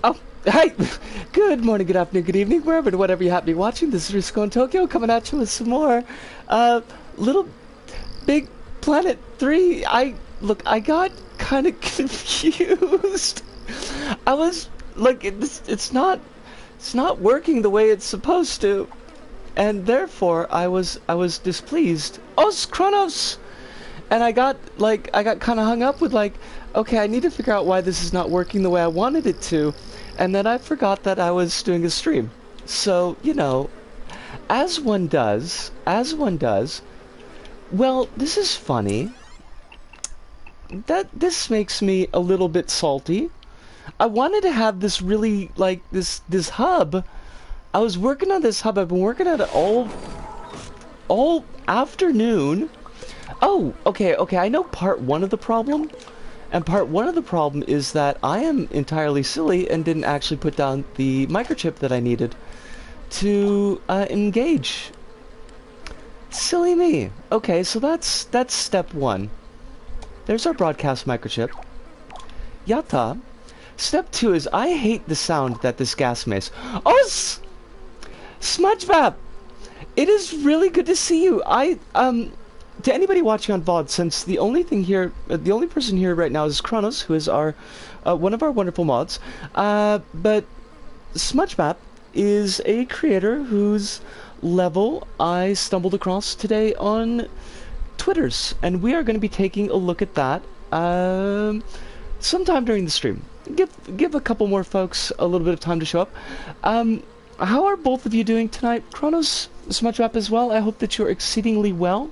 Oh, hi! Good morning, good afternoon, good evening, wherever and whatever you happen to be watching. This is Risco in Tokyo coming at you with some more Little Big Planet 3. I got kind of confused. I was like, it's not working the way it's supposed to, and therefore I was displeased. Os Chronos! And I got kind of hung up with like, okay, I need to figure out why this is not working the way I wanted it to, and then I forgot that I was doing a stream. So, you know, as one does, well, this is funny. This makes me a little bit salty. I wanted to have this really, like, this hub. I was working on this hub. I've been working on it all afternoon. Oh, okay, I know part one of the problem. And part one of the problem is that I am entirely silly and didn't actually put down the microchip that I needed to engage. Silly me. Okay, so that's step one. There's our broadcast microchip. Yatta. Step two is I hate the sound that this gas makes. Oh, SmudgeVap! It is really good to see you. To anybody watching on VOD, since the only person here right now is Chronos, who is our one of our wonderful mods. But SmudgeVap is a creator whose level I stumbled across today on Twitters, and we are going to be taking a look at that sometime during the stream. Give a couple more folks a little bit of time to show up. How are both of you doing tonight? Chronos, SmudgeVap as well. I hope that you're exceedingly well.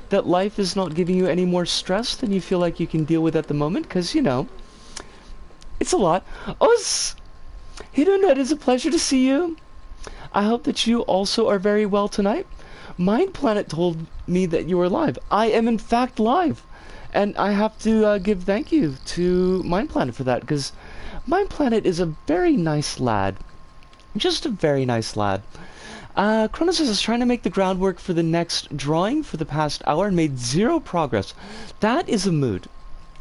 That life is not giving you any more stress than you feel like you can deal with at the moment, because, you know, it's a lot. Os! Hirunda, it is a pleasure to see you. I hope that you also are very well tonight. MinePlanet told me that you were live. I am in fact live. And I have to give thank you to MinePlanet for that, because MinePlanet is a very nice lad. Just a very nice lad. Chronos is trying to make the groundwork for the next drawing for the past hour and made zero progress. That is a mood.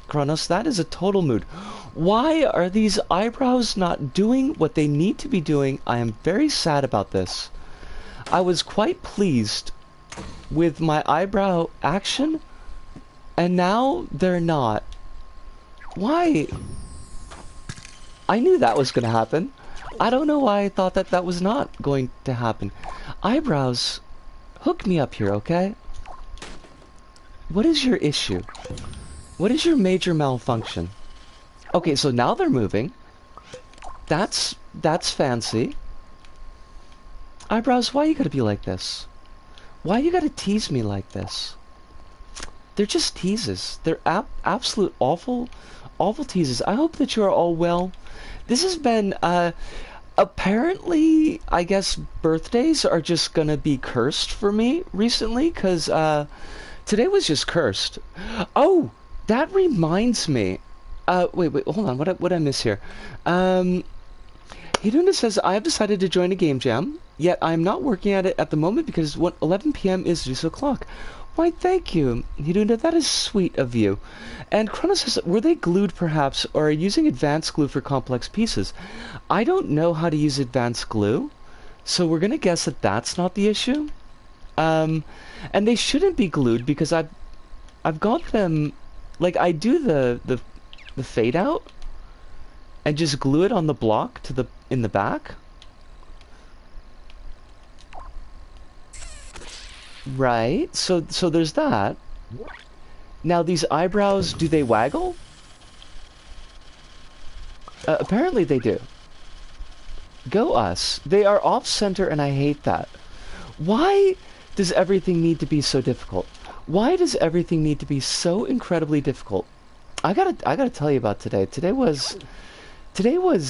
Chronos, that is a total mood. Why are these eyebrows not doing what they need to be doing? I am very sad about this. I was quite pleased with my eyebrow action, and now they're not. Why? I knew that was going to happen. I don't know why I thought that that was not going to happen. Eyebrows, hook me up here, okay? What is your issue? What is your major malfunction? Okay, so now they're moving. That's fancy. Eyebrows, why you gotta be like this? Why you gotta tease me like this? They're just teases. They're absolute awful teases. I hope that you are all well. This has been, apparently, I guess birthdays are just gonna be cursed for me recently, because, today was just cursed. Oh, that reminds me. Wait, hold on, what I miss here? Hirunda says, I have decided to join a game jam, yet I am not working at it at the moment because 11 p.m. is Zeus o'clock. Why, thank you, Hirunda, that is sweet of you. And Chronos says, were they glued perhaps, or are you using advanced glue for complex pieces? I don't know how to use advanced glue, so we're gonna guess that that's not the issue. And they shouldn't be glued because I've got them, like I do the fade out and just glue it on the block to in the back. Right, so there's that. Now these eyebrows, do they waggle? Apparently they do. Go us. They are off-center and I hate that. Why does everything need to be so difficult? Why does everything need to be so incredibly difficult? I gotta tell you about today. Today was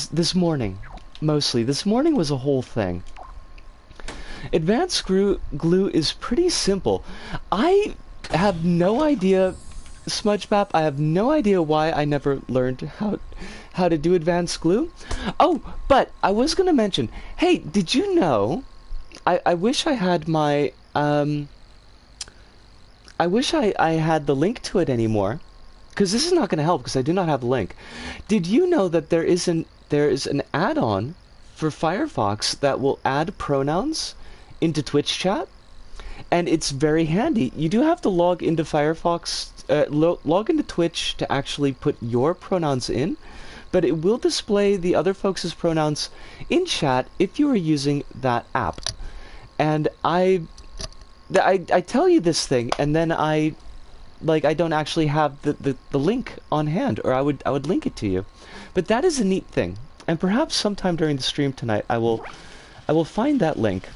this morning, mostly. This morning was a whole thing. Advanced glue is pretty simple. I have no idea, SmudgeVap, I have no idea why I never learned how to do advanced glue. Oh, but I was gonna mention, hey, did you know, I wish I had my I wish I had the link to it anymore, because this is not going to help because I do not have the link. Did you know that there is an add-on for Firefox that will add pronouns into Twitch chat? And it's very handy. You do have to log into Firefox, log into Twitch to actually put your pronouns in, but it will display the other folks' pronouns in chat if you are using that app. And I tell you this thing, and then I don't actually have the link on hand, or I would link it to you. But that is a neat thing, and perhaps sometime during the stream tonight I will find that link,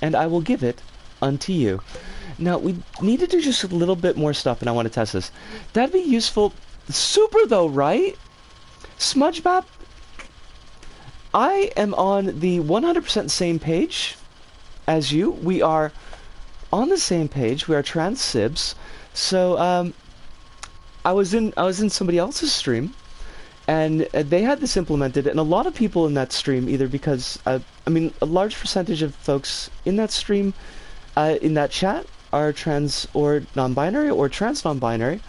and I will give it unto you. Now we need to do just a little bit more stuff, and I want to test this. That'd be useful. Super though, right? SmudgeMap, I am on the 100% same page as you. We are on the same page. We are trans sibs. So I was in somebody else's stream, and they had this implemented, and a lot of people in that stream, either because I mean a large percentage of folks in that stream, in that chat, are trans or non-binary or trans non-binary,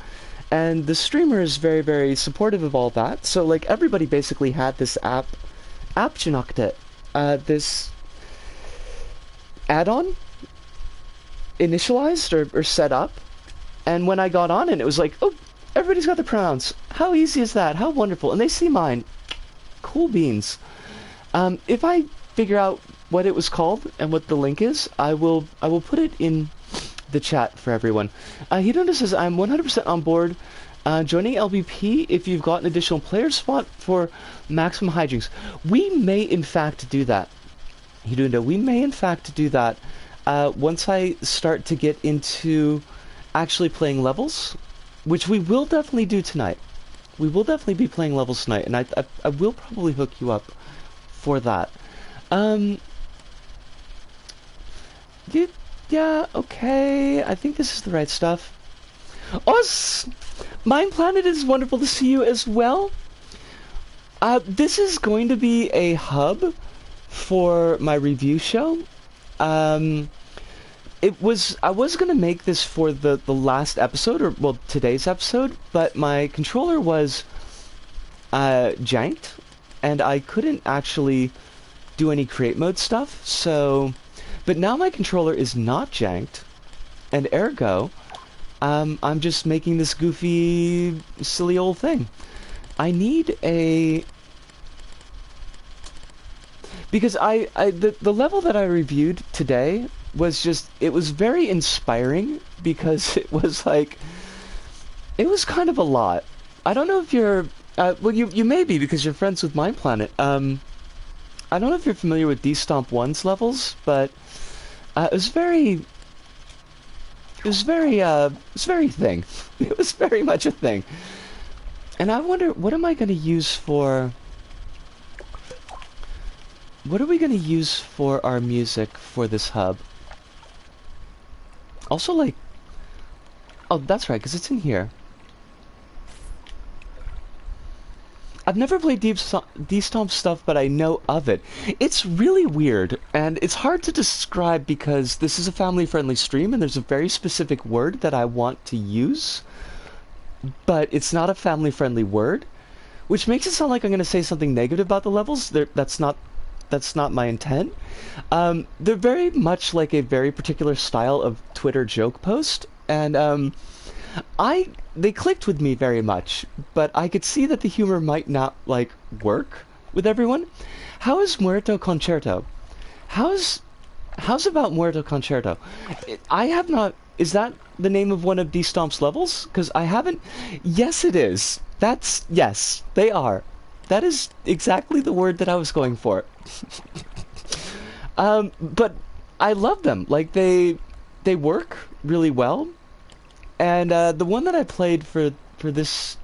and the streamer is very, very supportive of all that. So like everybody basically had this this add-on initialized or set up, and when I got on it, it was like, oh, everybody's got the pronouns. How easy is that? How wonderful. And they see mine. Cool beans. If I figure out what it was called and what the link is, I will put it in the chat for everyone. Hirunda says, I'm 100% on board joining LBP if you've got an additional player spot for maximum hijinks. We may in fact do that. Hirunda, we may in fact do that once I start to get into actually playing levels, which we will definitely do tonight. We will definitely be playing levels tonight, and I will probably hook you up for that. Yeah, okay, I think this is the right stuff. Us! MinePlanet, is wonderful to see you as well. This is going to be a hub for my review show. I was going to make this for the last episode, or well, today's episode, but my controller was janked, and I couldn't actually do any create mode stuff, so... But now my controller is not janked, and ergo, I'm just making this goofy, silly old thing. I need a... Because the level that I reviewed today was just, it was very inspiring, because it was like, it was kind of a lot. I don't know if you're, well, you may be, because you're friends with MinePlanet. I don't know if you're familiar with D-Stomp 1's levels, but it was very thing. It was very much a thing. And I wonder, what am I going to use for... What are we going to use for our music for this hub? Also, like... Oh, that's right, because it's in here. I've never played D-Stomp stuff, but I know of it. It's really weird, and it's hard to describe because this is a family-friendly stream, and there's a very specific word that I want to use, but it's not a family-friendly word, which makes it sound like I'm going to say something negative about the levels. That's not my intent. They're very much like a very particular style of Twitter joke post, and they clicked with me very much, but I could see that the humor might not, like, work with everyone. How is Muerto Concerto? How's about Muerto Concerto? I have not... Is that the name of one of D-Stomp's levels? Because I haven't... Yes, it is. That's... Yes, they are. That is exactly the word that I was going for. But I love them. Like, they work really well. And the one that I played for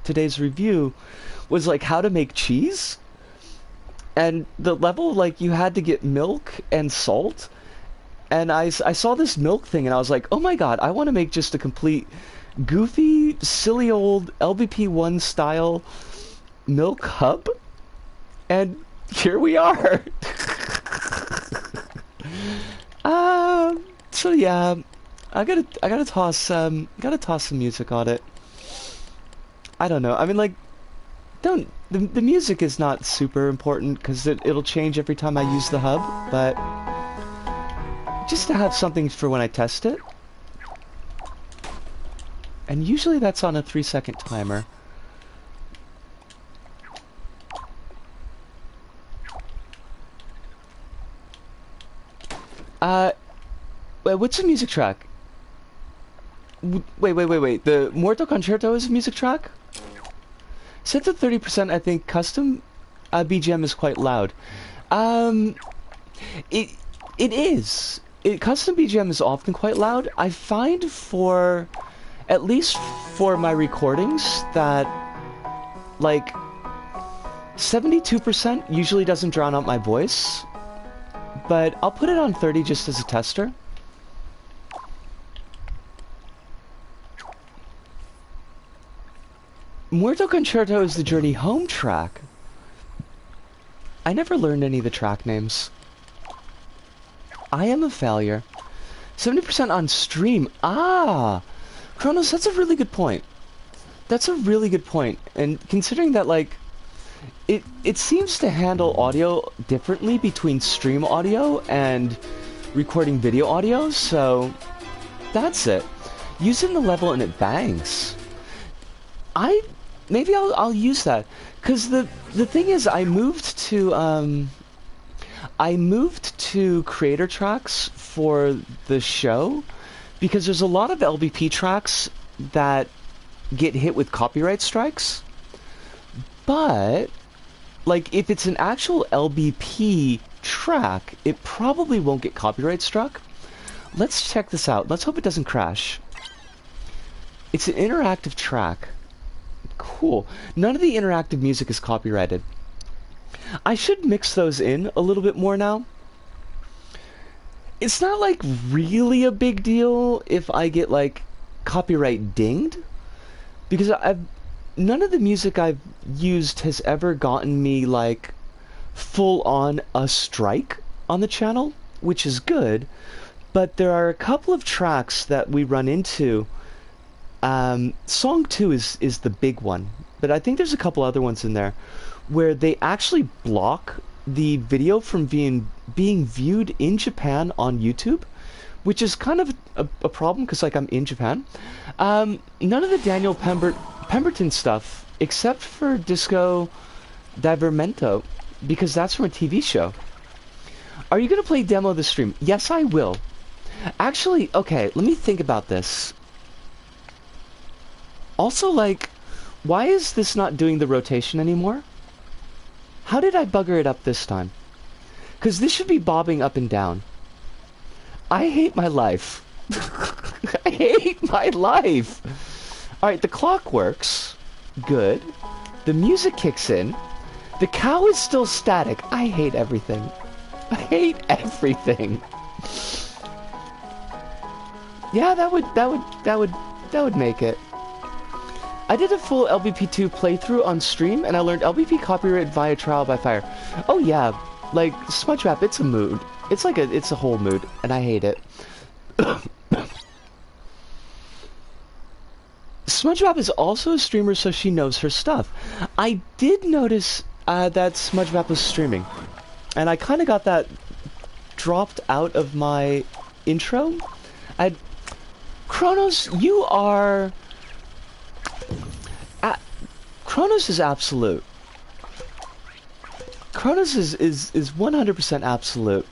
today's review was like how to make cheese. And the level, like, you had to get milk and salt. And I saw this milk thing, and I was like, oh my god, I want to make just a complete goofy, silly old LBP1 style milk hub. And here we are. So yeah, I gotta toss some music on it. I don't know. I mean, like, the music is not super important because it'll change every time I use the hub, but just to have something for when I test it. And usually that's on a 3-second timer. What's the music track? Wait. The Morto Concerto is a music track? Set to 30%, I think custom BGM is quite loud. It is. Custom BGM is often quite loud. I find at least for my recordings, that like 72% usually doesn't drown out my voice. But I'll put it on 30 just as a tester. Muerto Concerto is the Journey Home track. I never learned any of the track names. I am a failure. 70% on stream. Ah! Chronos, that's a really good point. That's a really good point. And considering that, like, it seems to handle audio differently between stream audio and recording video audio, so that's it. Use it in the level and it bangs. Maybe I'll use that, because the thing is, I moved to creator tracks for the show because there's a lot of LBP tracks that get hit with copyright strikes. But like, if it's an actual LBP track, it probably won't get copyright struck. Let's check this out. Let's hope it doesn't crash. It's an interactive track. Cool. None of the interactive music is copyrighted. I should mix those in a little bit more now. It's not like really a big deal if I get like copyright dinged, because none of the music I've used has ever gotten me like full on a strike on the channel, which is good. But there are a couple of tracks that we run into. Song 2 is the big one, but I think there's a couple other ones in there where they actually block the video from being viewed in Japan on YouTube, which is kind of a problem because, like, I'm in Japan. None of the Daniel Pemberton stuff, except for Disco Divermento, because that's from a TV show. Are you going to play demo this stream? Yes, I will. Actually, okay, let me think about this. Also, like, why is this not doing the rotation anymore? How did I bugger it up this time? Because this should be bobbing up and down. I hate my life. I hate my life. Alright, the clock works. Good. The music kicks in. The cow is still static. I hate everything. I hate everything. Yeah, that would make it. I did a full LBP2 playthrough on stream, and I learned LBP copyright via trial by fire. Oh yeah, like, Smudge Rap, it's a mood. It's like it's a whole mood, and I hate it. Smudge Rap is also a streamer, so she knows her stuff. I did notice that Smudge Rap was streaming, and I kind of got that dropped out of my intro. Chronos, you are... Chronos is absolute. Chronos is 100% absolute.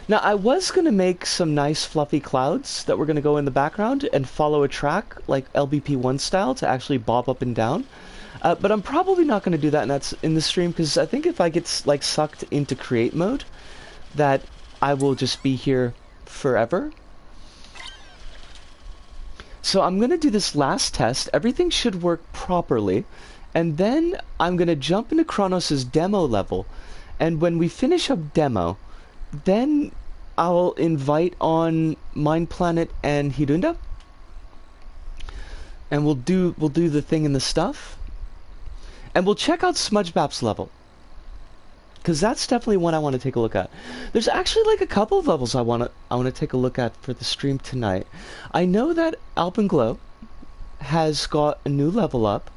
Now, I was going to make some nice fluffy clouds that were going to go in the background and follow a track, like LBP1 style, to actually bob up and down. But I'm probably not going to do that in the stream, because I think if I get like sucked into create mode, that I will just be here forever. So I'm going to do this last test. Everything should work properly. And then I'm going to jump into Chronos' demo level. And when we finish up demo, then I'll invite on MinePlanet and Hirunda. And we'll do the thing and the stuff. And we'll check out SmudgeBap's level. because that's definitely one I want to take a look at. There's actually like a couple of levels I want to take a look at for the stream tonight. I know that Alpenglow has got a new level up.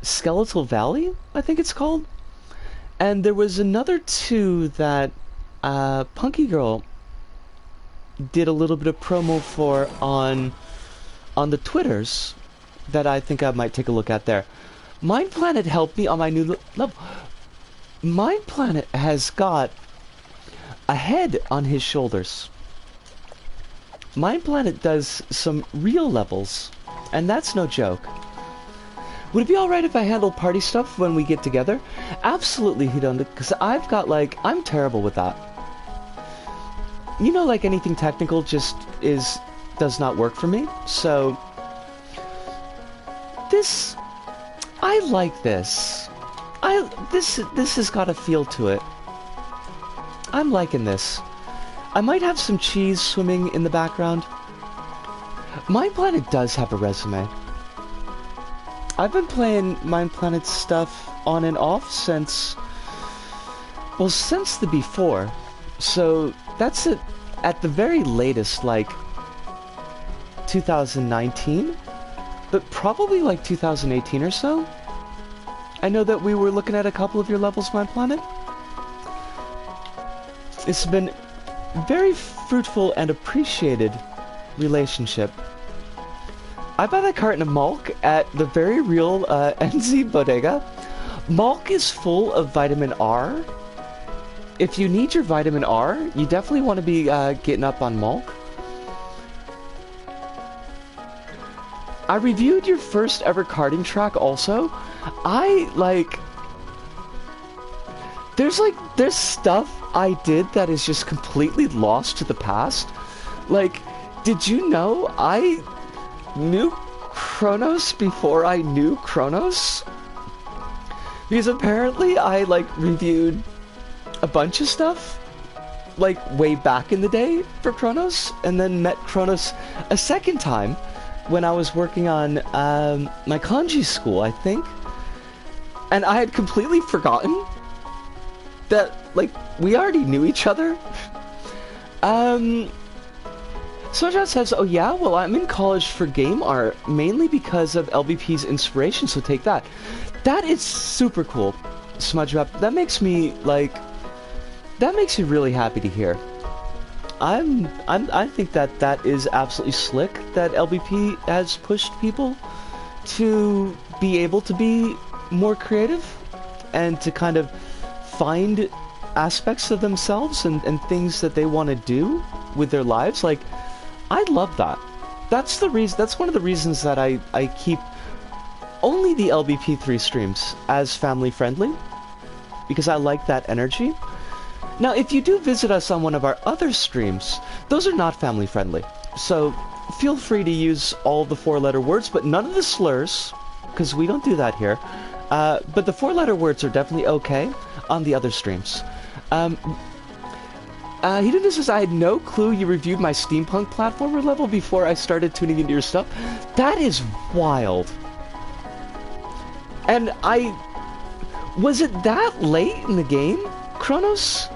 Skeletal Valley, I think it's called. And there was another two that Punky Girl did a little bit of promo for on the Twitters that I think I might take a look at there. MinePlanet helped me on my new level. MinePlanet has got a head on his shoulders. MinePlanet does some real levels, and that's no joke. Would it be alright if I handle party stuff when we get together? Absolutely, Hirunda, because I've got, like, I'm terrible with that. You know, like, anything technical just does not work for me, so... I like this. This has got a feel to it. I'm liking this. I might have some cheese swimming in the background. MinePlanet does have a resume. I've been playing MinePlanet stuff on and off since the before. So that's at the very latest, like 2019, but probably like 2018 or so. I know that we were looking at a couple of your levels, MinePlanet. It's been very fruitful and appreciated relationship. I buy that carton of Malk at the very real NZ Bodega. Malk is full of vitamin R. If you need your vitamin R, you definitely want to be getting up on Malk. I reviewed your first ever karting track also. There's stuff I did that is just completely lost to the past. Like, did you know I knew Chronos before I knew Chronos? Because apparently I, like, reviewed a bunch of stuff, like, way back in the day for Chronos, and then met Chronos a second time when I was working on my kanji school, I think. And I had completely forgotten that, like, we already knew each other. Sojan says, oh yeah, well, I'm in college for game art, mainly because of LBP's inspiration, so take that. That is super cool, Smudge Rep. That makes me, like, that makes me really happy to hear. I think that is absolutely slick that LBP has pushed people to be able to be more creative and to kind of find aspects of themselves and things that they want to do with their lives. Like, I love that. That's one of the reasons that I keep only the LBP3 streams as family friendly, because I like that energy. Now, if you do visit us on one of our other streams, those are not family friendly. So feel free to use all the 4-letter words, but none of the slurs, because we don't do that here. But the 4-letter words are definitely okay on the other streams. Hirunda says, I had no clue you reviewed my steampunk platformer level before I started tuning into your stuff. That is wild. And was it that late in the game, Chronos?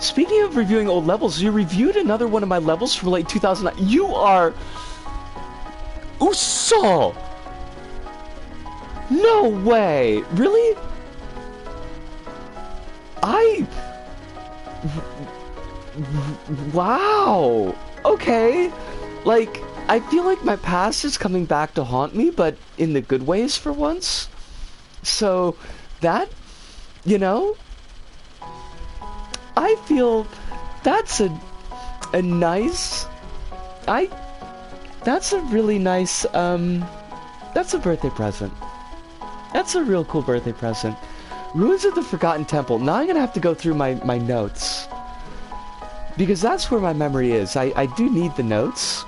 Speaking of reviewing old levels, you reviewed another one of my levels from late 2009. You are... Uso! No way! Really? Wow! Okay. Like, I feel like my past is coming back to haunt me, but in the good ways for once. So, that, you know... I feel that's a nice... That's a really nice, that's a birthday present. That's a real cool birthday present. Ruins of the Forgotten Temple. Now I'm gonna have to go through my notes, because that's where my memory is. I do need the notes.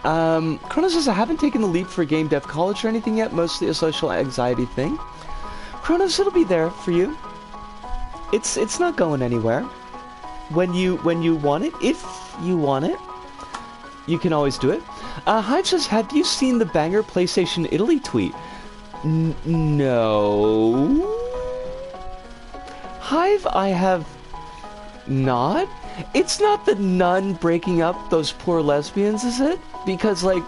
Chronos says, I haven't taken the leap for game dev college or anything yet, mostly a social anxiety thing. Chronos, it'll be there for you. It's not going anywhere. When you want it, if you want it, you can always do it. Hive says, have you seen the banger PlayStation Italy tweet? No. Hive, I have not. It's not the nun breaking up those poor lesbians, is it? Because, like,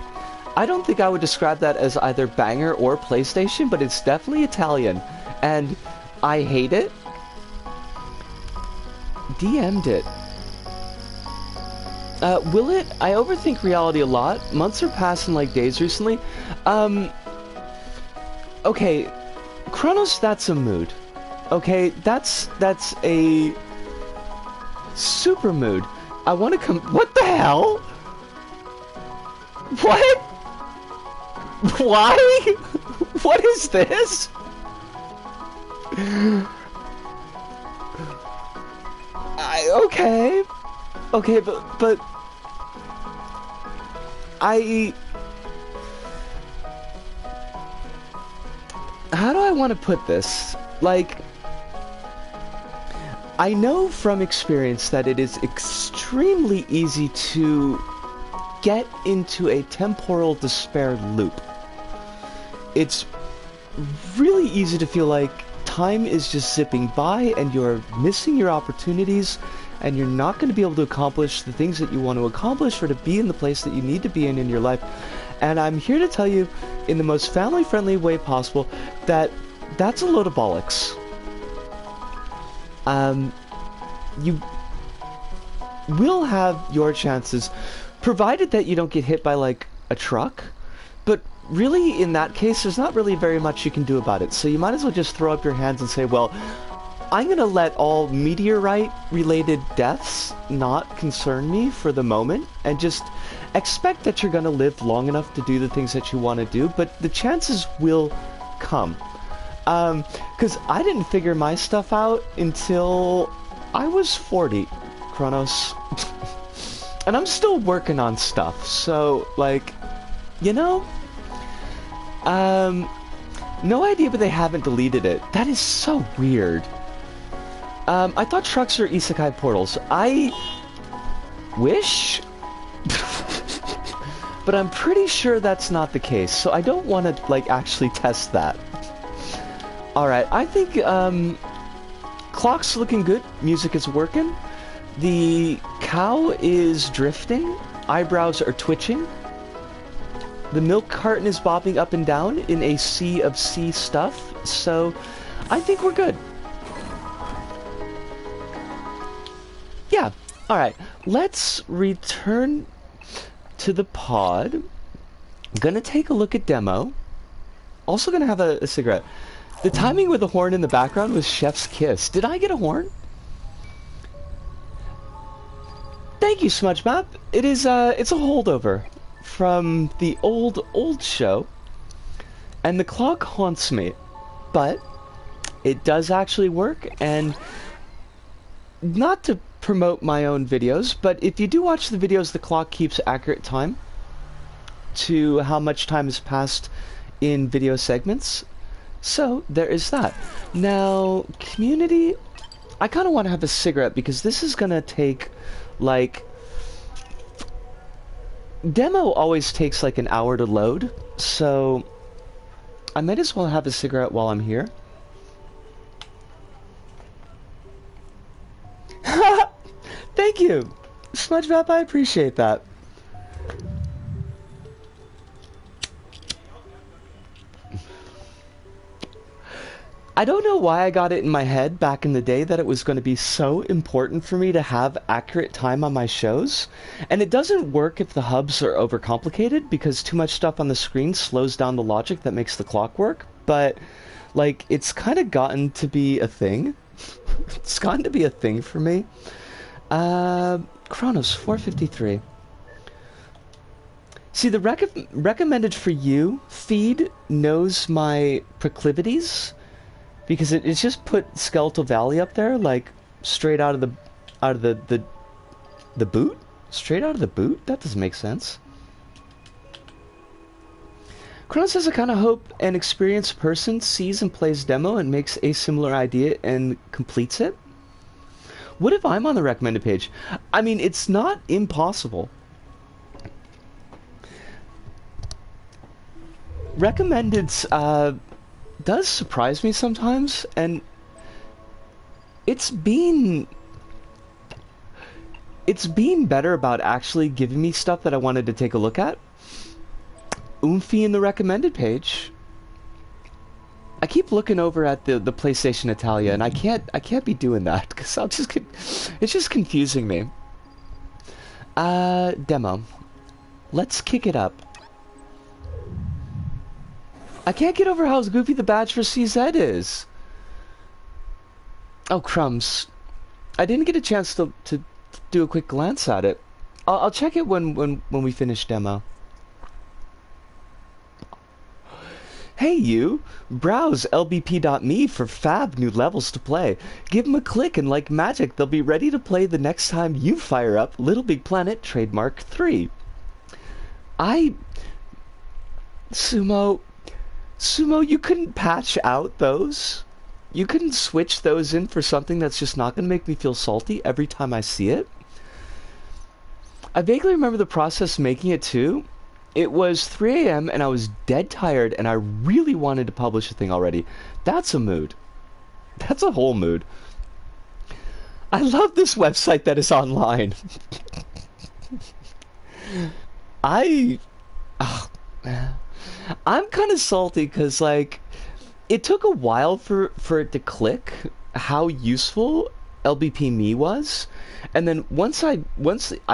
I don't think I would describe that as either banger or PlayStation, but it's definitely Italian. And I hate it. DM'd it. Will it? I overthink reality a lot. Months are passing like days recently. Okay. Chronos, that's a mood. Okay, that's a super mood. I want to come. What the hell? What? Why? What is this? Okay. Okay, but how do I want to put this? Like, I know from experience that it is extremely easy to get into a temporal despair loop. It's really easy to feel like time is just zipping by and you're missing your opportunities and you're not going to be able to accomplish the things that you want to accomplish or to be in the place that you need to be in your life. And I'm here to tell you in the most family-friendly way possible that that's a load of bollocks. You will have your chances, provided that you don't get hit by, like, a truck. But really, in that case, there's not really very much you can do about it. So you might as well just throw up your hands and say, well, I'm going to let all meteorite-related deaths not concern me for the moment, and just expect that you're going to live long enough to do the things that you want to do, but the chances will come. Because I didn't figure my stuff out until I was 40, Chronos. And I'm still working on stuff, so, like, you know? No idea, but they haven't deleted it. That is so weird. I thought trucks are isekai portals. I wish? But I'm pretty sure that's not the case, so I don't want to, like, actually test that. Alright, I think, clock's looking good. Music is working. The cow is drifting. Eyebrows are twitching. The milk carton is bobbing up and down in a sea of sea stuff, so I think we're good. Yeah, alright. Let's return to the pod. Gonna take a look at demo. Also gonna have a cigarette. The timing with the horn in the background was Chef's Kiss. Did I get a horn? Thank you, Smudge Map. It is, it's a holdover from the old show. And the clock haunts me. But it does actually work, and not to promote my own videos, but if you do watch the videos, the clock keeps accurate time to how much time has passed in video segments. So, there is that. Now, community, I kind of want to have a cigarette because this is going to take, like, demo always takes like an hour to load, so I might as well have a cigarette while I'm here. Thank you! SmudgeMap, I appreciate that. I don't know why I got it in my head back in the day that it was going to be so important for me to have accurate time on my shows. And it doesn't work if the hubs are overcomplicated, because too much stuff on the screen slows down the logic that makes the clock work. But, like, it's kind of gotten to be a thing. It's gotten to be a thing for me. Chronos, 453. See, the recommended for you feed knows my proclivities, because it's just put Skeletal Valley up there, like, straight out of the boot? Straight out of the boot? That doesn't make sense. Chronos says, I kind of hope an experienced person sees and plays demo and makes a similar idea and completes it. What if I'm on the recommended page? I mean, it's not impossible. Recommended's, does surprise me sometimes, and it's been better about actually giving me stuff that I wanted to take a look at. Oomphy in the recommended page. I keep looking over at the PlayStation Italia, and I can't be doing that because it's just confusing me. Demo. Let's kick it up. I can't get over how goofy the badge for CZ is. Oh, crumbs. I didn't get a chance to do a quick glance at it. I'll check it when we finish demo. Hey you! Browse lbp.me for fab new levels to play. Give them a click and like magic, they'll be ready to play the next time you fire up LittleBigPlanet Trademark 3. Sumo, you couldn't patch out those? You couldn't switch those in for something that's just not going to make me feel salty every time I see it? I vaguely remember the process making it too. It was 3 a.m. and I was dead tired and I really wanted to publish a thing already. That's a mood. That's a whole mood. I love this website that is online. I'm kind of salty because, like, it took a while for it to click how useful LBP Me was, and then once I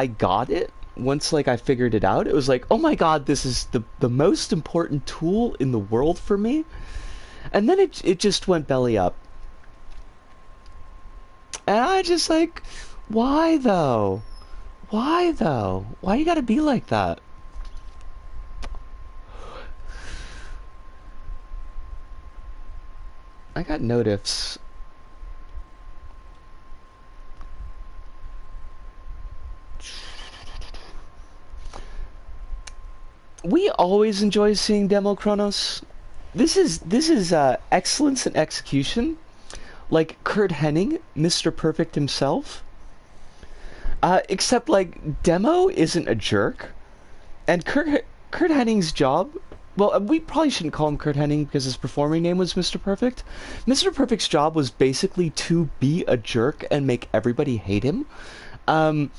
got it, once like I figured it out, it was like, oh my god, this is the most important tool in the world for me. And then it just went belly up. And I just like, why though? Why though? Why you gotta be like that? I got notifs. We always enjoy seeing demo Chronos. This is excellence in execution, like Kurt Hennig, Mr. Perfect himself. Except like demo isn't a jerk, and Kurt Hennig's job. Well, we probably shouldn't call him Kurt Hennig because his performing name was Mr. Perfect. Mr. Perfect's job was basically to be a jerk and make everybody hate him, and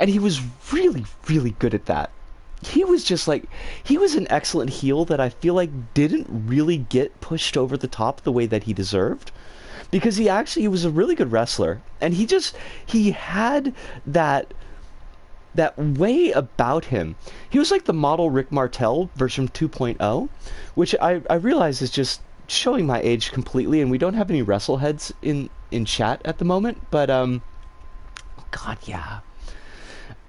he was really, really good at that. He was just like, he was an excellent heel that I feel like didn't really get pushed over the top the way that he deserved, because he was a really good wrestler, and he had that way about him. He was like the model Rick Martel version 2.0, which I realize is just showing my age completely, and we don't have any wrestleheads in chat at the moment, but god, yeah.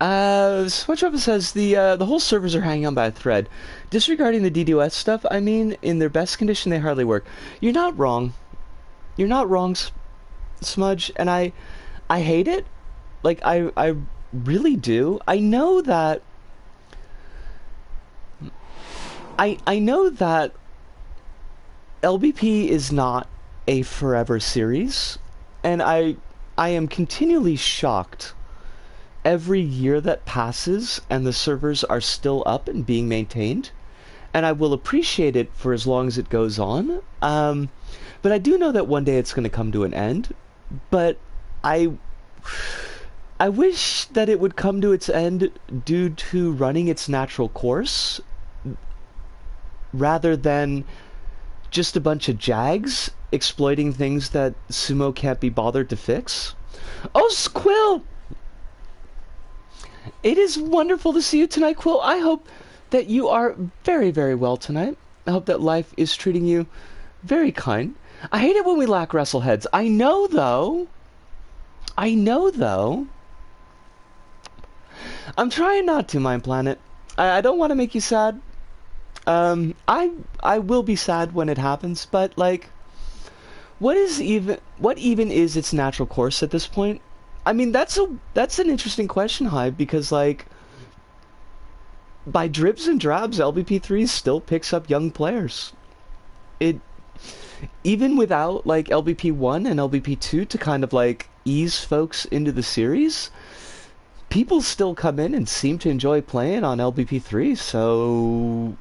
SpongeBob says the whole servers are hanging on by a thread. Disregarding the DDoS stuff, I mean, in their best condition, they hardly work. You're not wrong. You're not wrong, Smudge, and I hate it. Like, I really do. I know that LBP is not a forever series, and I am continually shocked every year that passes and the servers are still up and being maintained, and I will appreciate it for as long as it goes on. But I do know that one day it's going to come to an end, but I wish that it would come to its end due to running its natural course rather than just a bunch of jags exploiting things that Sumo can't be bothered to fix. Oh, Squill! It is wonderful to see you tonight, Quill. I hope that you are very, very well tonight. I hope that life is treating you very kind. I hate it when we lack wrestleheads. I know, though. I'm trying not to, MinePlanet. I don't want to make you sad. I will be sad when it happens, but, like, what even is its natural course at this point? I mean, that's an interesting question, Hive, because, like, by dribs and drabs, LBP3 still picks up young players. Even without, like, LBP1 and LBP2 to kind of, like, ease folks into the series, people still come in and seem to enjoy playing on LBP3, so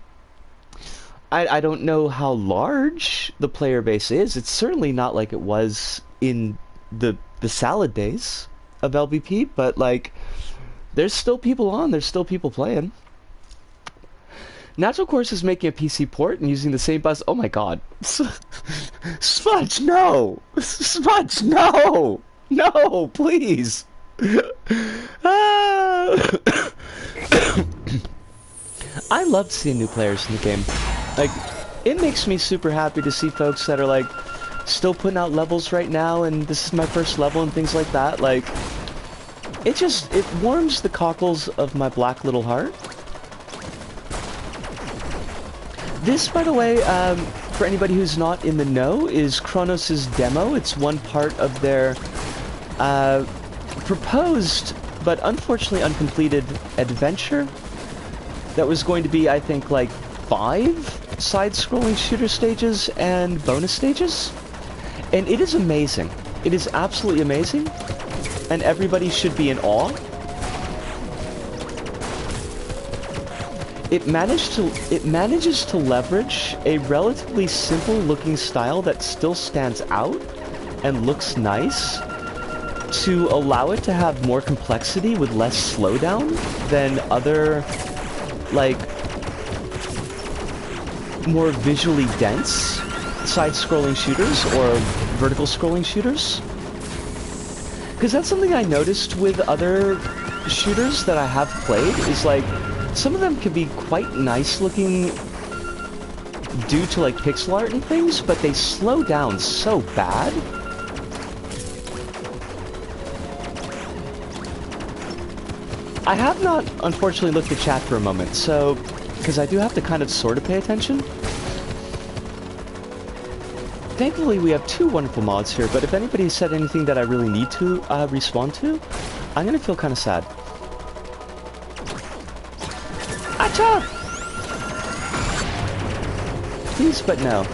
I don't know how large the player base is. It's certainly not like it was in the salad days of LBP, but like there's still people on, there's still people playing. Natural Course is making a PC port and using the same bus. Oh my god. Smudge, no! Smudge, no! No, please! I love seeing new players in the game. Like, it makes me super happy to see folks that are like still putting out levels right now and this is my first level and things like that. Like, it warms the cockles of my black little heart. This, by the way, for anybody who's not in the know, is Chronos' demo. It's one part of their proposed, but unfortunately uncompleted adventure that was going to be, I think, like 5 side-scrolling shooter stages and bonus stages. And it is amazing. It is absolutely amazing. And everybody should be in awe. It manages to leverage a relatively simple looking style that still stands out and looks nice to allow it to have more complexity with less slowdown than other, like, more visually dense side-scrolling shooters or vertical scrolling shooters. Because that's something I noticed with other shooters that I have played, is like, some of them can be quite nice looking due to like pixel art and things, but they slow down so bad. I have not, unfortunately, looked at chat for a moment, so, because I do have to kind of sort of pay attention. Thankfully, we have 2 wonderful mods here, but if anybody said anything that I really need to respond to, I'm gonna feel kind of sad. Acha! Please, but no.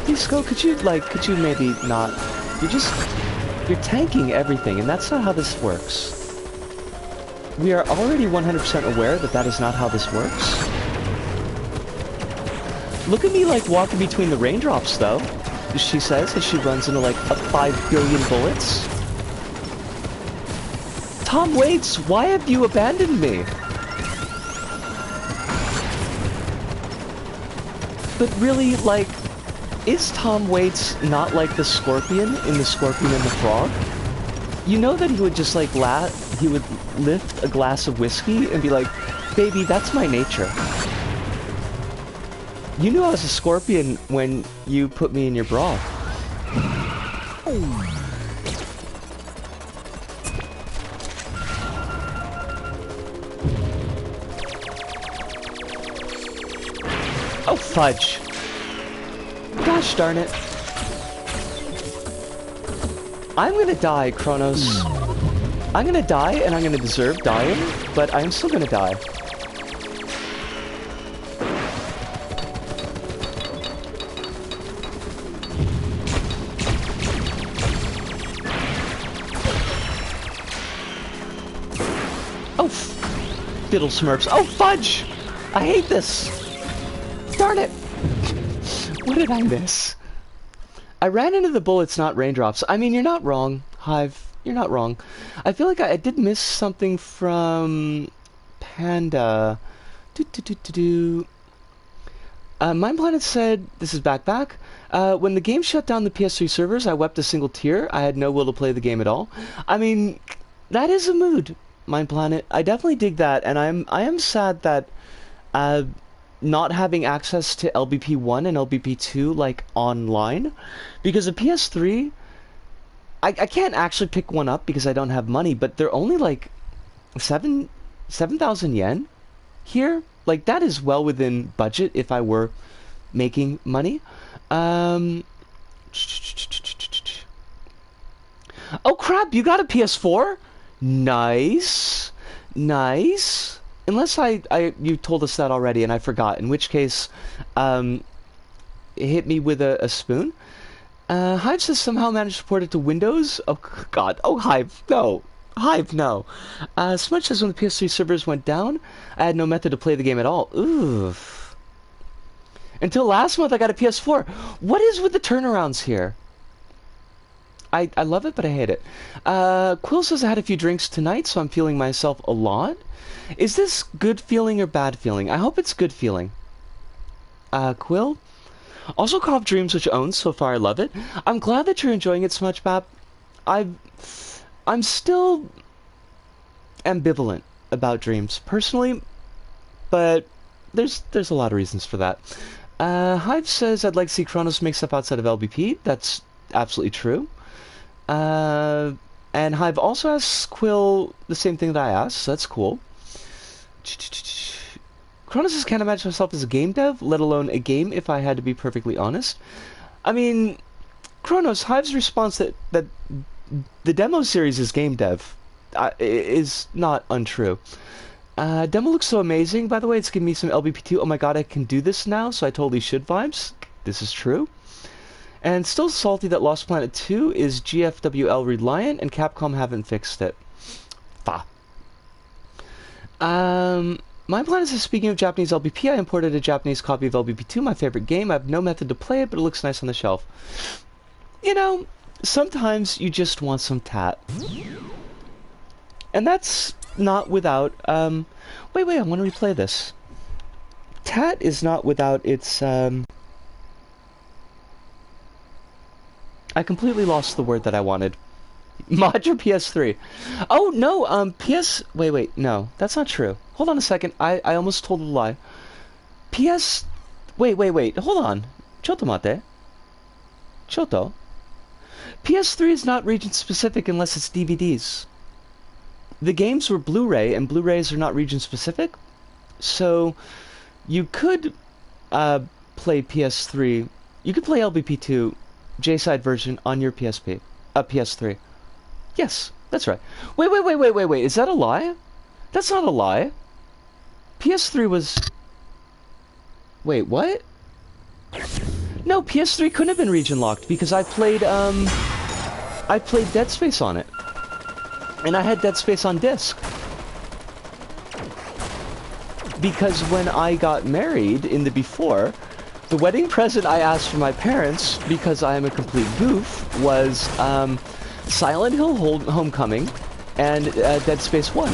Please, Go, could you maybe not... You're tanking everything, and that's not how this works. We are already 100% aware that that is not how this works. Look at me, like, walking between the raindrops, though, she says, as she runs into, like, 5 billion bullets. Tom Waits, why have you abandoned me? But really, like, is Tom Waits not like the Scorpion in The Scorpion and the Frog? You know that he would just, like, he would lift a glass of whiskey and be like, baby, that's my nature. You knew I was a scorpion when you put me in your bra. Oh, fudge. Gosh darn it. I'm gonna die, Chronos. I'm gonna die, and I'm gonna deserve dying, but I'm still gonna die. Oh, fiddle smurfs. Oh, fudge! I hate this! Darn it! What did I miss? I ran into the bullets, not raindrops. I mean, you're not wrong, Hive. You're not wrong. I feel like I did miss something from Panda. MinePlanet said, this is back. When the game shut down the PS3 servers, I wept a single tear. I had no will to play the game at all. I mean, that is a mood, MinePlanet. I definitely dig that, and I am sad that not having access to LBP 1 and LBP 2 like online, because the PS3, I can't actually pick one up because I don't have money, but they're only like 7,000 yen here. Like, that is well within budget if I were making money. Oh crap, you got a PS4? Nice. Nice. Unless you told us that already and I forgot, in which case, hit me with a spoon. Hive says somehow managed to port it to Windows. Oh god. Oh, Hive, no. Hive, no. Smudge says when the PS3 servers went down, I had no method to play the game at all. Oof. Until last month I got a PS4. What is with the turnarounds here? I love it, but I hate it. Quill says I had a few drinks tonight, so I'm feeling myself a lot. Is this good feeling or bad feeling? I hope it's good feeling. Quill? Also, Cop Dreams, which owns, so far I love it. I'm glad that you're enjoying it so much, Bap. I'm still ambivalent about Dreams, personally, but there's a lot of reasons for that. Hive says I'd like to see Chronos make stuff outside of LBP. That's absolutely true. And Hive also asks Quill the same thing that I asked, so that's cool. Chronos says, can't imagine myself as a game dev, let alone a game, if I had to be perfectly honest. I mean, Chronos, Hive's response that the demo series is game dev is not untrue. Demo looks so amazing, by the way, it's giving me some LBP2, oh my god, I can do this now, so I totally should vibes. This is true. And still salty that Lost Planet 2 is GFWL reliant and Capcom haven't fixed it. Fa. MinePlanet says, speaking of Japanese LBP, I imported a Japanese copy of LBP2, my favorite game. I have no method to play it, but it looks nice on the shelf. You know, sometimes you just want some tat. And that's not without, wait, I want to replay this. Tat is not without its, I completely lost the word that I wanted. Mod your PS3. Oh, no, wait, no, that's not true. Hold on a second, I almost told a lie. Wait, hold on. Choto mate. Choto. PS3 is not region-specific unless it's DVDs. The games were Blu-ray, and Blu-rays are not region-specific. So, you could play PS3. You could play LBP2 J-Side version on your PS3. Yes, that's right. Wait, is that a lie? That's not a lie. PS3 was... Wait, what? No, PS3 couldn't have been region locked because I played Dead Space on it. And I had Dead Space on disc. Because when I got married in the before, the wedding present I asked for my parents, because I am a complete goof, was Silent Hill Homecoming and Dead Space 1.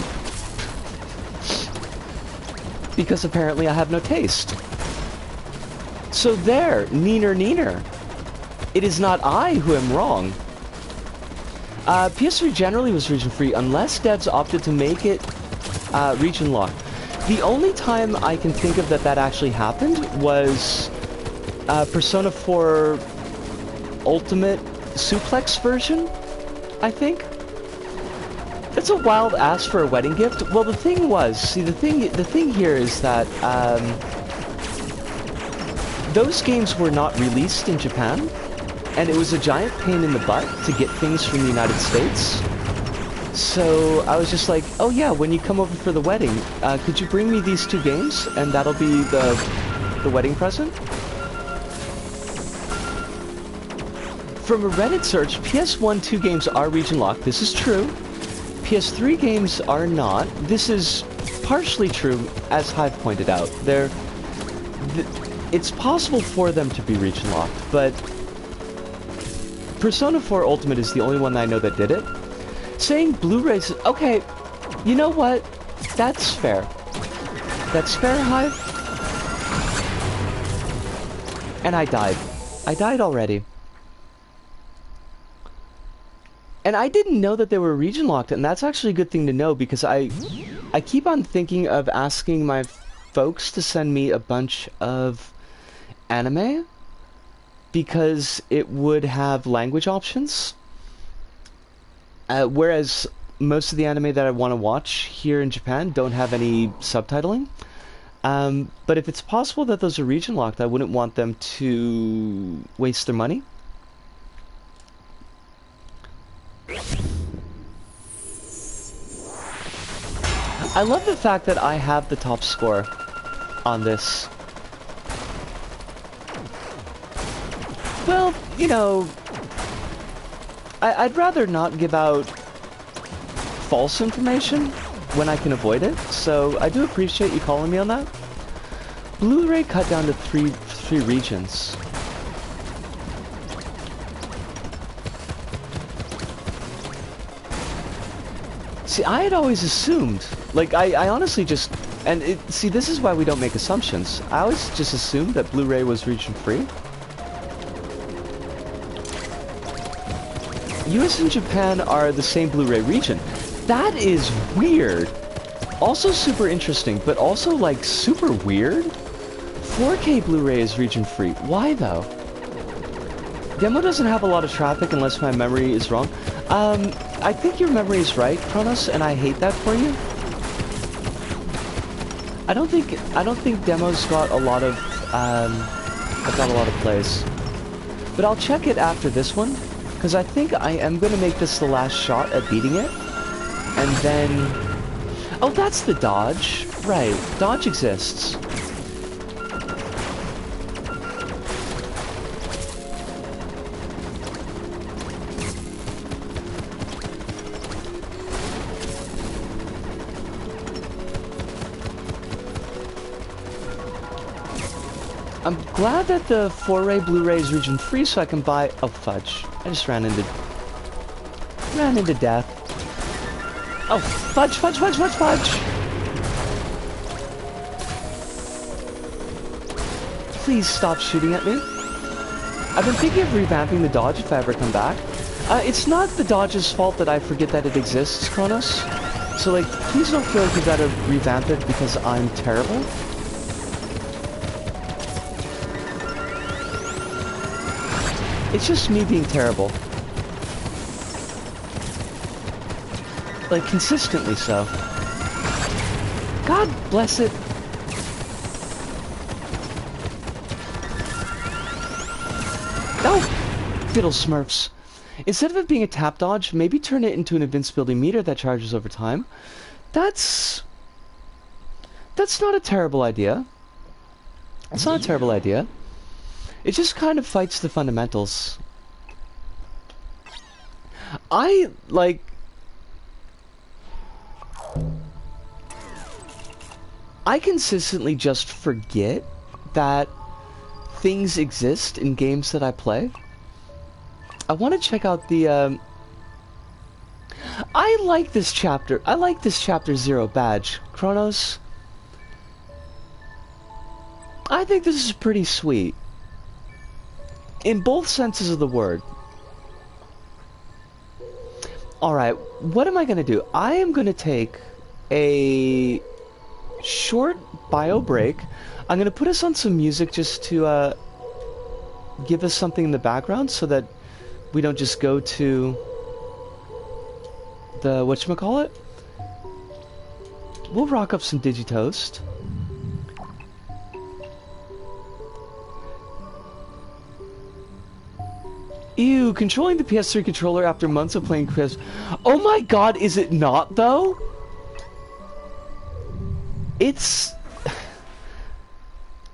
Because apparently I have no taste. So there, neener. It is not I who am wrong. PS3 generally was region-free unless devs opted to make it region-locked. The only time I can think of that actually happened was Persona 4 Ultimate Suplex version, I think. That's a wild ask for a wedding gift. Well, the thing was, see, the thing here is that those games were not released in Japan, and it was a giant pain in the butt to get things from the United States. So I was just like, oh yeah, when you come over for the wedding, could you bring me these 2 games, and that'll be the wedding present? From a Reddit search, PS1 2 games are region locked. This is true. PS3 games are not. This is partially true, as Hive pointed out. It's possible for them to be region locked, but Persona 4 Ultimate is the only one that I know that did it. Saying Blu-rays... Okay, you know what? That's fair. That's fair, Hive. And I died. I died already. And I didn't know that they were region locked, and that's actually a good thing to know, because I keep on thinking of asking my folks to send me a bunch of anime, because it would have language options. Whereas most of the anime that I want to watch here in Japan don't have any subtitling. But if it's possible that those are region locked, I wouldn't want them to waste their money. I love the fact that I have the top score on this. Well, you know, I'd rather not give out false information when I can avoid it, so I do appreciate you calling me on that. Blu-ray cut down to 3 regions. See, I had always assumed, like, I honestly just, and see, this is why we don't make assumptions. I always just assumed that Blu-ray was region-free. US and Japan are the same Blu-ray region. That is weird. Also super interesting, but also, like, super weird. 4K Blu-ray is region-free. Why, though? Demo doesn't have a lot of traffic unless my memory is wrong. I think your memory is right, Chronos, and I hate that for you. I don't think Demo's got a lot of, plays. But I'll check it after this one, because I think I am going to make this the last shot at beating it. And then... Oh, that's the dodge. Right, dodge exists. I'm glad that the 4-ray Blu-ray is region-free so I can buy... Oh, fudge. I just ran into death. Oh, fudge, fudge, fudge, fudge, fudge! Please stop shooting at me. I've been thinking of revamping the dodge if I ever come back. It's not the dodge's fault that I forget that it exists, Chronos. So, like, please don't feel like you gotta revamp it because I'm terrible. It's just me being terrible. Like, consistently so. God bless it. Oh! Fiddle smurfs. Instead of it being a tap dodge, maybe turn it into an invincibility meter that charges over time. That's not a terrible idea. It's not a terrible idea. It just kind of fights the fundamentals. I consistently just forget that things exist in games that I play. I want to check out the, I like this chapter. I like this chapter 0 badge. Chronos. I think this is pretty sweet. In both senses of the word. Alright, what am I going to do? I am going to take a short bio break. I'm going to put us on some music just to give us something in the background so that we don't just go to the whatchamacallit. We'll rock up some Digitoast. Ew, controlling the PS3 controller after months of playing Chris. Oh my god, is it not though? It's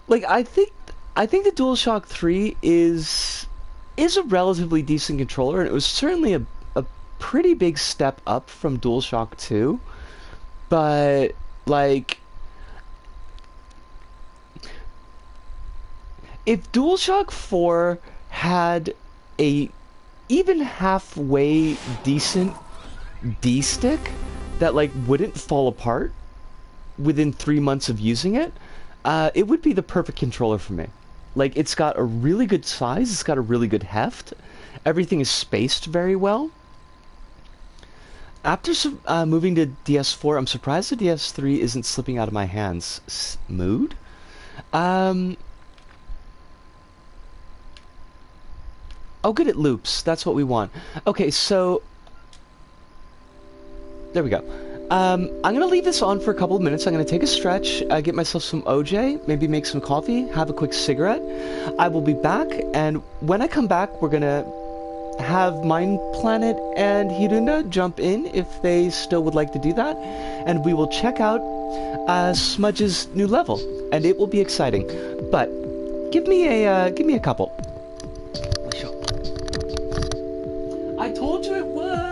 like I think the DualShock 3 is a relatively decent controller, and it was certainly a pretty big step up from DualShock 2. But like, if DualShock 4 had a even halfway decent D-stick that like wouldn't fall apart within 3 months of using it, it would be the perfect controller for me. Like, it's got a really good size, it's got a really good heft, everything is spaced very well. After moving to DS4, I'm surprised the DS3 isn't slipping out of my hands. Mood? Oh, good, it loops. That's what we want. Okay, so... There we go. I'm going to leave this on for a couple of minutes. I'm going to take a stretch, get myself some OJ, maybe make some coffee, have a quick cigarette. I will be back, and when I come back, we're going to have MinePlanet and Hirunda jump in if they still would like to do that, and we will check out Smudge's new level, and it will be exciting. But give me a couple. I told you it would.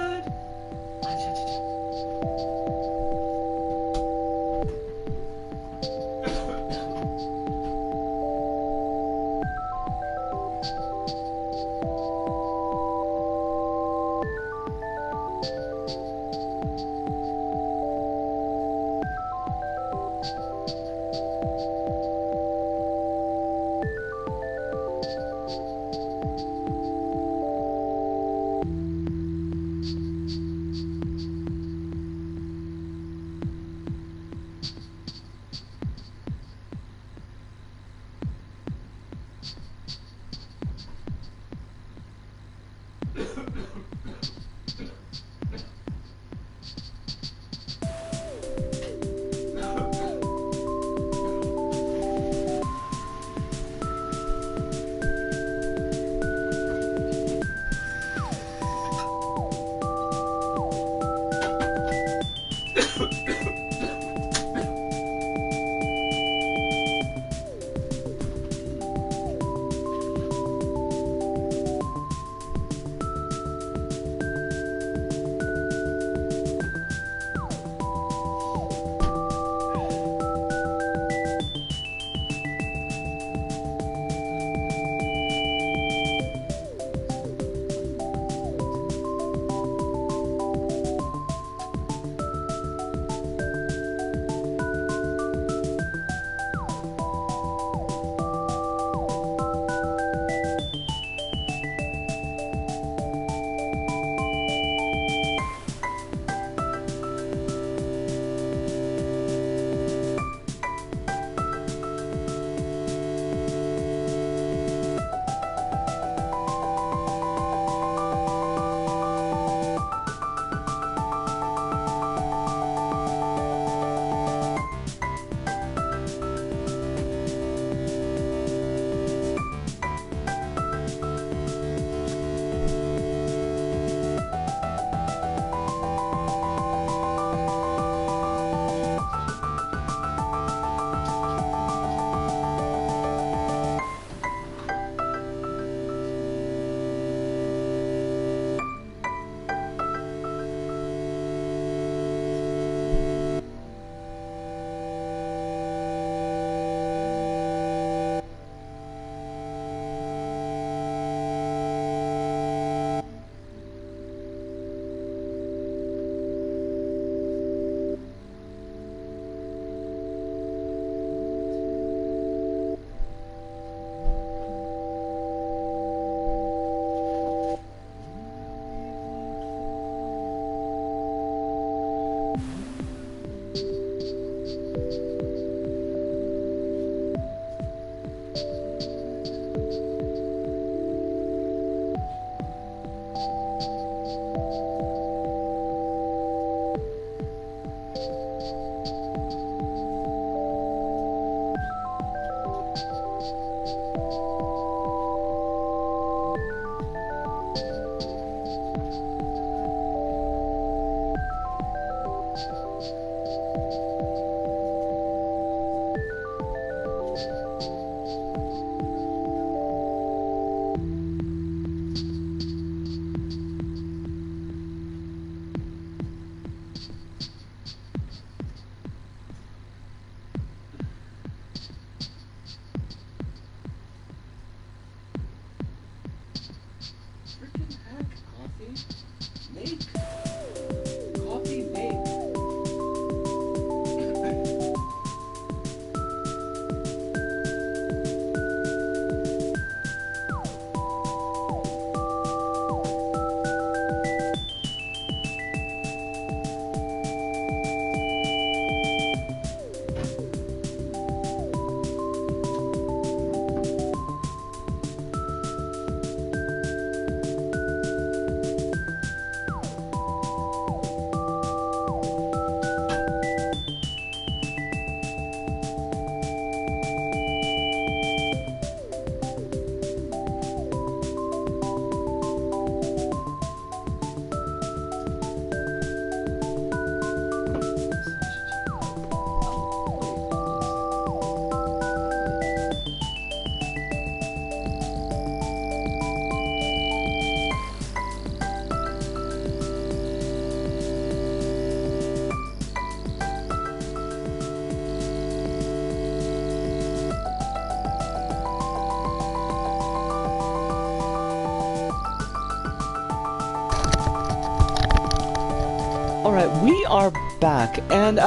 are back, and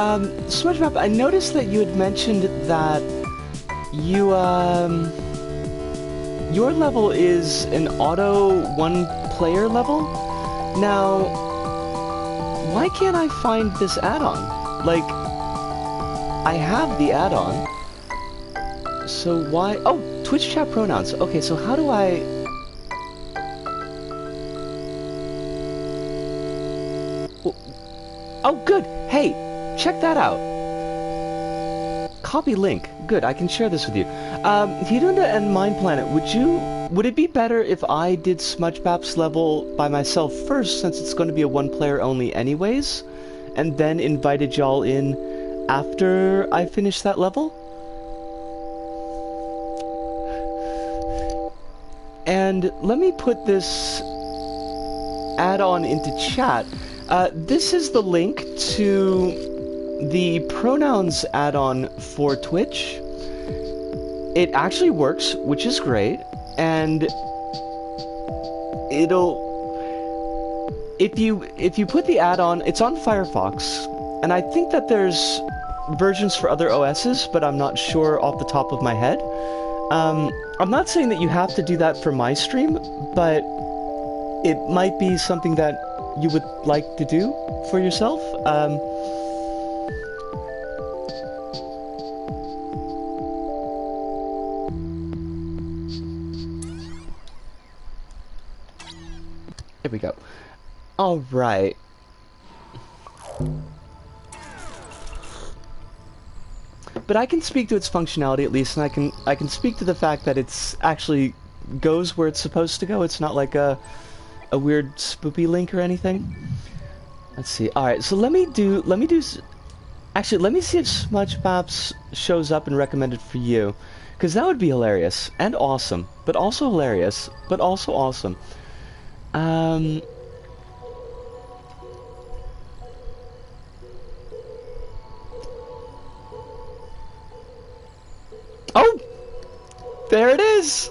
SmudgeMap, I noticed that you had mentioned that you your level is an auto one-player level. Now, why can't I find this add-on? Like, I have the add-on, so why? Oh, Twitch chat pronouns. Okay, so how do I? Oh, good. Hey, check that out. Copy link. Good, I can share this with you. Hirunda and MinePlanet, would it be better if I did SmudgeMap's level by myself first, since it's going to be a one-player only anyways, and then invited y'all in after I finish that level? And let me put this add-on into chat. This is the link to the pronouns add-on for Twitch. It actually works, which is great, and if you put the add-on, it's on Firefox, and I think that there's versions for other OSs, but I'm not sure off the top of my head. I'm not saying that you have to do that for my stream, but it might be something that you would like to do for yourself. There we go. All right. But I can speak to its functionality at least, and I can speak to the fact that it's actually goes where it's supposed to go. It's not like a weird spoopy link or anything. Let's see. All right, so let me actually, let me see if SmudgeMaps shows up and recommended for you, because that would be hilarious and awesome, but also hilarious, but also awesome. Oh, there it is.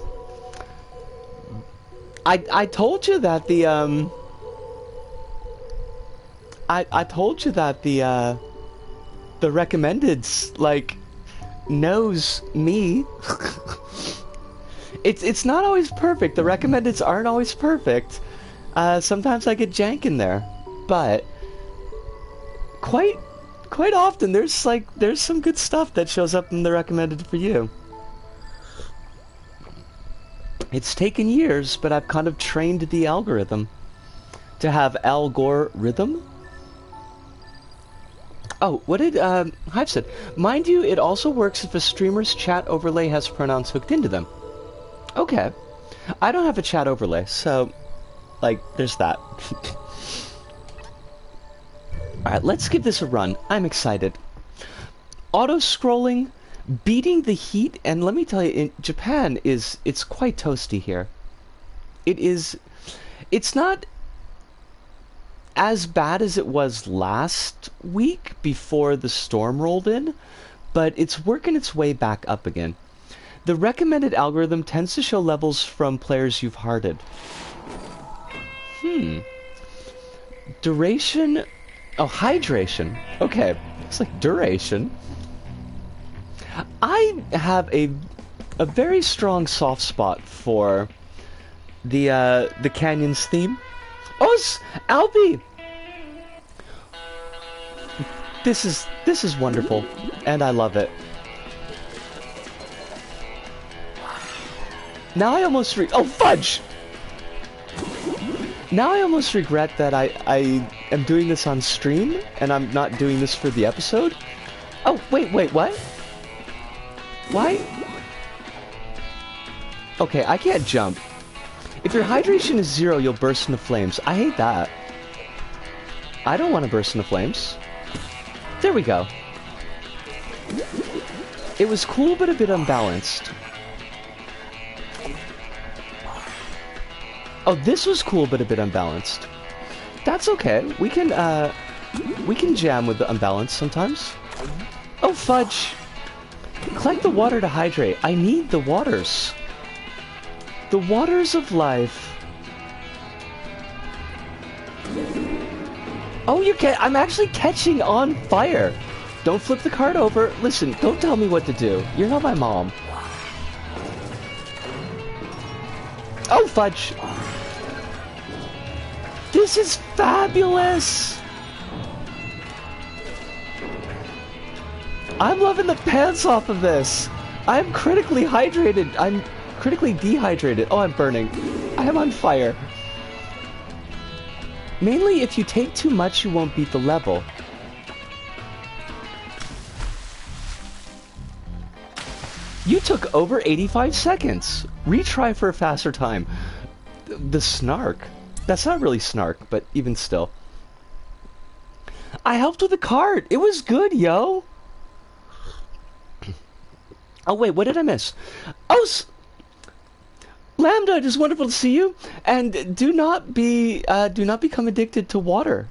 I told you that the I told you that the recommendeds like knows me. It's not always perfect. The recommendeds aren't always perfect. Sometimes I get jank in there, but quite often there's some good stuff that shows up in the recommended for you. It's taken years, but I've kind of trained the algorithm to have algorithm. Oh, what did Hive said? Mind you, it also works if a streamer's chat overlay has pronouns hooked into them. Okay. I don't have a chat overlay, so like there's that. Alright, let's give this a run. I'm excited. Auto-scrolling, beating the heat, and let me tell you, in Japan it's quite toasty here. It's not as bad as it was last week before the storm rolled in, but it's working its way back up again. The recommended algorithm tends to show levels from players you've hearted. Duration. Oh, hydration. Okay, it's like duration. I have a very strong soft spot for the Canyons theme. Oh, it's Albie. This is wonderful, and I love it. Now I almost oh fudge! Now I almost regret that I am doing this on stream and I'm not doing this for the episode. Oh wait, what? Why? Okay, I can't jump. If your hydration is 0, you'll burst into flames. I hate that. I don't want to burst into flames. There we go. It was cool, but a bit unbalanced. Oh, this was cool, but a bit unbalanced. That's okay. We can jam with the unbalance sometimes. Oh, fudge! Collect the water to hydrate. I need the waters. The waters of life. Oh, I'm actually catching on fire. Don't flip the card over. Listen, don't tell me what to do. You're not my mom. Oh, fudge. This is fabulous. I'm loving the pants off of this. I'm critically hydrated. I'm critically dehydrated. Oh, I'm burning. I am on fire. Mainly, if you take too much, you won't beat the level. You took over 85 seconds. Retry for a faster time. The snark. That's not really snark, but even still. I helped with the cart. It was good, yo. Oh, wait, what did I miss? Oh, Lambda, it is wonderful to see you. And do not become addicted to water.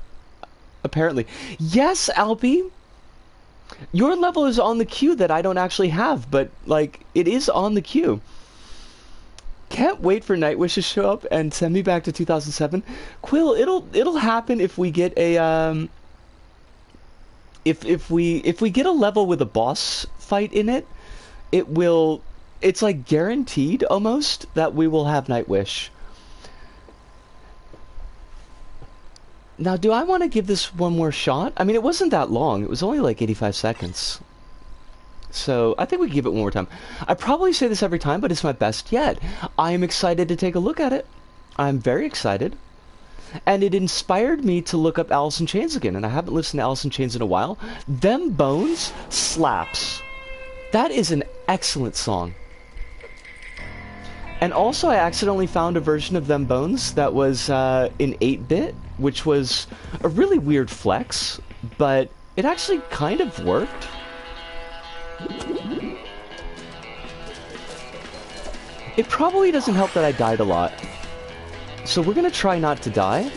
Apparently. Yes, Alpy. Your level is on the queue that I don't actually have, but, like, it is on the queue. Can't wait for Nightwish to show up and send me back to 2007. Quill, it'll happen if we get a, if we get a level with a boss fight in it, it's like guaranteed, almost, that we will have Nightwish. Now, do I want to give this one more shot? I mean, it wasn't that long. It was only like 85 seconds. So, I think we can give it one more time. I probably say this every time, but it's my best yet. I am excited to take a look at it. I'm very excited. And it inspired me to look up Alice in Chains again, and I haven't listened to Alice in Chains in a while. Them Bones slaps. That is an excellent song. And also, I accidentally found a version of Them Bones that was in 8-bit, which was a really weird flex, but it actually kind of worked. It probably doesn't help that I died a lot. So we're gonna try not to die.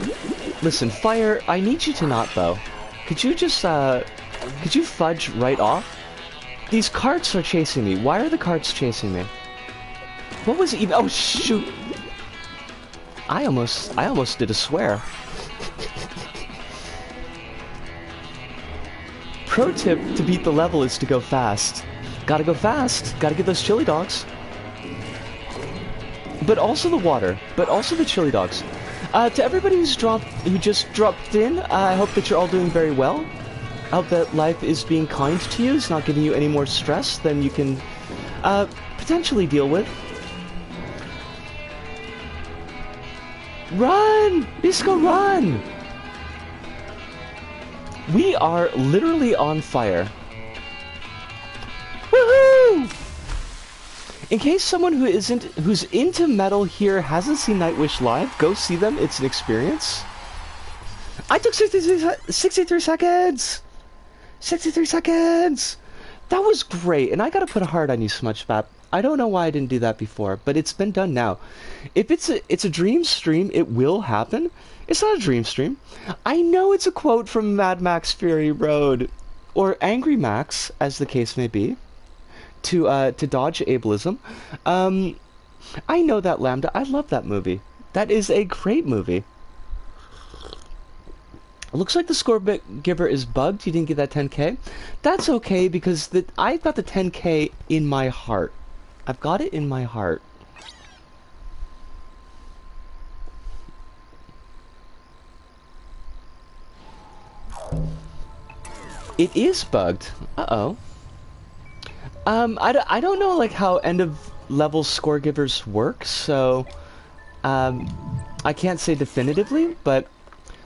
Listen, Fire, I need you to not, though. Could you just, could you fudge right off? These carts are chasing me. Why are the carts chasing me? What was it even? Oh, shoot. I almost did a swear. Pro tip to beat the level is to go fast. Gotta go fast. Gotta get those chili dogs. But also the water. But also the chili dogs. To everybody who just dropped in, I hope that you're all doing very well. I hope that life is being kind to you. It's not giving you any more stress than you can potentially deal with. Run! Bisco, run! We are literally on fire. Woohoo! In case someone who's into metal here hasn't seen Nightwish live, go see them. It's an experience. I took 63 seconds! 63 seconds! That was great, and I gotta put a heart on you, SmudgeBap. I don't know why I didn't do that before, but it's been done now. If it's a dream stream, it will happen. It's not a dream stream. I know it's a quote from Mad Max Fury Road, or Angry Max, as the case may be, to dodge ableism. I know that, Lambda. I love that movie. That is a great movie. Looks like the score giver is bugged. You didn't get that 10k. That's okay, because I've got the 10k in my heart. I've got it in my heart. It is bugged. Uh-oh. I don't know, like, how end of level score givers work, so I can't say definitively, but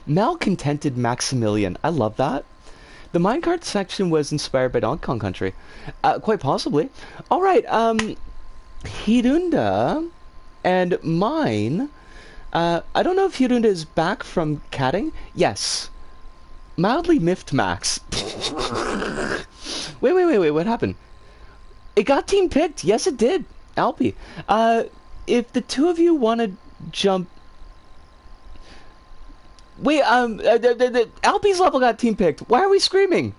Malcontented Maximilian. I love that. The minecart section was inspired by Donkey Kong Country. Quite possibly. Alright, Hirunda and Mine. I don't know if Hirunda is back from catting. Yes. Mildly miffed Max. Wait, what happened? It got team picked. Yes, it did. Alpy. If the two of you want to jump... Wait, Alpy's level got team picked. Why are we screaming?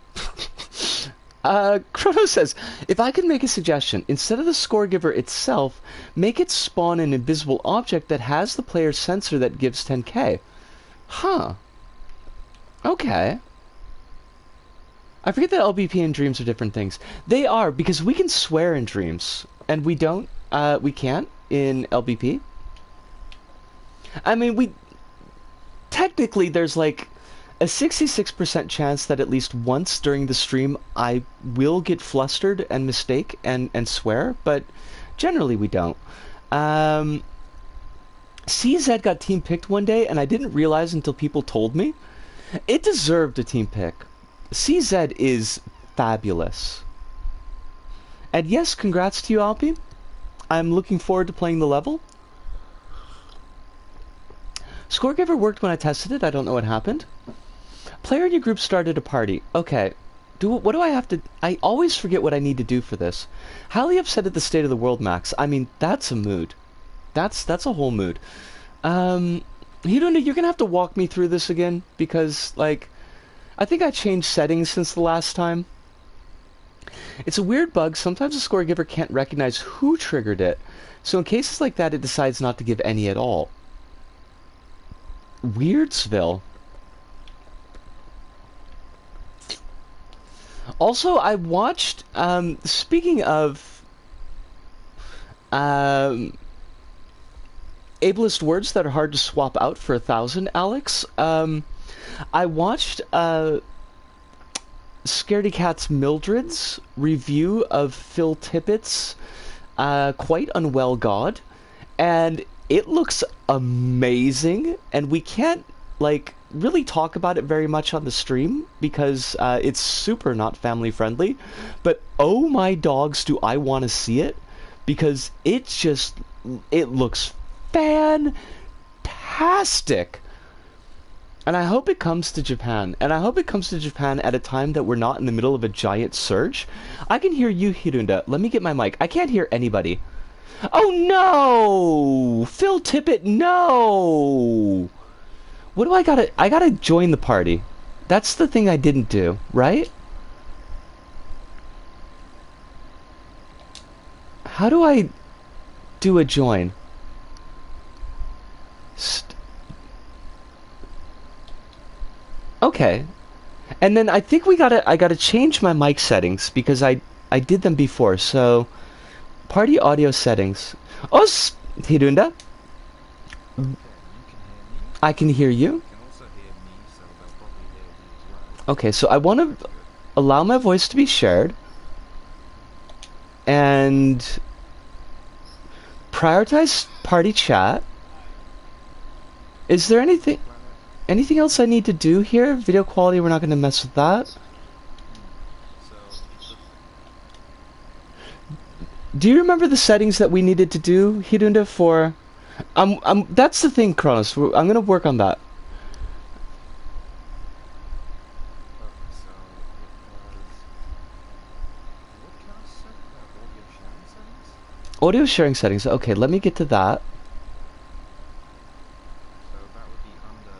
Chronos says, if I could make a suggestion, instead of the score giver itself, make it spawn an invisible object that has the player's sensor that gives 10k. Huh. Okay. I forget that LBP and dreams are different things. They are, because we can swear in dreams, and we don't, we can't in LBP. I mean, technically there's like a 66% chance that at least once during the stream I will get flustered and mistake and swear, but generally we don't. CZ got team picked one day, and I didn't realize until people told me. It deserved a team pick. CZ is fabulous. And yes, congrats to you, Alpi. I'm looking forward to playing the level. Scoregiver worked when I tested it. I don't know what happened. Player in your group started a party. Okay. What do I have to... I always forget what I need to do for this. Highly upset at the state of the world, Max. I mean, that's a mood. That's a whole mood. Hirunda, you're gonna have to walk me through this again, because, like, I think I changed settings since the last time. It's a weird bug. Sometimes the score giver can't recognize who triggered it, so in cases like that, it decides not to give any at all. Weirdsville. Also, I watched, speaking of, ableist words that are hard to swap out for 1,000, Alex, I watched, Scaredy Cat's Mildred's review of Phil Tippett's, Quite Unwell God, and it looks amazing, and we can't, like, really talk about it very much on the stream because it's super not family friendly, but oh my dogs do I want to see it, because it looks fantastic. And I hope it comes to Japan, and I hope it comes to Japan at a time that we're not in the middle of a giant surge. I can hear you, Hirunda. Let me get my mic. I can't hear anybody. Oh no! Phil Tippett, no! What do I gotta join the party. That's the thing I didn't do, right? How do I do a join? Okay. And then I think I gotta change my mic settings because I did them before, so party audio settings. Oh, Hirunda. I can hear you. Okay, so I want to allow my voice to be shared and prioritize party chat. Is there anything else I need to do here? Video quality, we're not going to mess with that. Do you remember the settings that we needed to do, Hirunda, for... that's the thing, Chronos. I'm going to work on that. Audio sharing settings. Okay, let me get to that. So that would be under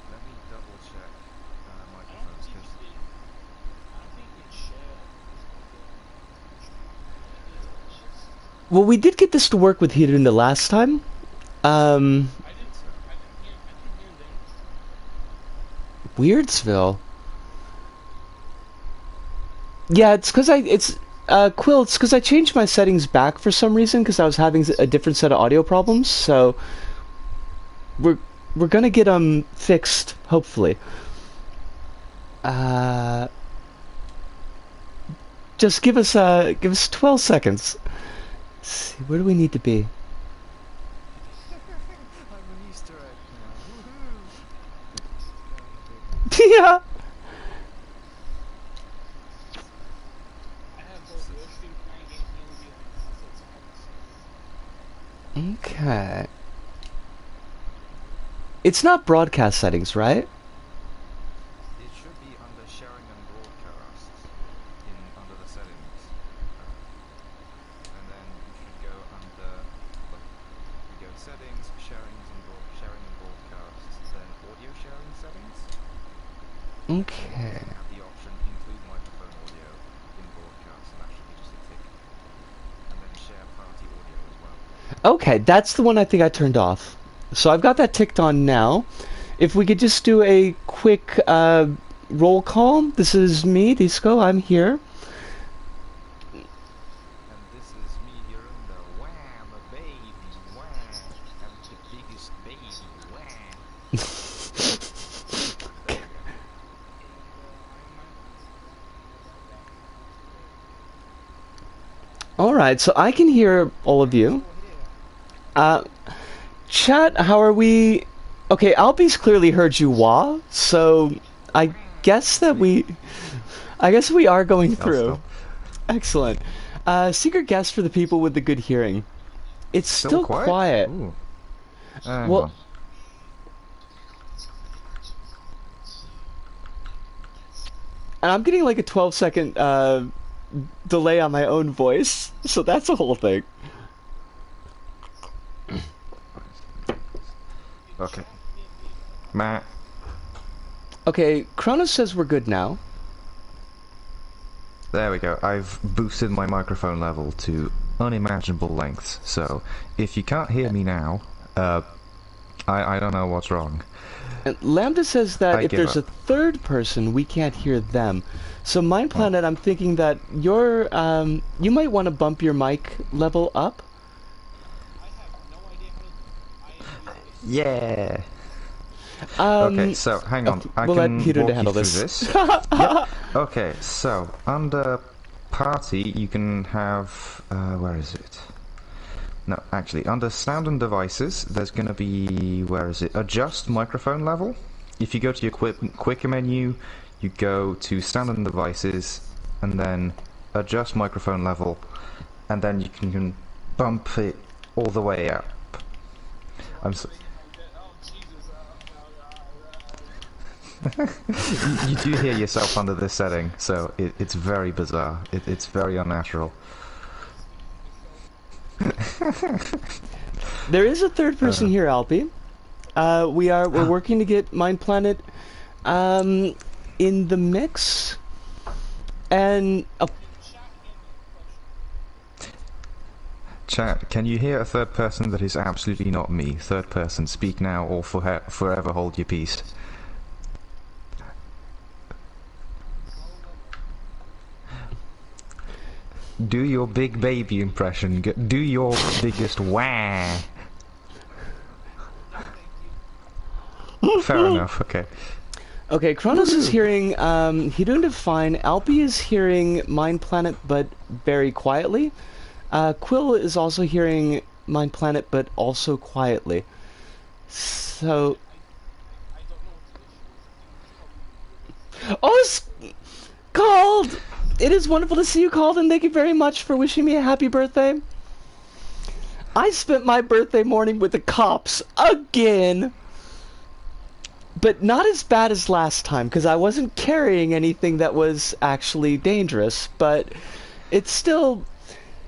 let me double check microphones Well, we did get this to work with Hirunda last time. Weirdsville. Yeah, it's because Quill, it's because I changed my settings back for some reason because I was having a different set of audio problems, so we're gonna get them fixed, hopefully. Just give us 12 seconds. Let's see, where do we need to be? I'm an Easter egg now. Yeah. Okay. It's not broadcast settings, right? It should be under sharing and broadcasts under the settings. And then you should go under you go settings, sharing and broadcasts, then audio sharing settings. Okay. You have the option include microphone audio in broadcast, and that should be just a tick. And then share party audio as well. Okay, that's the one I think I turned off. So I've got that ticked on now. If we could just do a quick roll call. This is me, Disco. I'm here. And this is me, Hirunda. Wow, I'm a baby. Wow, I'm the biggest baby. Wow. Alright, so I can hear all of you. Chat, how are we? Okay, Albie's clearly heard you wah, so I guess that we are going through. Excellent. Secret guess for the people with the good hearing. It's still quiet. Ooh. Well, and I'm getting like a 12-second delay on my own voice, so that's a whole thing. Okay. Matt. Okay, Chronos says we're good now. There we go. I've boosted my microphone level to unimaginable lengths, so if you can't hear me now, I don't know what's wrong. And Lambda says that if there's a third person, we can't hear them. So MinePlanet, I'm thinking that you're, you might want to bump your mic level up. Yeah. Okay, so hang on. I we'll can let Hirunda walk handle you through this. Yep. Okay, so under party you can have where is it? No, actually, under sound and devices, there's going to be, where is it? Adjust microphone level. If you go to your quicker menu, you go to sound and devices, and then adjust microphone level, and then you can bump it all the way up. I'm so you do hear yourself under this setting, so it's very bizarre. It's very unnatural. There is a third person here, Alpi. We're working to get MinePlanet in the mix, and Chat, can you hear a third person that is absolutely not me? Third person, speak now or forever hold your peace. Do your big baby impression. Do your biggest wah. Fair enough, okay. Okay, Chronos is hearing Hirunda fine. Alpi is hearing MinePlanet, but very quietly. Quill is also hearing MinePlanet, but also quietly. So... Oh, it's called! It is wonderful to see you, called, and thank you very much for wishing me a happy birthday. I spent my birthday morning with the cops again. But not as bad as last time, because I wasn't carrying anything that was actually dangerous, but it's still...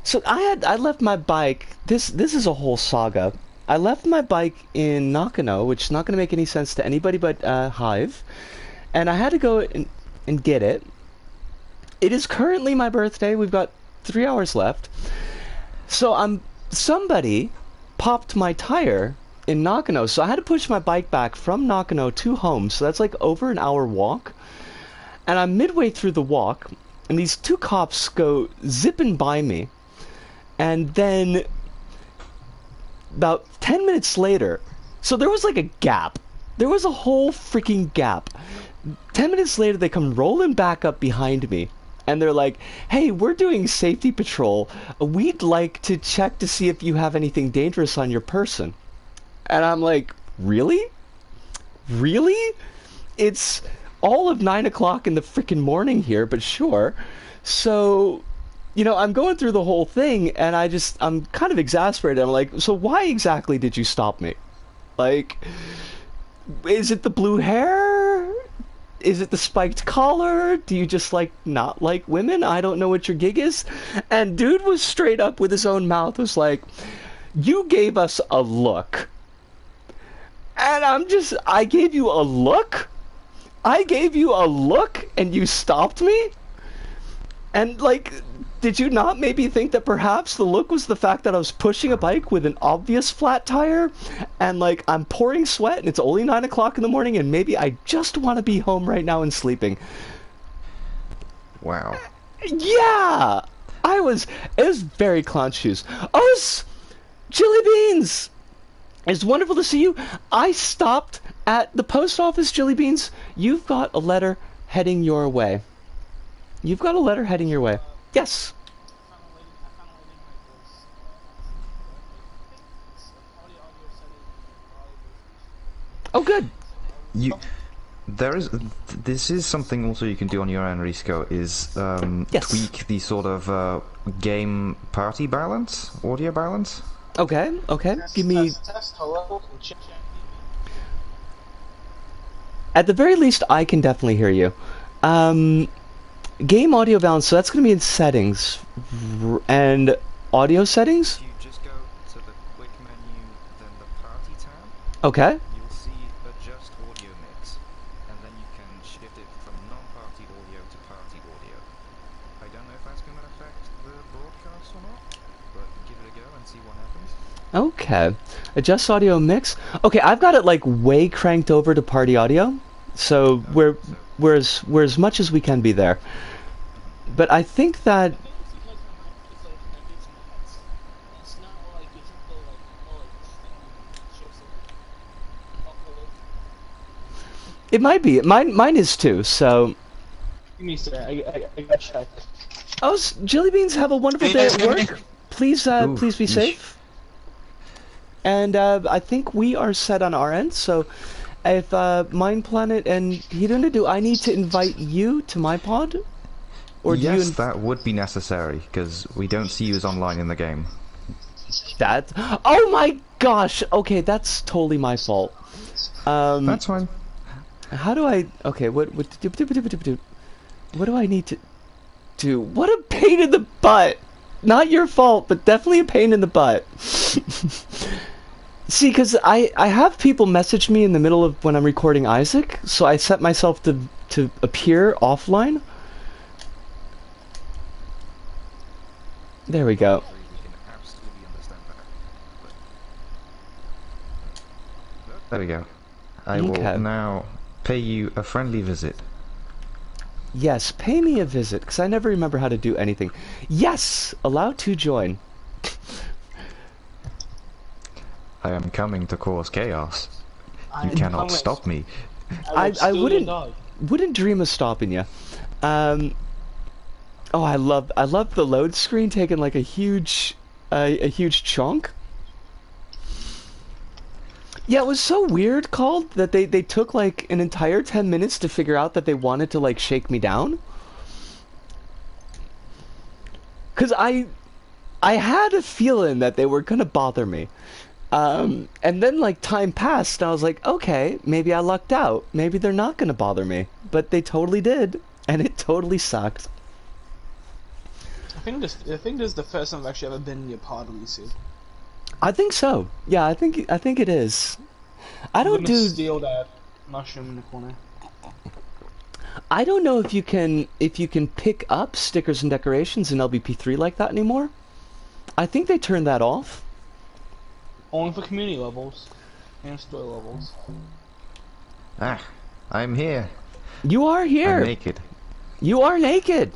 So I left my bike, this is a whole saga. I left my bike in Nakano, which is not going to make any sense to anybody but Hive, and I had to go and get it. It is currently my birthday, we've got 3 hours left, so somebody popped my tire in Nakano, so I had to push my bike back from Nakano to home, so that's like over an hour walk, and I'm midway through the walk, and these two cops go zipping by me, and then about 10 minutes later, so there was like a gap, there was a whole freaking gap. 10 minutes later they come rolling back up behind me, and they're like, hey, we're doing safety patrol, we'd like to check to see if you have anything dangerous on your person. And I'm like, really? Really? It's all of 9 o'clock in the frickin' morning here, but sure. So, you know, I'm going through the whole thing, and I'm kind of exasperated. I'm like, so why exactly did you stop me? Like, is it the blue hair? Is it the spiked collar? Do you just, like, not like women? I don't know what your gig is. And dude was straight up with his own mouth, was like, you gave us a look. And I gave you a look? I gave you a look and you stopped me? And, like, did you not maybe think that perhaps the look was the fact that I was pushing a bike with an obvious flat tire, and like I'm pouring sweat, and it's only 9 o'clock in the morning, and maybe I just want to be home right now and sleeping? Wow. Yeah, it was very clown shoes. Oh, Chili Beans! It's wonderful to see you. I stopped at the post office, Chili Beans. You've got a letter heading your way. You've got a letter heading your way. Yes. Oh, good. This is something also you can do on your own, Risco, is Yes. tweak the sort of game party balance, audio balance. Okay, okay. Give me... Test, hello, check. At the very least, I can definitely hear you. Game audio balance, so that's going to be in settings. And audio settings? If you just go to the quick menu, then the party tab, Okay. you'll see adjust audio mix, and then you can shift it from non-party audio to party audio. I don't know if that's going to affect the broadcast or not, but give it a go and see what happens. Okay. Adjust audio mix. Okay, I've got it like way cranked over to party audio. So we're as much as we can be there. But I think that it might be. Mine is too. So Give me a second, I got check. oh, Jelly Beans, have a wonderful day at work. Please please be yeesh. safe. And I think we are set on our end. So if MinePlanet and Hirunda, do I need to invite you to my pod? Or do Yes, you that would be necessary, because we don't see you as online in the game. that? Oh my gosh! Okay, that's totally my fault. That's fine. How do I? Okay, what do I need to do? What a pain in the butt! Not your fault, but definitely a pain in the butt. See, because I have people message me in the middle of when I'm recording Isaac, so I set myself to appear offline. There we go. We can absolutely understand that. There we go. I Okay. will now pay you a friendly visit. Yes, pay me a visit, because I never remember how to do anything. Yes! Allow to join. I am coming to cause chaos. You I'm cannot coming. stop me. I steal your wouldn't dog. wouldn't dream of stopping you. Oh, I love the load screen taking like a huge chunk. Yeah, it was so weird, called that they took like an entire 10 minutes to figure out that they wanted to like shake me down. Cause I had a feeling that they were gonna bother me. And then like time passed and I was like, okay, maybe I lucked out. Maybe they're not gonna bother me. But they totally did, and it totally sucked. I think this is the first time I've actually ever been in your pod, Lucy. I think so. Yeah, I think it is. I I'm don't gonna do. steal that mushroom in the corner. I don't know if you can pick up stickers and decorations in LBP3 like that anymore. I think they turned that off. Only for community levels and story levels. Ah, I'm here. You are here. I'm naked. You are naked.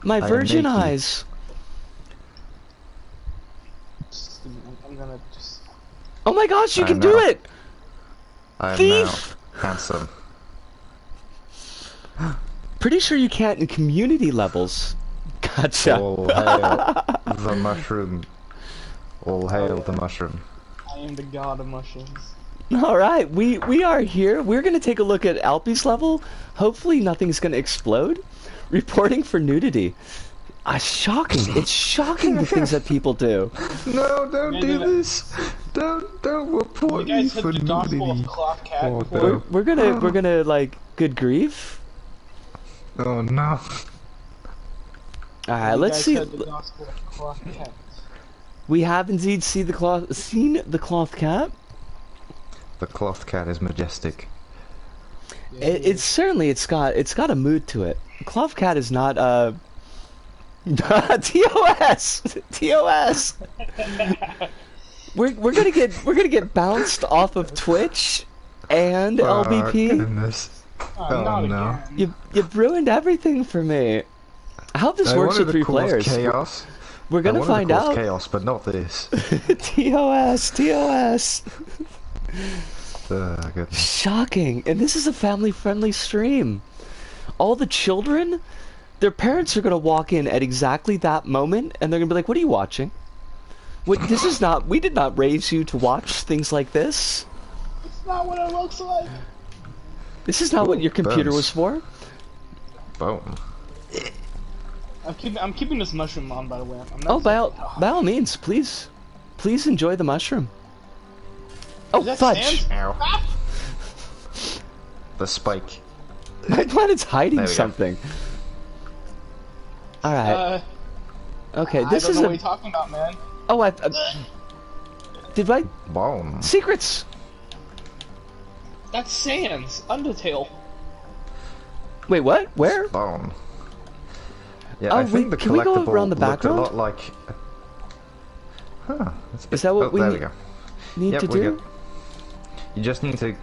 My am virgin naked. eyes. I'm gonna just. Oh my gosh, you I can know. do it! I am Thief! now handsome. Pretty sure you can't in community levels. Gotcha. All hail the mushroom. All hail the mushroom. I am the god of mushrooms. Alright, we are here. We're gonna take a look at Alpi's level. Hopefully nothing's gonna explode. Reporting for nudity. Shocking. It's shocking the things that people do. No, don't Yeah, do no, no. this. Don't report You me guys for heard the gospel nudity. of Cloth Cat Oh, before? no. We're gonna like good grief. Oh no. Alright, You let's guys see. heard the gospel of Cloth Cat. We have indeed seen the cloth cat. The cloth cat is majestic. Yeah, It's certainly it's got a mood to it. Cloth cat is not TOS! TOS! We're gonna get bounced off of Twitch and LBP. Goodness. Not no. again. You've ruined everything for me. I hope this works with 3 players. Chaos. We're gonna find out. Chaos, but not this. TOS, TOS. Goodness. Shocking. And this is a family-friendly stream. All the children, their parents are gonna walk in at exactly that moment, and they're gonna be like, "What are you watching? What? This is not. We did not raise you to watch things like this. It's not what it looks like. This is not what your computer burns. was for." Boom. I'm keeping this mushroom on, by the way. I'm not Oh, by all means, please enjoy the mushroom. Oh, Is that fudge! sand? Ow. The spike. My planet's hiding There we go. something. All right. Okay, this I don't is know a. what you're talking about, man. Oh, did I? Boom. Secrets. That's Sans Undertale. Wait, what? Where? Boom. Yeah, Oh, I think the can we go collectible around the looked background? a lot like. Huh. Is that what oh, we there need- we go. Need Yep, to we do? go. You just need to,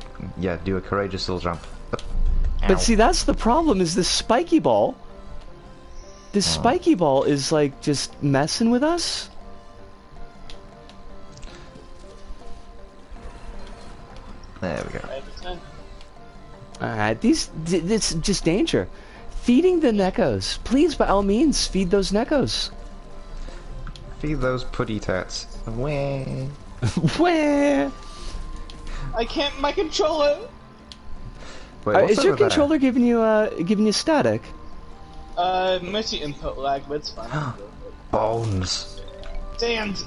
do a courageous little jump. Ow. But see, that's the problem. Is this spiky ball? This spiky ball is like just messing with us. There we go. Alright, this is just danger. Feeding the neckos. Please, by all means, feed those neckos. Feed those putty tats. Wah. Where? I can't. My controller. Wait, what's Is your over there? controller giving you static? Mostly input lag, but it's fine. Bones. Sans.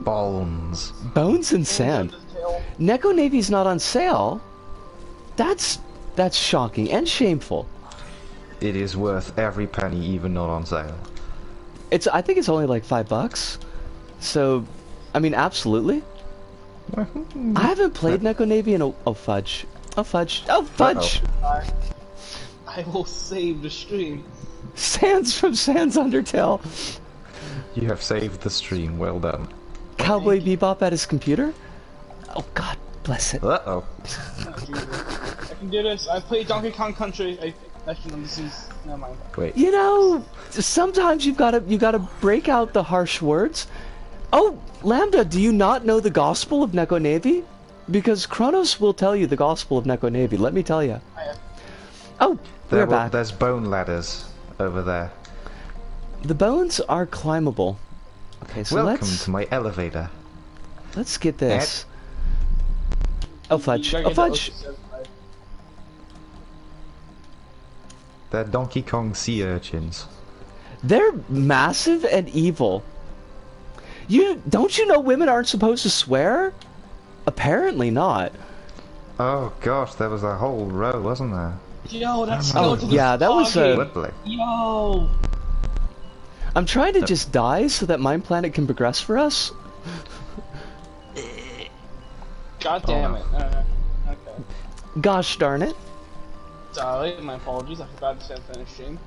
Bones. Bones and sand. Undertale. Neko Navy's not on sale. That's shocking and shameful. It is worth every penny, even not on sale. I think it's only like $5. So, I mean, absolutely. I haven't played Neko Navy in oh fudge. Oh fudge. Oh fudge. I will save the stream. Sans from Sans Undertale. You have saved the stream. Well done. Cowboy Bebop at his computer. Oh God, bless it. Uh-oh. I can do this. I played Donkey Kong Country. Actually, this is. Never mind. Wait. You know, sometimes you gotta break out the harsh words. Oh, Lambda, do you not know the Gospel of Neko Navy? Because Chronos will tell you the Gospel of Neko Navy. Let me tell you. Oh, we're back. There's bone ladders over there. The bones are climbable. Okay, so Welcome to my elevator. let's get this. Oh fudge! You gotta Oh get the fudge! Ocean certified. They're Donkey Kong sea urchins. They're massive and evil. Don't you know women aren't supposed to swear? Apparently not. Oh gosh, there was a whole row, wasn't there? Yo, that's Oh, skeleton. yeah, that was a- Lovely. Yo. I'm trying to just die so that MinePlanet can progress for us. God damn it. Okay. Gosh darn it. Sorry, my apologies. I forgot to set finish stream.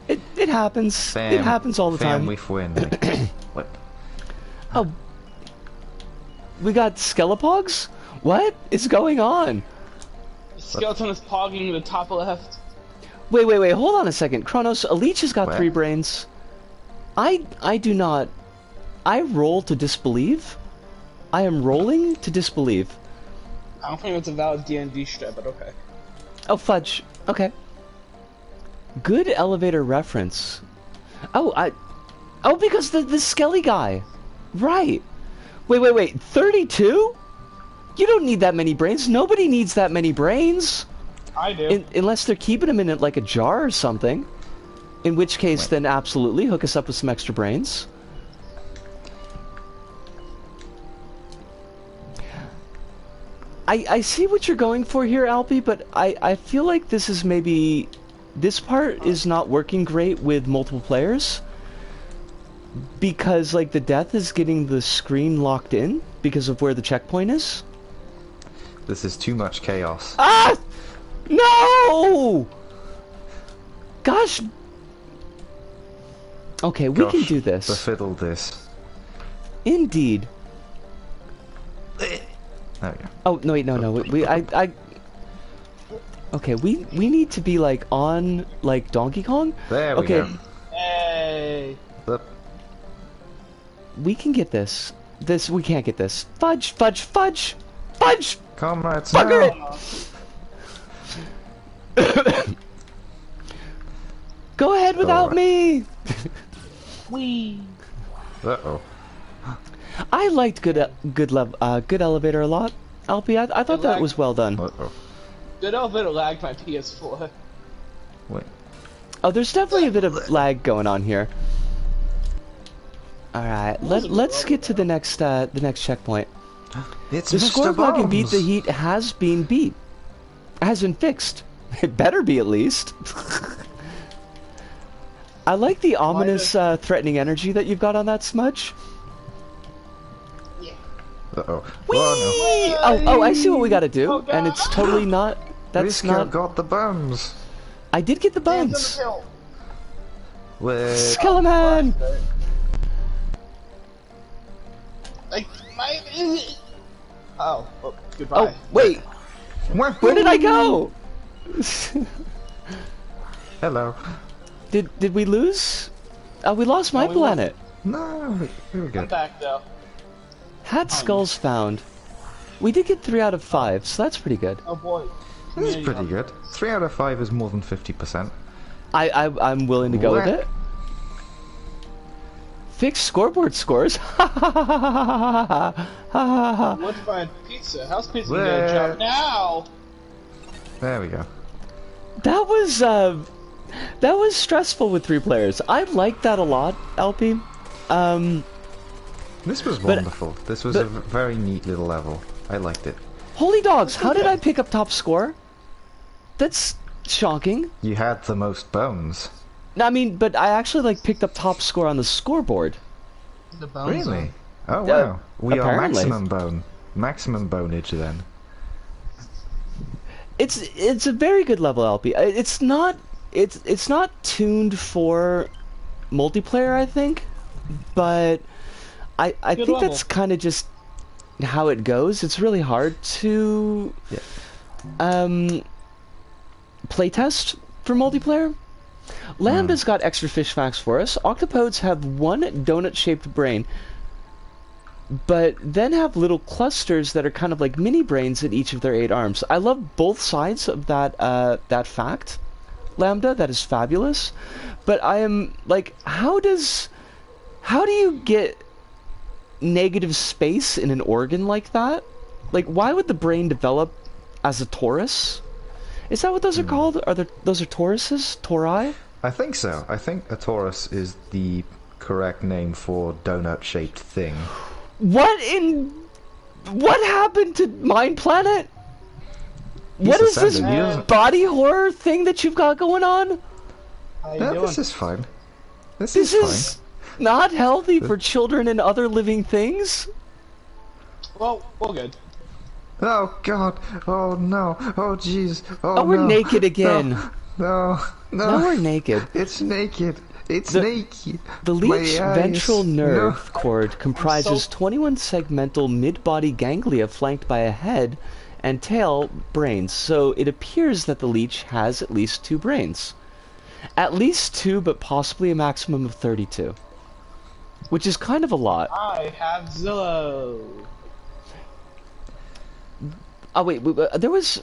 It happens. It happens all the time. Family win. What? Oh. We got Skelepogs? What is going on? Skeleton is pogging the top left. Wait, hold on a second. Chronos, a leech has got What? 3 brains. I do not... I roll to disbelieve. I am rolling to disbelieve. I don't think it's a valid D&D strat, but okay. Oh, fudge. Okay. Good elevator reference. Oh, because the Skelly guy. Right. Wait. 32? You don't need that many brains. Nobody needs that many brains. I do. Unless they're keeping them in like a jar or something. In which case, then absolutely hook us up with some extra brains. I see what you're going for here, Alpy, but I feel like this is maybe... This part is not working great with multiple players. Because, like, the death is getting the screen locked in because of where the checkpoint is. This is too much chaos. Ah! No! Gosh! Okay, we can Gosh, do this. Befiddle this. Indeed. There we go. Oh no, wait, no. Okay, we need to be like on like Donkey Kong. There we go. Hey. Yep. We can get this. We can't get this. Fudge! Comrades, Bugger no! Go ahead without me! Wee. Uh-oh. I liked good elevator a lot. Alpi, I thought that was well done. Uh-oh. Good elevator lagged my PS4. Wait. Oh, there's definitely a bit of lag going on here. Alright, let's get to the next checkpoint. It's The Mr. score bug and Beat Bones. the Heat has been beat. Has been fixed. It better be at least. I like the ominous, threatening energy that you've got on that smudge. Yeah. Uh-oh. Whee! Oh, Oh, I see what we gotta do, Oh, God. and it's totally not. no. That's Risco not. got the bones. I did get the Hands on bones. the hill. Wait. Skeleton! Like, my... Oh, goodbye. Oh, wait. Where did I go? Hello. Did we lose? We lost my we planet. No, here we go. I'm back, though. Had skulls found. We did get 3 out of 5, so that's pretty good. Oh, boy. This is Community pretty good. 3 out of 5 is more than 50%. I'm willing to go with What? it. Fixed scoreboard scores. Let's find pizza. How's pizza gonna get a job now? There we go. That was stressful with 3 players. I liked that a lot, LP. This was But- wonderful. This was a very neat little level. I liked it. Holy dogs, how did I pick up top score? That's shocking. You had the most bones. I mean, but I actually like picked up top score on the scoreboard. The bones. Really? Oh wow. We are apparently. maximum bonage then. It's a very good level, LP. It's not tuned for multiplayer, I think, but I Good think level. that's kind of just how it goes. It's really hard to playtest for multiplayer. Lambda's got extra fish facts for us. Octopodes have one donut-shaped brain, but then have little clusters that are kind of like mini brains in each of their 8 arms. I love both sides of that fact, Lambda. That is fabulous. But I am like, how do you get negative space in an organ like that? Like, why would the brain develop as a torus? Is that what those are called? Those are toruses? Tori? I think so. I think a torus is the correct name for donut-shaped thing. What happened to MinePlanet? What is this ascended. He doesn't- body horror thing that you've got going on? How you Yeah, doing? this is fine. This This is is not healthy for children and other living things. Well, we're good. fine. Oh god. Oh no. Oh jeez. Oh, Oh, we're no. naked again. No. No. Now we're naked. It's naked. It's naked. The My leech eyes. ventral nerve No. cord comprises 21 segmental mid-body ganglia flanked by a head and tail brains, so it appears that the leech has at least 2 brains. At least 2, but possibly a maximum of 32. Which is kind of a lot. I have Zillow. Oh wait, there was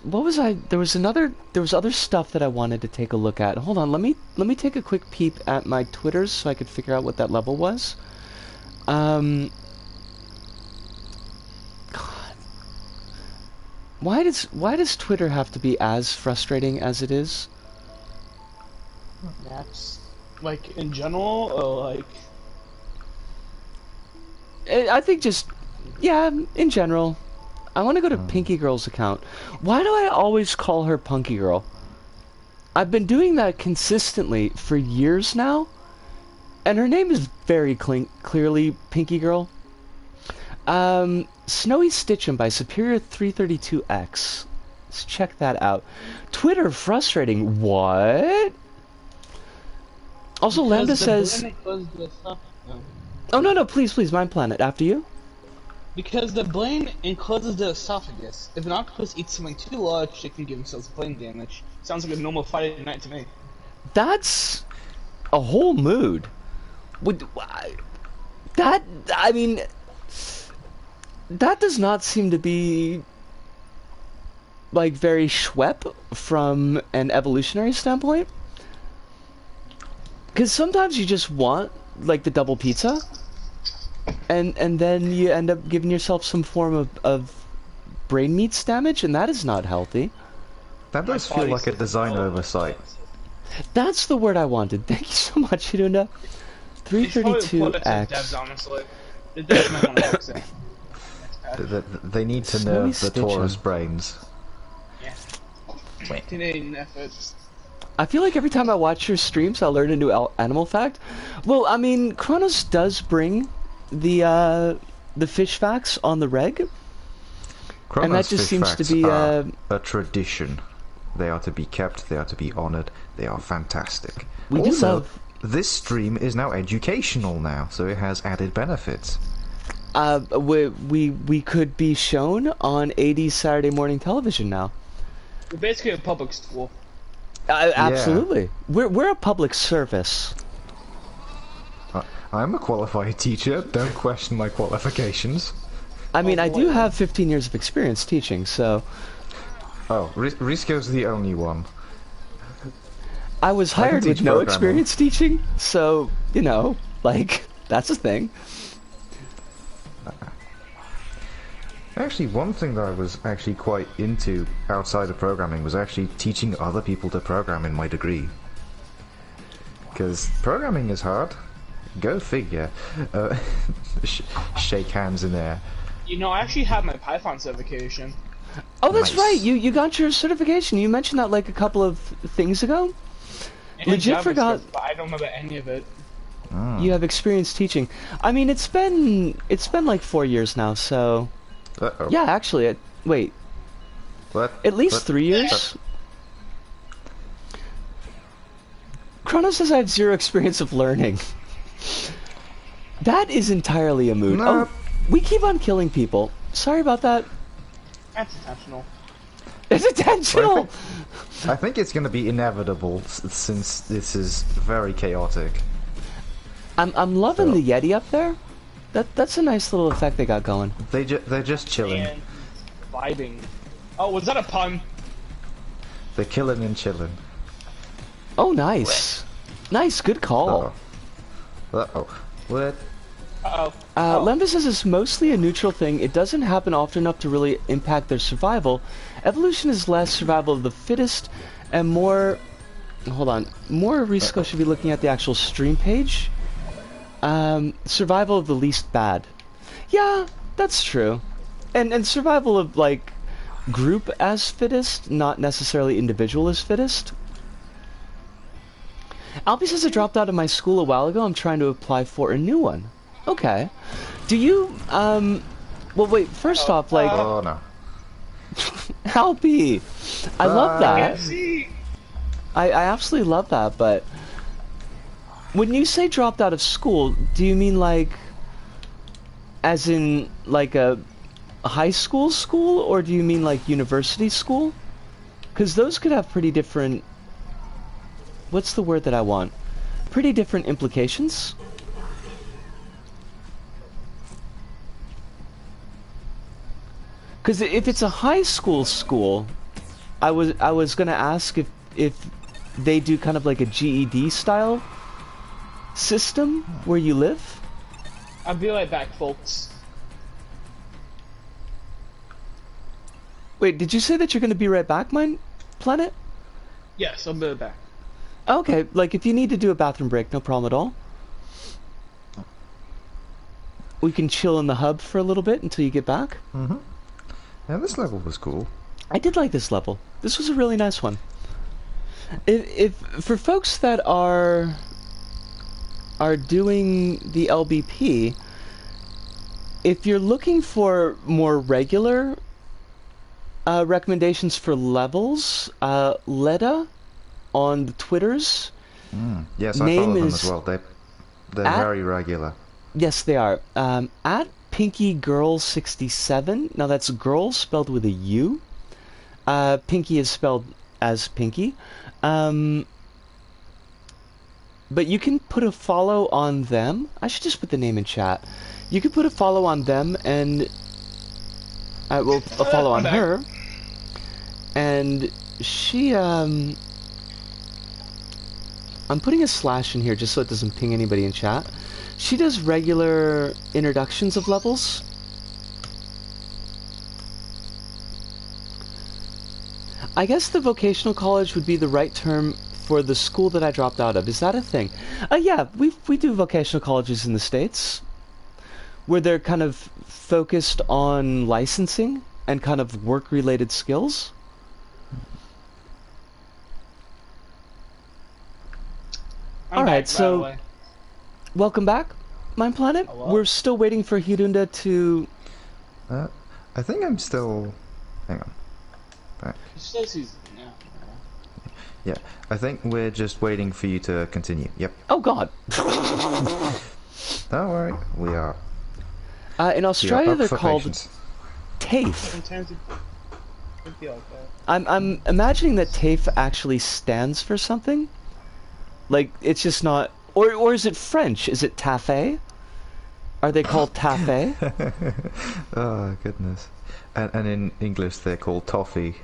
other stuff that I wanted to take a look at. Hold on, let me take a quick peep at my Twitters so I could figure out what that level was. God. Why does Twitter have to be as frustrating as it is? That's like in general, or like I think just, yeah, in general. I want to go to Pinky Girl's account. Why do I always call her Punky Girl? I've been doing that consistently for years now, and her name is very clearly Pinky Girl. Snowy Stitchem by Superior 332X. Let's check that out. Twitter frustrating. What? Also, Lambda says... No. Oh, no, please, MinePlanet, after you. Because the brain encloses the esophagus. If an octopus eats something too large, it can give themselves brain damage. Sounds like a normal Friday night to me. That's a whole mood. I mean, that does not seem to be, like, very Schwepp from an evolutionary standpoint. Because sometimes you just want, like, the double pizza, and then you end up giving yourself some form of brain meats damage, and that is not healthy. That does feel like a design oversight. That's the word I wanted. Thank you so much, Hirunda. 332X. Devs, honestly. The devs might want to fix it. They need to nerf the Taurus brains. Yeah. Canadian efforts. I feel like every time I watch your streams, I learn a new animal fact. Well, I mean, Chronos does bring the fish facts on the reg, Chronos and that just seems to be a tradition. They are to be kept. They are to be honored. They are fantastic. We also, do love. This stream is now educational now, so it has added benefits. We could be shown on AD's Saturday morning television now. We're basically a public school. Absolutely. Yeah. We're a public service. I'm a qualified teacher. Don't question my qualifications. I mean, I do have 15 years of experience teaching, so... Oh, Risco's the only one. I was hired with no experience teaching, so, you know, like, that's a thing. Actually, one thing that I was actually quite into outside of programming was actually teaching other people to program in my degree. Because programming is hard. Go figure. Shake hands in there. You know, I actually have my Python certification. Oh, that's right. You got your certification. You mentioned that like a couple of things ago. And Legit forgot. But I don't remember any of it. Oh. You have experience teaching. I mean, it's been like 4 years now. So yeah, actually, wait. What? At least 3 years. Chronos says I have zero experience of learning. That is entirely a mood. No. Oh, we keep on killing people. Sorry about that. That's intentional. It's intentional! Well, I think it's going to be inevitable since this is very chaotic. I'm loving the Yeti up there. That's a nice little effect they got going. They're just chilling. And vibing. Oh, was that a pun? They're killing and chilling. Oh, nice. Nice, good call. Uh-oh. What? Uh-oh. Lembus says it's mostly a neutral thing. It doesn't happen often enough to really impact their survival. Evolution is less survival of the fittest and more... Hold on. More Risco should be looking at the actual stream page. Survival of the least bad. Yeah, that's true. And survival of, like, group as fittest, not necessarily individual as fittest. Albie says I dropped out of my school a while ago. I'm trying to apply for a new one. Okay. Do you, well, wait, first off, like... Oh, no. Albie! I love that. See? I absolutely love that, but... When you say dropped out of school, do you mean, like... As in, like, a high school, or do you mean, like, university school? Because those could have pretty different... What's the word that I want? Pretty different implications. Because if it's a high school, I was gonna ask if they do kind of like a GED style system where you live. I'll be right back, folks. Wait, did you say that you're gonna be right back, MinePlanet? Yes, I'll be right back. Okay, like if you need to do a bathroom break, no problem at all. We can chill in the hub for a little bit until you get back. Mm-hmm. Yeah, this level was cool. I did like this level. This was a really nice one. If for folks that are doing the LBP, if you're looking for more regular recommendations for levels, Leda on the Twitters Yes, I Name follow them is as well. They're at- very regular. Yes, they are. At PinkyGirl67. Now that's girl spelled with a U. Pinky is spelled as Pinky. But you can put a follow on them. I should just put the name in chat. You can put a follow on them, and I will a follow on her. And she, I'm putting a slash in here just so it doesn't ping anybody in chat. She does regular introductions of levels. I guess the vocational college would be the right term for the school that I dropped out of. Is that a thing? Yeah, we do vocational colleges in the States, where they're kind of focused on licensing and kind of work-related skills. Alright, so welcome back, MinePlanet. Hello. We're still waiting for Hirunda to... I think I'm still... Hang on. Back. He says he's... Yeah, I think we're just waiting for you to continue. Yep. Oh god. Don't worry, we are. In Australia they're for called patience. TAFE. Sometimes it could be like that. I'm imagining that TAFE actually stands for something. Like, it's just not... Or is it French? Is it TAFE? Are they called TAFE? Oh, goodness. And in English they're called toffee.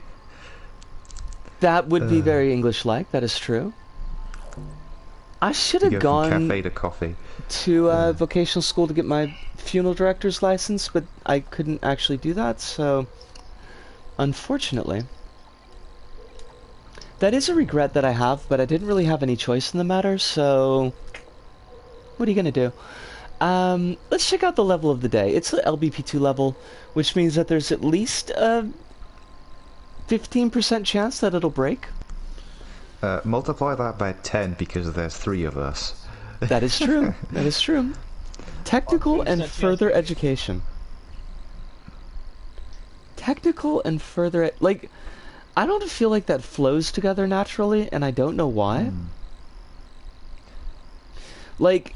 That would be very English-like, that is true. I should You have go from gone cafe to coffee. to vocational school to get my funeral director's license, but I couldn't actually do that, so... Unfortunately. That is a regret that I have, but I didn't really have any choice in the matter, so... What are you gonna do? Let's check out the level of the day. It's the LBP2 level, which means that there's at least a 15% chance that it'll break. Multiply that by 10 because there's 3 of us. That is true. That is true. Technical and further education. Technical and further... Like, I don't feel like that flows together naturally, and I don't know why. Like...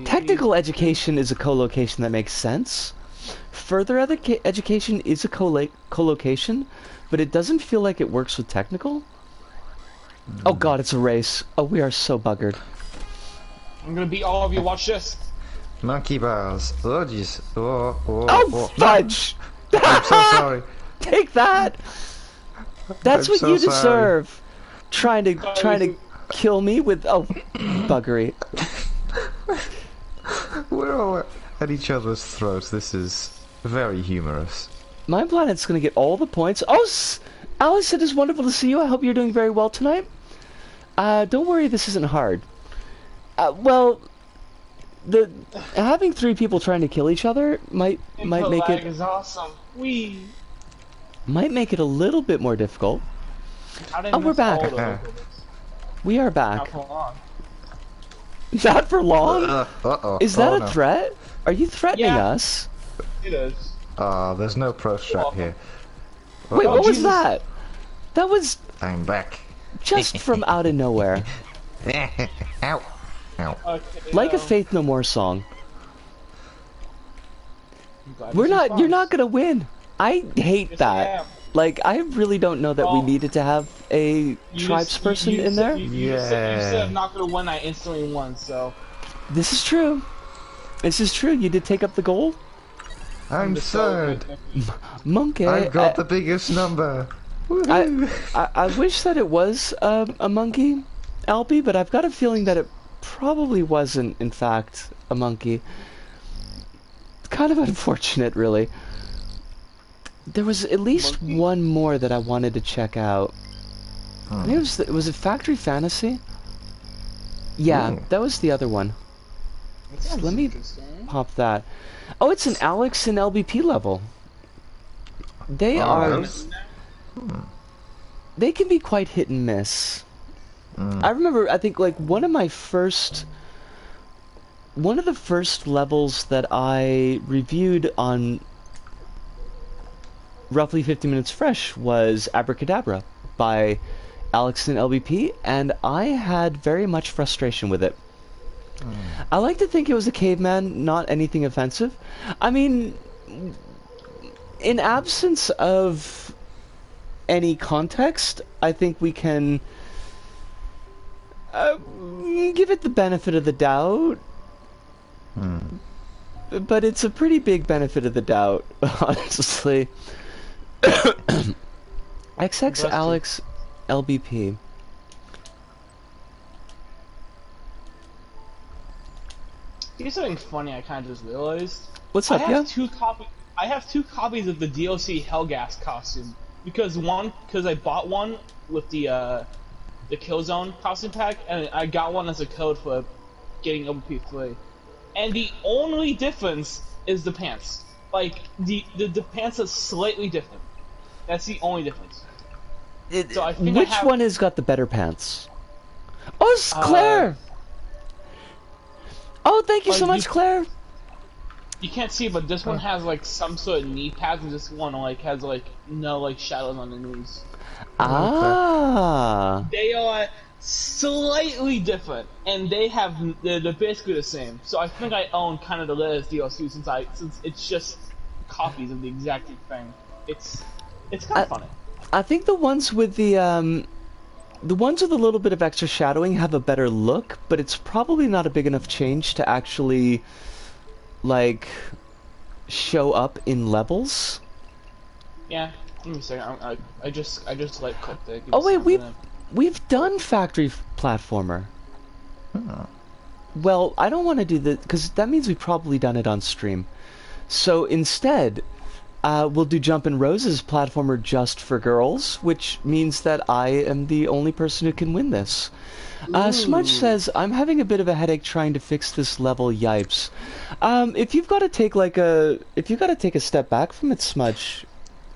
Technical education is a co-location that makes sense. Further education is a co-location, but it doesn't feel like it works with technical. Oh god, it's a race. Oh, we are so buggered. I'm gonna beat all of you, watch this. Monkey bars. Oh, jeez. Oh, fudge! I'm so sorry. Take that! That's I'm what so you sorry. deserve. Trying to kill me with... Oh, buggery. We're all at each other's throats. This is very humorous. MinePlanet's gonna get all the points. Oh, Alice, it is wonderful to see you. I hope you're doing very well tonight. Don't worry, this isn't hard. Well, having 3 people trying to kill each other might make it is awesome. might make it a little bit more difficult. Oh, we're back. We are back. Not for long? Uh-oh. Is that Oh, a no. threat? Are you threatening Yeah. us? It is. There's no pro strat here. Wait, Oh, what was Jesus. that? That was I'm back. just from out of nowhere. Ow. Ow. Okay, Like a Faith No More song. You're not gonna win. I hate Yes, I that. am. Like, I really don't know that we Well, needed to have a tribesperson in there. You said I'm not gonna win, I instantly won, so... This is true. This is true. You did take up the goal. I'm third. Monkey. I've got the biggest number. Woohoo. I wish that it was a monkey, Alpy, but I've got a feeling that it probably wasn't, in fact, a monkey. Kind of unfortunate, really. There was at least one more that I wanted to check out. I think was it Factory Fantasy? Yeah, Ooh. that was the other one. That sounds Let me interesting. pop that. Oh, it's an Alex and LBP level. They are... those- They can be quite hit and miss. I remember, I think, like, one of the first levels that I reviewed on Roughly 50 Minutes Fresh was Abracadabra by Alex and LBP, and I had very much frustration with it. I like to think it was a caveman, not anything offensive. I mean, in absence of any context, I think we can give it the benefit of the doubt. But it's a pretty big benefit of the doubt, honestly. XX Alex LBP. Here's something funny I kind of just realized. What's up, yeah? I have two copies of the DLC Hellgas costume because I bought one with the Killzone costume pack, and I got one as a code for getting LBP3. And the only difference is the pants. Like the pants are slightly different. That's the only difference. So I think Which one has got the better pants? Oh, it's Claire! Oh, thank you so much, Claire! You can't see, but this one has like some sort of knee pads, and this one like has like no like shadows on the knees. Ah! They are slightly different, and they're basically the same. So I think I own kind of the latest DLC since it's just copies of the exact thing. It's kind of funny. I think the ones with the ones with a little bit of extra shadowing have a better look, but it's probably not a big enough change to actually like show up in levels. Yeah, let me see. I just like clicked it. Oh wait, we've done factory platformer. Well, I don't want to do that because that means we've probably done it on stream. So instead, we'll do Jump and Rose's platformer just for girls, which means that I am the only person who can win this. Smudge says, I'm having a bit of a headache trying to fix this level, yipes. If you've got to take a step back from it, Smudge,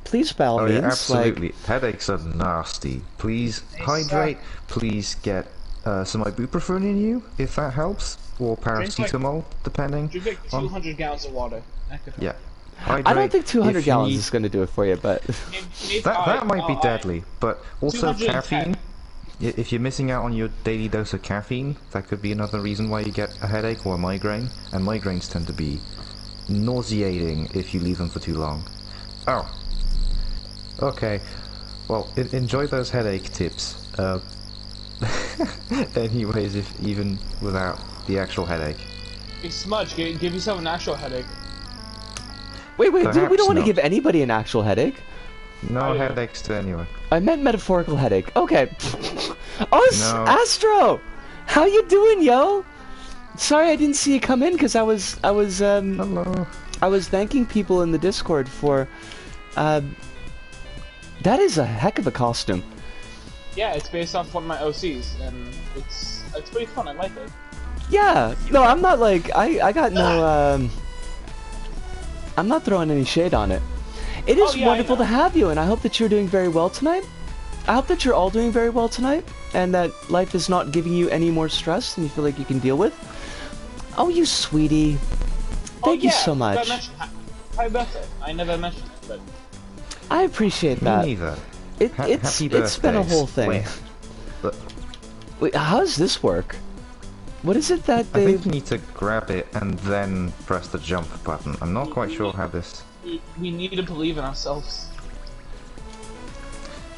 please by all means. Yeah, absolutely. Headaches are nasty. Please hydrate. Please get some ibuprofen in you, if that helps, or paracetamol, depending. Drink like 200 gallons of water. Yeah. Hydrate. I don't think 200 gallons is going to do it for you, but that might be deadly. But also caffeine. If you're missing out on your daily dose of caffeine, that could be another reason why you get a headache or a migraine. And migraines tend to be nauseating if you leave them for too long. Oh. Okay. Well, enjoy those headache tips. Anyways, even without the actual headache. Hey, Smudge, give yourself an actual headache. Wait, dude, we don't want to give anybody an actual headache. No headaches to anyone. I meant metaphorical headache. Okay. Oh, no. Astro! How you doing, yo? Sorry I didn't see you come in because I was Hello. I was thanking people in the Discord for that is a heck of a costume. Yeah, it's based off one of my OCs, and it's pretty fun. I like it. Yeah. No, I'm not like I got no I'm not throwing any shade on it. It is wonderful to have you, and I hope that you're doing very well tonight. I hope that you're all doing very well tonight, and that life is not giving you any more stress than you feel like you can deal with. Oh, you sweetie. Thank you so much. Happy birthday. I never mentioned it, but... I appreciate that. Me neither. It's been a whole thing. Wait, how does this work? What is it that they... I think you need to grab it and then press the jump button. I'm not quite sure how this... We need to believe in ourselves.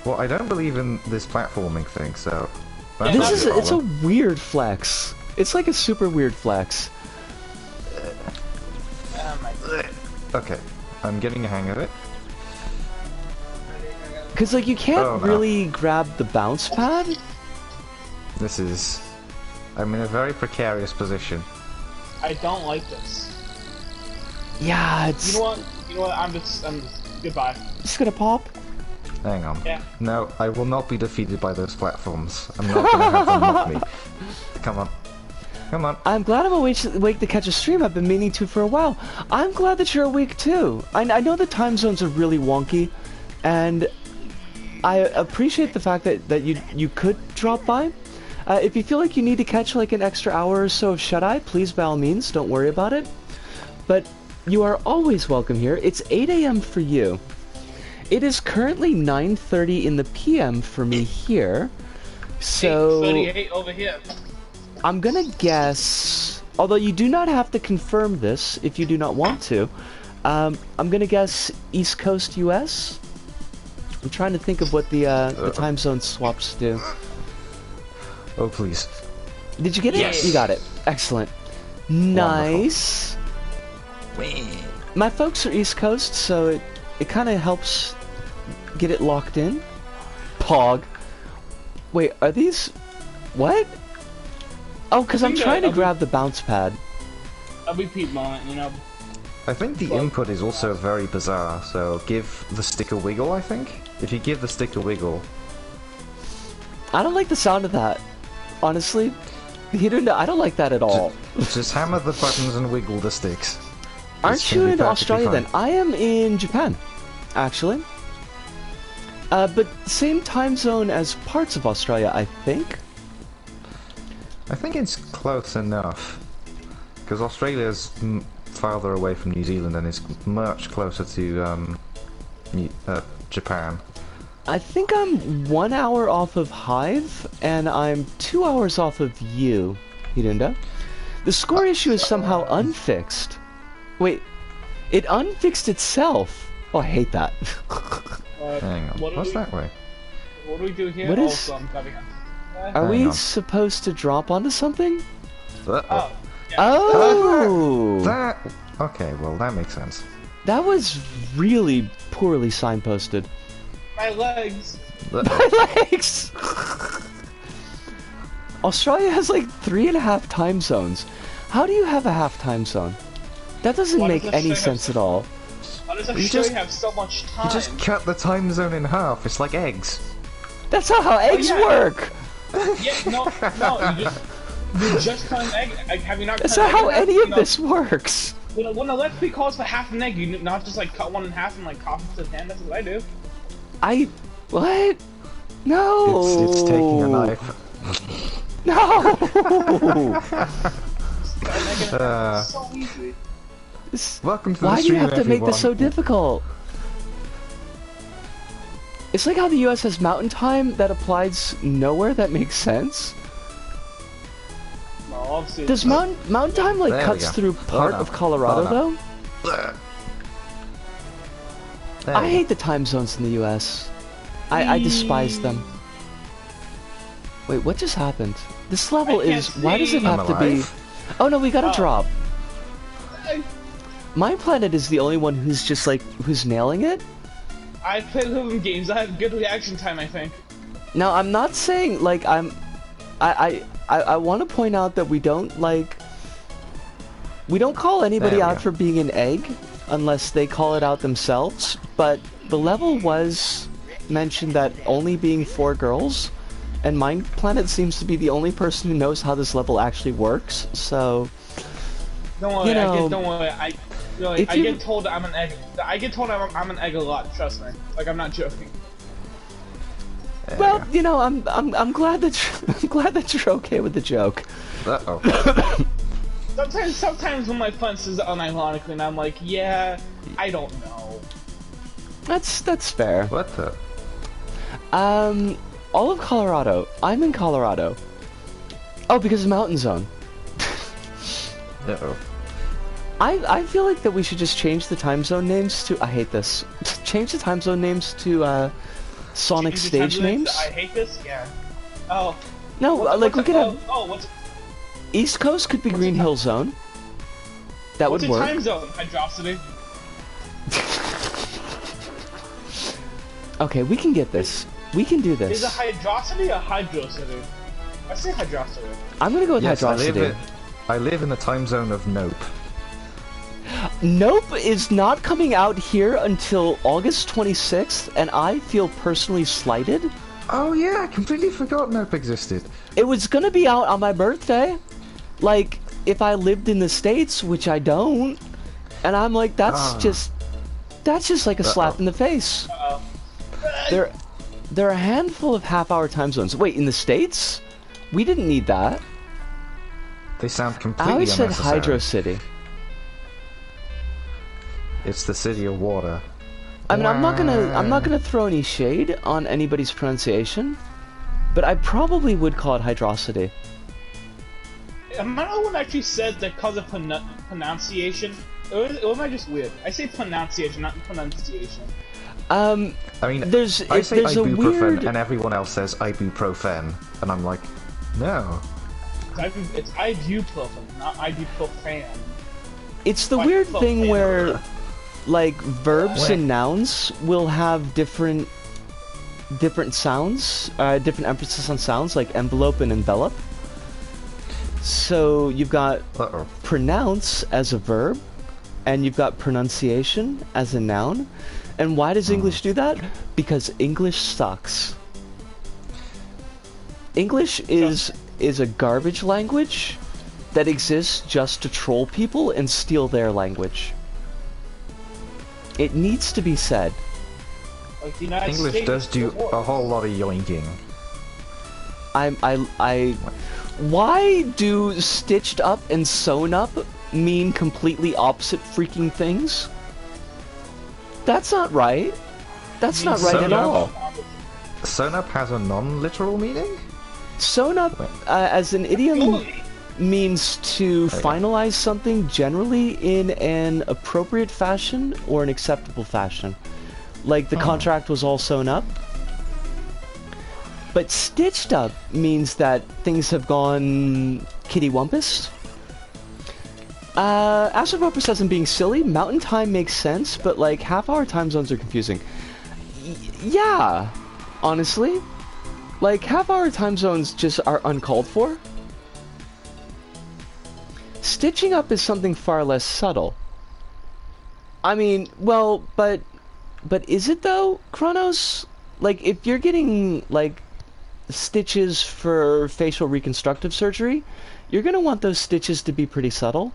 Well, I don't believe in this platforming thing, so... it's a weird flex. It's like a super weird flex. Okay, I'm getting a hang of it. Because, like, you can't really grab the bounce pad. I'm in a very precarious position. I don't like this. Yeah, it's... You know what, I'm just goodbye. Just gonna pop? Hang on. Yeah. No, I will not be defeated by those platforms. I'm not gonna have them mock me. Come on. Come on. I'm glad I'm awake to catch a stream. I've been meaning to for a while. I'm glad that you're awake too. I know the time zones are really wonky, and I appreciate the fact that you could drop by. If you feel like you need to catch like an extra hour or so of shut-eye, please by all means, don't worry about it. But you are always welcome here. It's 8 AM for you. It is currently 9:30 in the PM for me here. So 8:38 over here. I'm gonna guess, although you do not have to confirm this if you do not want to, I'm gonna guess East Coast US. I'm trying to think of what the time zone swaps do. Oh, please. Did you get it? Yes. You got it. Excellent. Nice. My folks are East Coast, so it kind of helps get it locked in. Pog. Wait, are these... What? Oh, because I'm trying to grab the bounce pad. A repeat moment, you know. I think the input is also very bizarre, so give the stick a wiggle, I think? If you give the stick a wiggle... I don't like the sound of that. Honestly. Hirunda, I don't like that at all. Just hammer the buttons and wiggle the sticks. Aren't you in Australia then? I am in Japan, actually. But same time zone as parts of Australia, I think. I think it's close enough. Because Australia's farther away from New Zealand and is much closer to Japan. I think I'm 1 hour off of Hive, and I'm 2 hours off of you, Hirunda. The score issue is somehow unfixed. Wait, it unfixed itself. Oh, I hate that. Hang on, what's that way? What do we do here? What is... I'm coming in. Are we Hang on. supposed to drop onto something? Oh. Yeah. Oh! That... Okay, well that makes sense. That was really poorly signposted. My legs. My legs! Australia has like 3.5 time zones. How do you have a half time zone? That doesn't Why make does any Australia sense have- at all. Why does You Australia just- have so much time? You just cut the time zone in half, it's like eggs. That's not how eggs yeah. work! Yeah, no, you just cut an egg. Like, have you not? That's cut not an egg how in half? any You of know, this works! When a recipe calls for half an egg, you not just like cut one in half and like cough it to the hand. That's what I do. What? No! It's taking a knife. No! Cut an egg in half. It's so easy. Welcome to the Why do you stream, have to make this so everyone. difficult? It's like how the US has mountain time that applies nowhere that makes sense. Well, obviously. Does mountain time like There we cuts go. through part no. of Colorado Oh, no. though? There I we hate the time zones in the US. I despise them. Wait, what just happened? This level I can't is... Why does it see. I'm have to be... alive. Oh no, we got a Oh. drop. I- MinePlanet is the only one who's just like... who's nailing it. I play living games. I have good reaction time. I think. Now, I'm not saying, like, I want to point out that we don't, like... We don't call anybody There we out go. for being an egg, unless they call it out themselves, but the level was mentioned that only being 4 girls, and MinePlanet seems to be the only person who knows how this level actually works, so... Don't worry. You know, don't worry. if I you- get told I'm an egg. I get told I'm an egg a lot. Trust me. Like I'm not joking. There Well, we you know, I'm glad that I'm glad that you're okay with the joke. go. Uh-oh. Sometimes when my friend says it unironically, and I'm like, yeah, I don't know. That's fair. What the? All of Colorado. I'm in Colorado. Oh, because of Mountain Zone. Uh-oh. I feel like that we should just change the time zone names to... I hate this. Change the time zone names to, Sonic Change the time stage limit names? to I hate this. Yeah. Oh. No, like, we could have... What's East Coast could be Green Hill Zone. That what's would a work. time zone? Hydrosity. Okay, we can get this. We can do Is this. it hydrosity or hydrocity? I say hydrosity. I'm gonna go with Yes, Hydrosity. I live in the time zone of Nope. Nope is not coming out here until August 26th, and I feel personally slighted. Oh yeah, I completely forgot Nope existed. It was gonna be out on my birthday. Like, if I lived in the States, which I don't, and I'm like, that's just like a slap in the face. Uh-oh. There are a handful of half-hour time zones. Wait, in the States? We didn't need that. They sound I completely always said unnecessary. Hydro City. It's the city of water. I mean, I'm not gonna throw any shade on anybody's pronunciation, but I probably would call it hydrosity. Am I the one that actually said that cause of pronunciation? Or am I just weird? I say pronunciation, not pronunciation. I mean, there's I say there's a ibuprofen, weird... and everyone else says ibuprofen, and I'm like, no. It's ibuprofen, not ibuprofen. It's the weird thing where, like, verbs and nouns will have different sounds, different emphasis on sounds, like envelope and envelop. So you've got pronounce as a verb, and you've got pronunciation as a noun. And why does English do that? Because English sucks. English is a garbage language that exists just to troll people and steal their language. It needs to be said. Like the United English States does do a whole lot of yoinking. Why do stitched up and sewn up mean completely opposite freaking things? That's not right. That's not right at all. Sewn up has a non-literal meaning? Sewn up, as an idiom, means to finalize something generally in an appropriate fashion or an acceptable fashion. Like the contract was all sewn up. But stitched up means that things have gone kitty-wumpus. Astropopper says I'm being silly. Mountain time makes sense, but like half-hour time zones are confusing. Yeah, honestly. Like half-hour time zones just are uncalled for. Stitching up is something far less subtle. I mean, well, but is it though, Chronos? Like if you're getting like stitches for facial reconstructive surgery, you're gonna want those stitches to be pretty subtle.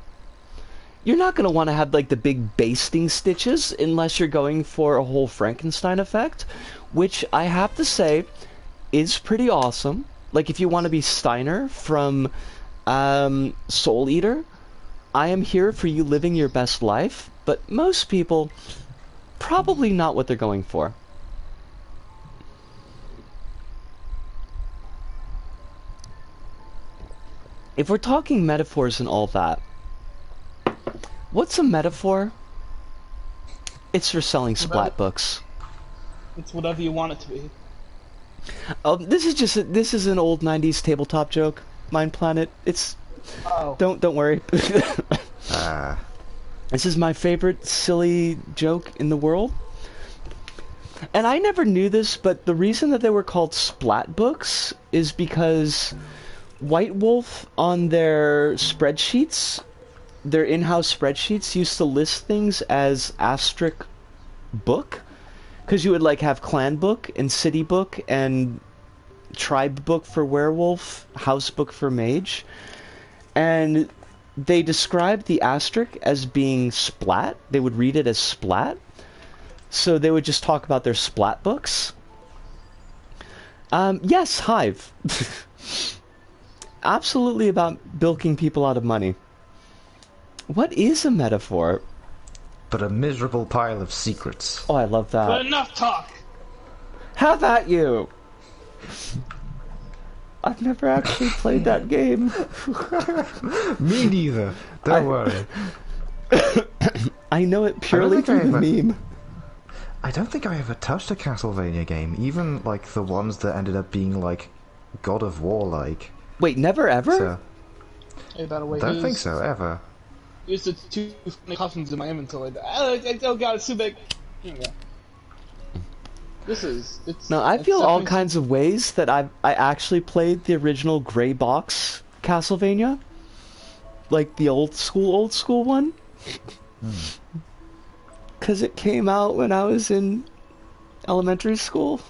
You're not gonna want to have like the big basting stitches unless you're going for a whole Frankenstein effect, which I have to say is pretty awesome. Like if you want to be Steiner from Soul Eater, I am here for you living your best life, but most people probably not what they're going for. If we're talking metaphors and all that, what's a metaphor? It's for selling splat books. It's whatever you want it to be. Oh, this is an old '90s tabletop joke. MinePlanet. It's don't worry. This is my favorite silly joke in the world. And I never knew this, but the reason that they were called splat books is because White Wolf on their spreadsheets, their in-house spreadsheets, used to list things as asterisk book, because you would like have clan book and city book and tribe book for werewolf, house book for mage, and they described the asterisk as being splat. They would read it as splat, so they would just talk about their splat books. Yes, Hive. Absolutely about bilking people out of money. What is a metaphor? But a miserable pile of secrets. Oh, I love that. But enough talk! Have at you! I've never actually played that game. Me neither. Don't worry. I know it purely from the meme. I don't think I ever touched a Castlevania game, even like the ones that ended up being like God of War-like. Wait, never ever? So, Hey, by the way, don't think so, ever. Here's the two costumes in my inventory. Oh god, it's too big. Here we go. No, I feel all kinds of ways that I actually played the original gray box Castlevania. Like the old school one. Because it came out when I was in elementary school.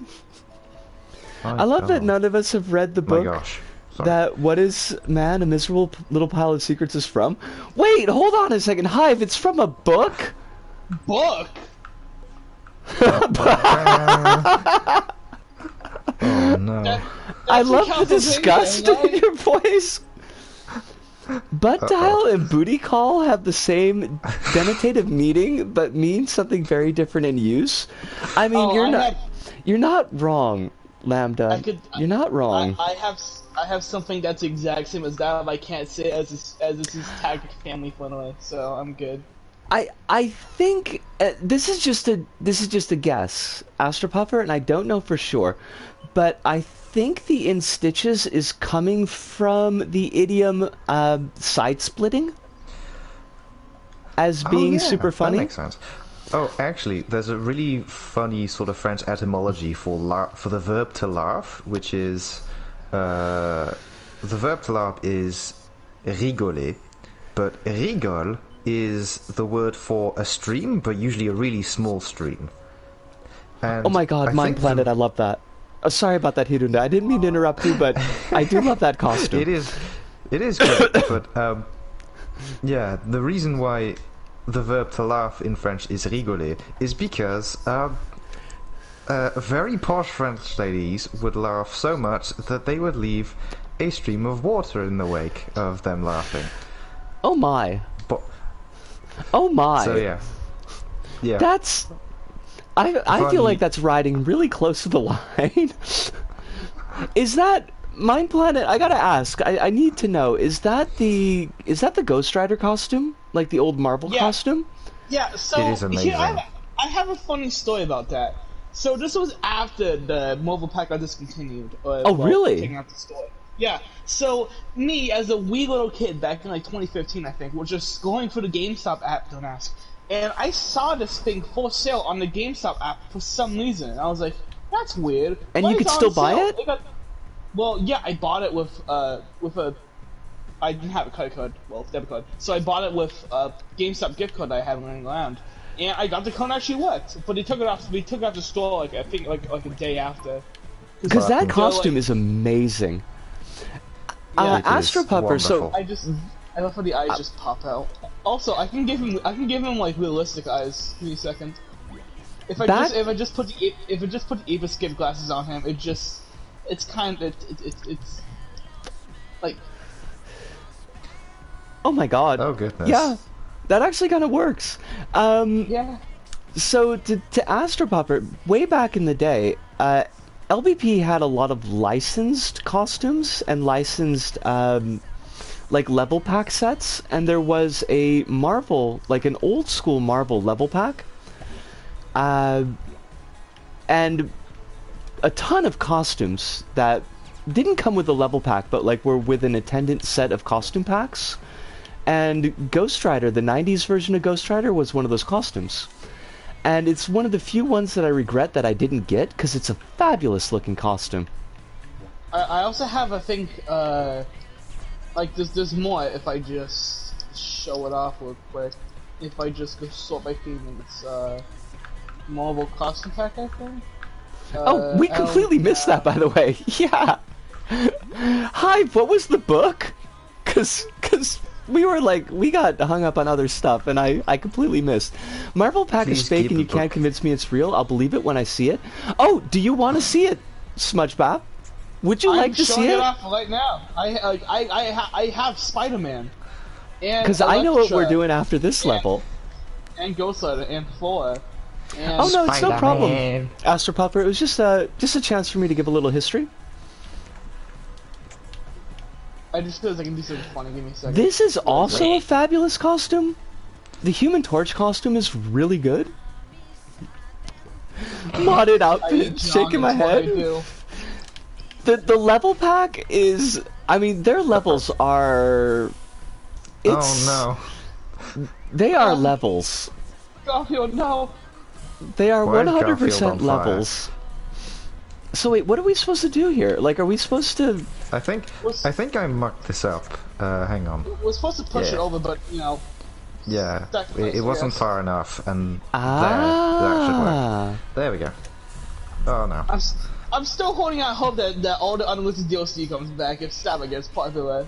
I love that none of us have read the book. My gosh. Sorry. That What Is Man, a Miserable Little Pile of Secrets is from. Wait, hold on a second. Hive, it's from a book? Book? Oh no. I love the disgust in your voice. Butt dial and booty call have the same denotative meaning, but mean something very different in use. I mean, you're not wrong, Lambda. You're not wrong. I have something that's the exact same as that, but I can't say it as this is tagged family friendly, so I'm good. I think this is just a guess, Astropuffer, and I don't know for sure, but I think the in stitches is coming from the idiom side splitting as being super funny. That makes sense. Oh, actually, there's a really funny sort of French etymology for the verb to laugh, which is the verb to laugh is rigoler, but rigole is the word for a stream, but usually a really small stream. And oh my god, MinePlanet, I love that. Sorry about that, Hirunda. I didn't mean to interrupt you, but I do love that costume. It is great, but yeah, the reason why the verb to laugh in French is rigoler is because very posh French ladies would laugh so much that they would leave a stream of water in the wake of them laughing. Oh my. But, oh my. So yeah. That's... I feel like that's riding really close to the line. Is that MinePlanet? I gotta ask. I need to know. Is that the Ghost Rider costume, like the old Marvel costume? Yeah. So it is amazing. I have a funny story about that. So this was after the mobile pack got discontinued. Really? Taking out the store. Yeah. So me, as a wee little kid back in like 2015, I think, was just going through the GameStop app. Don't ask. And I saw this thing for sale on the GameStop app for some reason. And I was like, that's weird. And you could still buy it? Well, yeah, I bought it with a... I didn't have a credit card, well, debit card. So I bought it with a GameStop gift card that I had running around. And I got the code actually worked. But they took it off the store, like, I think, like a day after. Because that costume is amazing. Yeah, Astropuffer, so... I love how the eyes just pop out. Also, I can give him like realistic eyes. Give me a second. If I just put the Ape Skip glasses on him, it's like. Oh my god. Oh goodness. Yeah, that actually kind of works. Yeah. So to Astropuffer, way back in the day, LBP had a lot of licensed costumes and licensed like level pack sets, and there was a Marvel, like an old school Marvel level pack, and a ton of costumes that didn't come with a level pack, but like were with an attendant set of costume packs. And Ghost Rider, the 90s version of Ghost Rider, was one of those costumes. And it's one of the few ones that I regret that I didn't get, because it's a fabulous looking costume. I also have, I think, like, there's more if I just show it off real quick. If I just go sort by theme, it's, Marvel Costume Pack, I think? Oh, we completely missed that, by the way. Yeah. Hi, what was the book? Cause we were like, we got hung up on other stuff, and I completely missed. Marvel Pack is fake, and you can't convince me it's real. I'll believe it when I see it. Oh, do you want to see it, SmudgeBop? Would you like to see it? I'm showing it off right now. I have Spider-Man. Because I know what we're doing after this level. And Ghost Rider and Thor. And oh no, it's no problem. Astropuffer, it was just a chance for me to give a little history. I just feel like I can do something funny. Give me a second. This is also a fabulous costume. The Human Torch costume is really good. Modded outfit, shaking my head. The level pack is, I mean, their levels are... oh no. They are levels. Garfield, no. They are 100% levels. So wait, what are we supposed to do here? Like, are we supposed to... I think I mucked this up. Hang on. We're supposed to push it over, but, you know... Yeah, it wasn't far enough, and that should work. There we go. Oh no. I'm still holding out hope that all the unlisted DLC comes back if Stabba gets popular.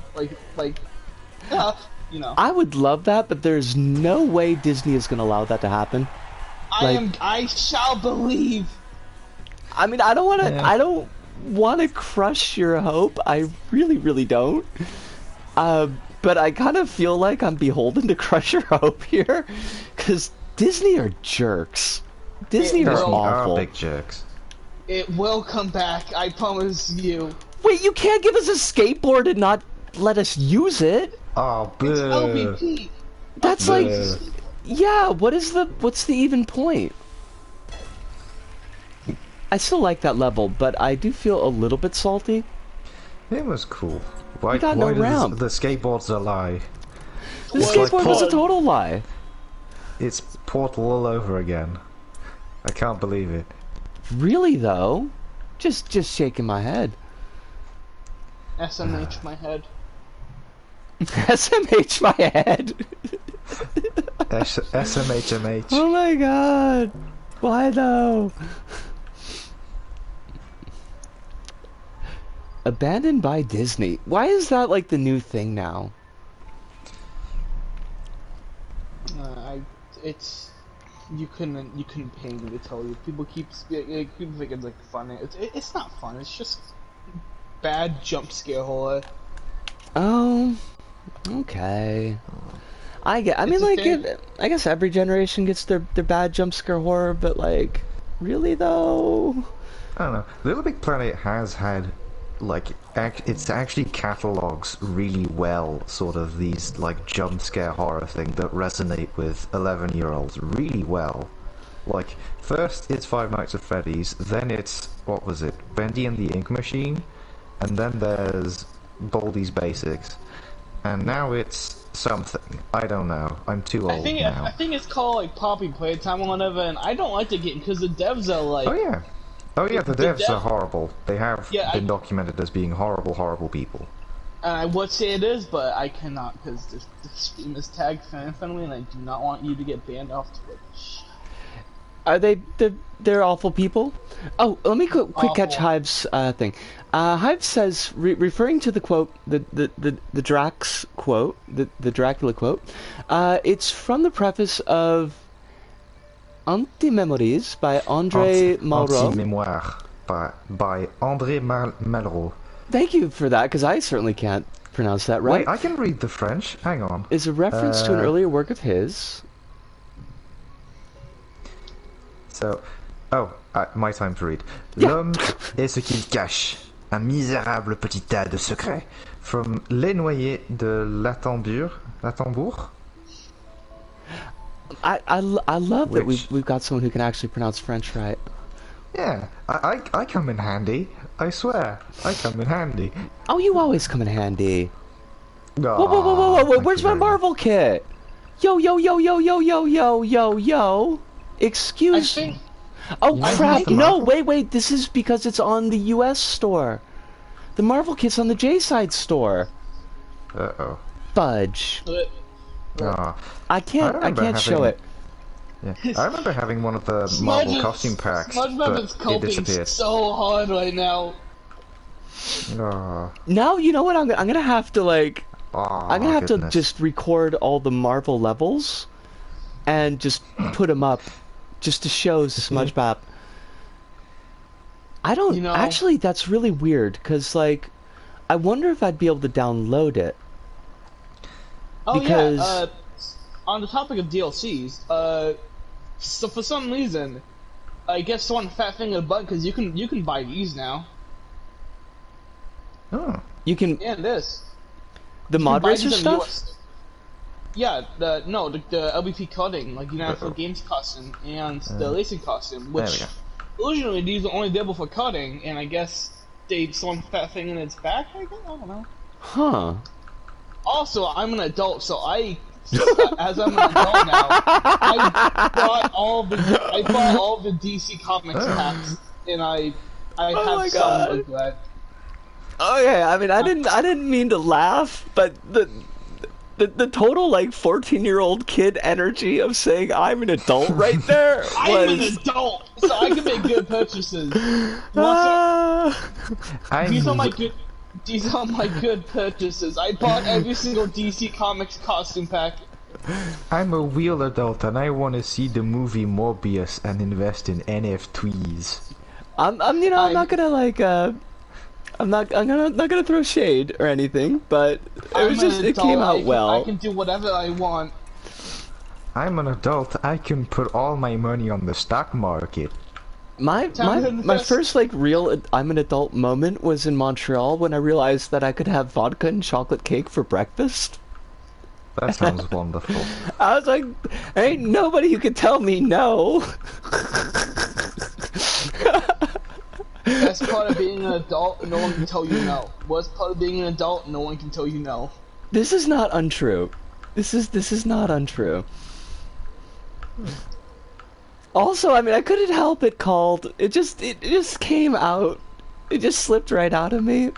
You know. I would love that, but there's no way Disney is going to allow that to happen. I shall believe. I mean, I don't want to crush your hope. I really, really don't. but I kind of feel like I'm beholden to crush your hope here, because Disney are jerks. Disney are awful. Big jerks. It will come back, I promise you. Wait, you can't give us a skateboard and not let us use it? Oh, boo. It's LBP. That's like, yeah, what's the even point? I still like that level, but I do feel a little bit salty. It was cool. Why got no ramp. The skateboard's a lie? The skateboard was a total lie. It's Portal all over again. I can't believe it. Really though? Just shaking my head. SMH my head. SMH my head. SMHMH. Oh my god. Why though? Abandoned by Disney. Why is that like the new thing now? It's you couldn't pay me to tell you. People think it's like funny. It's not fun. It's just bad jump scare horror. Oh, okay. I guess every generation gets their bad jump scare horror, but like, really though? I don't know. Little Big Planet has had, like, it's actually catalogues really well sort of these, like, jump scare horror thing that resonate with 11-year-olds really well. Like, first it's Five Nights at Freddy's, then it's, what was it, Bendy and the Ink Machine, and then there's Baldi's Basics, and now it's something. I don't know. I'm too old now. I think it's called, like, Poppy Playtime or whatever, and I don't like the game because the devs are like... Oh yeah, the devs are horrible. They have been documented as being horrible, horrible people. I would say it is, but I cannot because this stream is tagged fan-friendly, and I do not want you to get banned off Twitch. Are they're awful people? Oh, let me quick catch Hive's thing. Hive says, referring to the quote, the Drax quote, the Dracula quote, it's from the preface of Anti-Memories by André Malraux. Anti-Mémoire by André Malraux. Thank you for that, because I certainly can't pronounce that right. Wait, I can read the French. Hang on. Is a reference to an earlier work of his. So, my time to read. Yeah. L'homme est ce qu'il cache, un misérable petit tas de secrets. From Les Noyés de Lattembourg. I love that we've got someone who can actually pronounce French right. Yeah, I come in handy. I swear, I come in handy. Oh, you always come in handy. Oh, Whoa, where's my Marvel kit? Yo. Excuse me. Oh crap, no, wait, this is because it's on the US store. The Marvel kit's on the J-Side store. Uh-oh. Fudge. Oh. I can't show it. Yeah. I remember having one of the Marvel costume packs, but it disappeared. So hard right now. Oh. Now you know what I'm gonna have to like. I'm gonna have to just record all the Marvel levels, and just put them up, just to show SmudgeBop. I don't actually. That's really weird, because like, I wonder if I'd be able to download it. Oh because... yeah, on the topic of DLCs, so for some reason, I guess someone fat fingered butt because you can buy these now. Oh. You can. And this. The mod racer stuff. Yeah, the LBP cutting, like United Games costume and the racing costume, which originally these were only available for cutting, and I guess someone fat fingered its back. I don't know. Huh. Also, I'm an adult, so as I'm an adult now, I bought all the DC Comics packs, and I have some regret. Okay, I mean, I didn't mean to laugh, but the total like 14-year-old kid energy of saying I'm an adult right there was... I'm an adult, so I can make good purchases. These are my good purchases. I bought every single DC Comics costume pack. I'm a real adult and I want to see the movie Morbius and invest in NFTs. I'm not gonna like not gonna throw shade or anything, but it came out well. I can do whatever I want. I'm an adult. I can put all my money on the stock market. My first like real I'm an adult moment was in Montreal when I realized that I could have vodka and chocolate cake for breakfast. That sounds wonderful. I was like, ain't nobody who can tell me no. That's part of being an adult, no one can tell you no. What's part of being an adult, no one can tell you no. This is not untrue. This is not untrue. Also, I mean, I couldn't help it called. It just came out. It just slipped right out of me.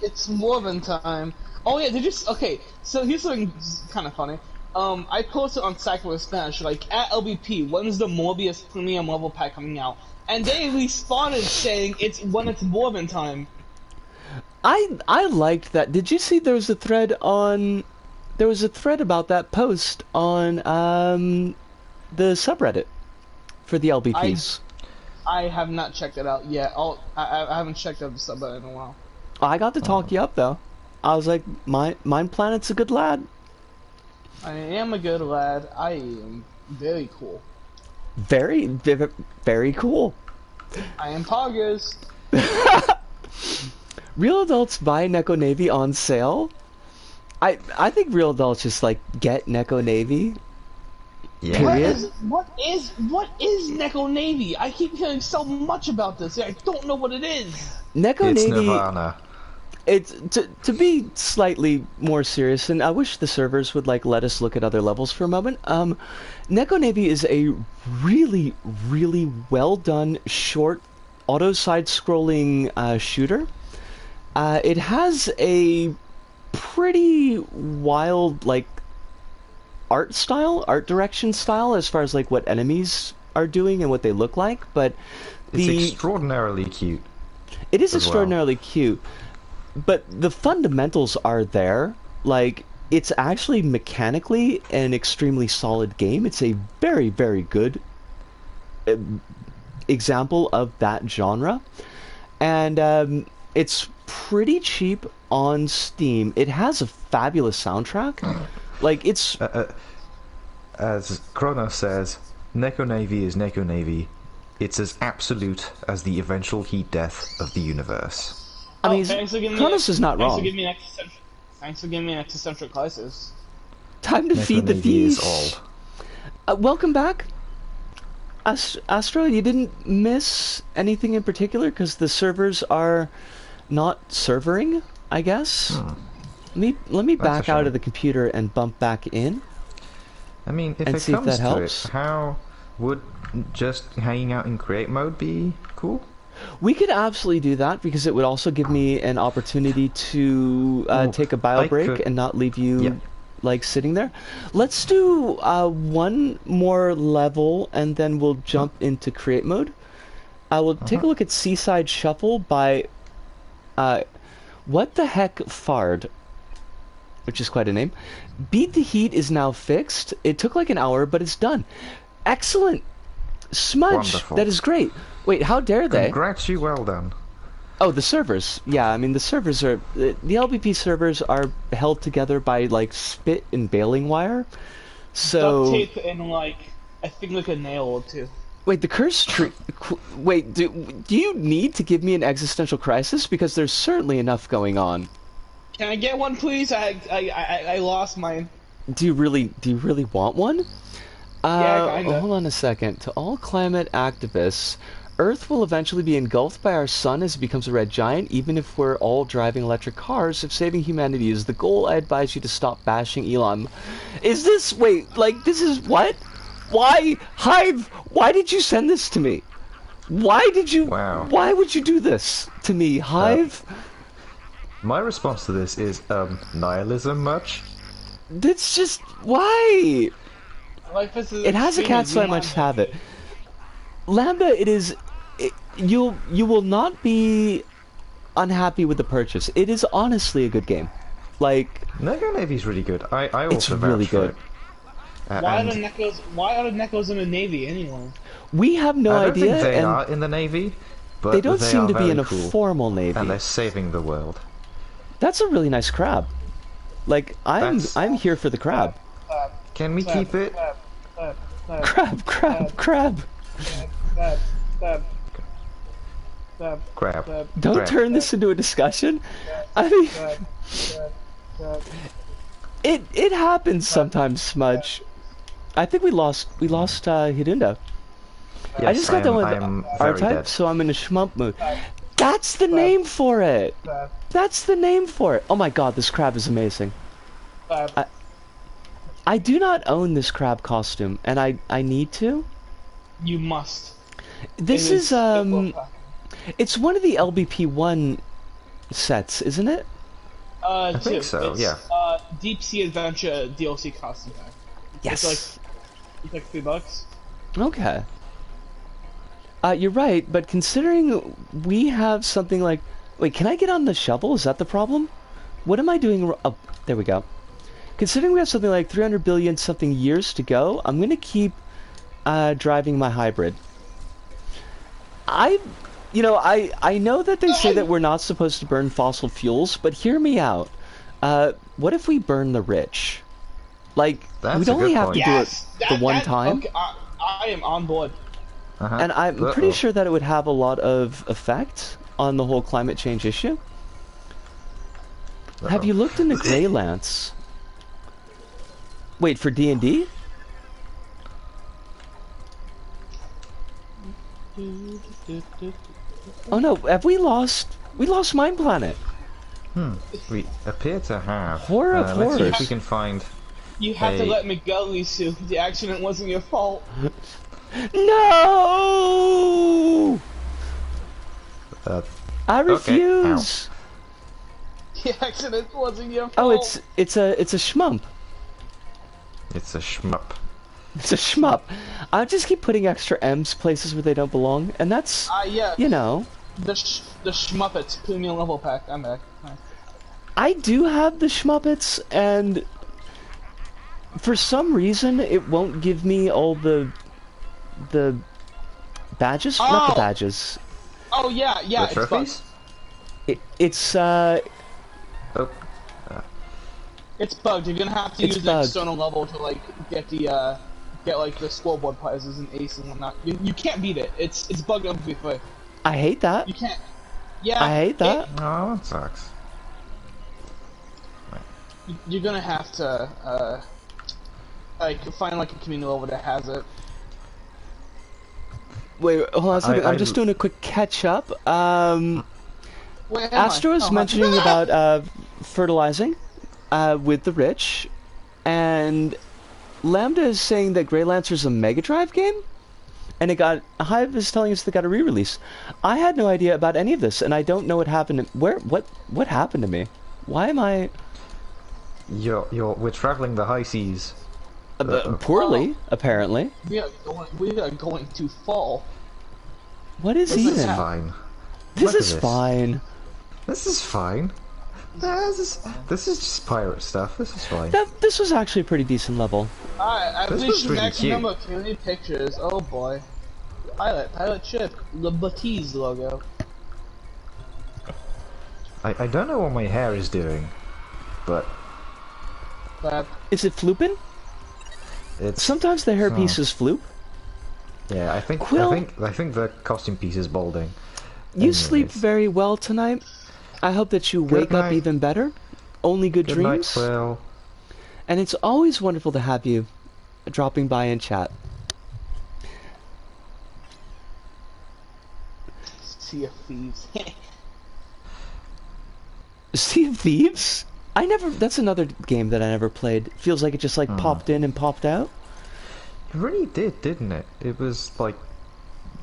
It's more than time. Oh yeah, okay, so here's something kind of funny. I posted on Cycler Spanish, like, at LBP, when is the Morbius Premium level pack coming out? And they responded saying when it's more than time. I liked that. Did you see there was a thread about that post on the subreddit for the LBPs? I have not checked it out yet. I haven't checked out the subreddit in a while. I got to talk you up though. I was like, MinePlanet's a good lad. I am a good lad. I am very cool. Very, very cool. I am Poggers. Real adults buy Neko Navy on sale. I think real adults just like get Neko Navy. Yeah. Period. What is Neko Navy? I keep hearing so much about this. I don't know what it is. Neko It's Navy. Nirvana. It's to be slightly more serious, and I wish the servers would like let us look at other levels for a moment. Neko Navy is a really, really well done short auto side-scrolling shooter. It has a pretty wild like art direction style as far as like what enemies are doing and what they look like, but It's extraordinarily cute. It is as well. extraordinarily cute. But the fundamentals are there. Like, it's actually mechanically an extremely solid game. It's a very, very good example of that genre. And it's pretty cheap on Steam. It has a fabulous soundtrack. Like, it's... As Chronos says, Neko Navy is Neko Navy. It's as absolute as the eventual heat death of the universe. I mean, Chronos is not wrong. Thanks for giving me an existential crisis. Time to Neko feed the Navy is beast. old. Welcome back. Astro, you didn't miss anything in particular because the servers are not servering, I guess. Let me back out of the computer and bump back in. I mean, if and it see if comes that to helps. it, how would just hanging out in create mode be cool? We could absolutely do that because it would also give me an opportunity to take a bio break and not leave you like sitting there. Let's do one more level and then we'll jump into create mode. I will take a look at Seaside Shuffle by what the heck Fard, which is quite a name. Beat the Heat is now fixed. It took like an hour, but it's done. Excellent. Smudge. Wonderful. That is great. Wait, how dare they? Congrats, you well done. Oh, the servers. Yeah, I mean, the servers are... The LBP servers are held together by, like, spit and baling wire. So... Duct tape and, like, I think like a nail or two. Wait, the curse tree... Wait, do you need to give me an existential crisis? Because there's certainly enough going on. Can I get one, please? I lost mine. Do you really want one? Yeah, kinda. Hold on a second. To all climate activists, Earth will eventually be engulfed by our sun as it becomes a red giant, even if we're all driving electric cars. If saving humanity is the goal, I advise you to stop bashing Elon. Is this... Wait, like, this is... What? Why? Hive, why did you send this to me? Why did you... Wow. Why would you do this to me, Hive? My response to this is, nihilism much? That's just... Why? It has a cat, so I must have it. Lambda, it is... you will not be unhappy with the purchase. It is honestly a good game. Like... Neko Navy's really good. I also it's really vouch for good. it. Why are the Nekos in the Navy anyway? We have no I don't idea. think they and are in the Navy. but they don't seem are to be very in a cool, formal navy. and they're saving the world. That's a really nice crab. Like, I'm here for the crab. Can we keep it? Crab. Crab. Don't Crab. turn this into a discussion. I mean, it happens sometimes, Smudge. I think we lost Hirunda. Yes, I just got done with very R-Type, dead. so I'm in a shmump mood. That's the name for it! That's the name for it! Oh my god, this crab is amazing. I do not own this crab costume, and I need to. You must. This is it's one of the LBP1 sets, isn't it? I think so, it's, yeah. Deep Sea Adventure DLC costume pack. Yes. It's like $3. Okay. You're right, but considering we have something like... Wait, can I get on the shovel? Is that the problem? What am I doing... Oh, there we go. Considering we have something like 300 billion something years to go, I'm going to keep driving my hybrid. I know that they say that we're not supposed to burn fossil fuels, but hear me out. What if we burn the rich? Like, That's we'd a only good have point. to do it the one time. Okay, I am on board. And I'm pretty sure that it would have a lot of effect on the whole climate change issue. Have you looked into Greylance? Wait, for D&D? Oh no, have we lost MinePlanet? We appear to have. Horror of Let's see if horrors. we can find... You have to Hey. let me go, Lisu. The accident wasn't your fault. No! I okay, refuse. The accident wasn't your fault. Oh, it's a shmump. It's a shmup. It's a shmup. I just keep putting extra M's places where they don't belong, and that's Yeah. you know. The Schmuppets premium level pack. I'm back. Nice. I do have the Schmuppets, and for some reason it won't give me all the badges. Not the Oh! badges. Oh yeah, The it's trophies? bugged. It's Oh, It's bugged. You're gonna have to It's use the bugged. external level to like get like the scoreboard prizes and ace and whatnot. You can't beat it. It's bugged up before. I hate that. You can't. Yeah. I hate that. oh, that sucks. You're gonna have to like find like a community level that has it. Wait, hold on a second. I- I'm just doing a quick catch up. Where am Astro I? is Oh, mentioning about fertilizing with the rich, and Lambda is saying that Grey Lancer's a Mega Drive game, and Hive is telling us they got a re-release. I had no idea about any of this, and I don't know what happened. What happened to me? Why am I We're traveling the high seas. poorly? Apparently. We are going to fall. What is This is even? Fine. This Look at is fine. This is fine. This is just pirate stuff. This is fine. This was actually a pretty decent level. Alright, I've This was reached really max cute. number of community pictures. Oh boy. Pilot ship. The Batiz logo. I don't know what my hair is doing, but But Is it flooping? it's Sometimes the hairpiece is floop. yeah. I think Quill- I think the costume piece is balding. You sleep Anyways. very well tonight. I hope that you wake up night. even better. Only good Good night, dreams. Quill. And it's always wonderful to have you dropping by and chat. Sea of Thieves. Sea of Thieves? That's another game that I never played. Feels like it just like popped in and popped out. It really did, didn't it? It was like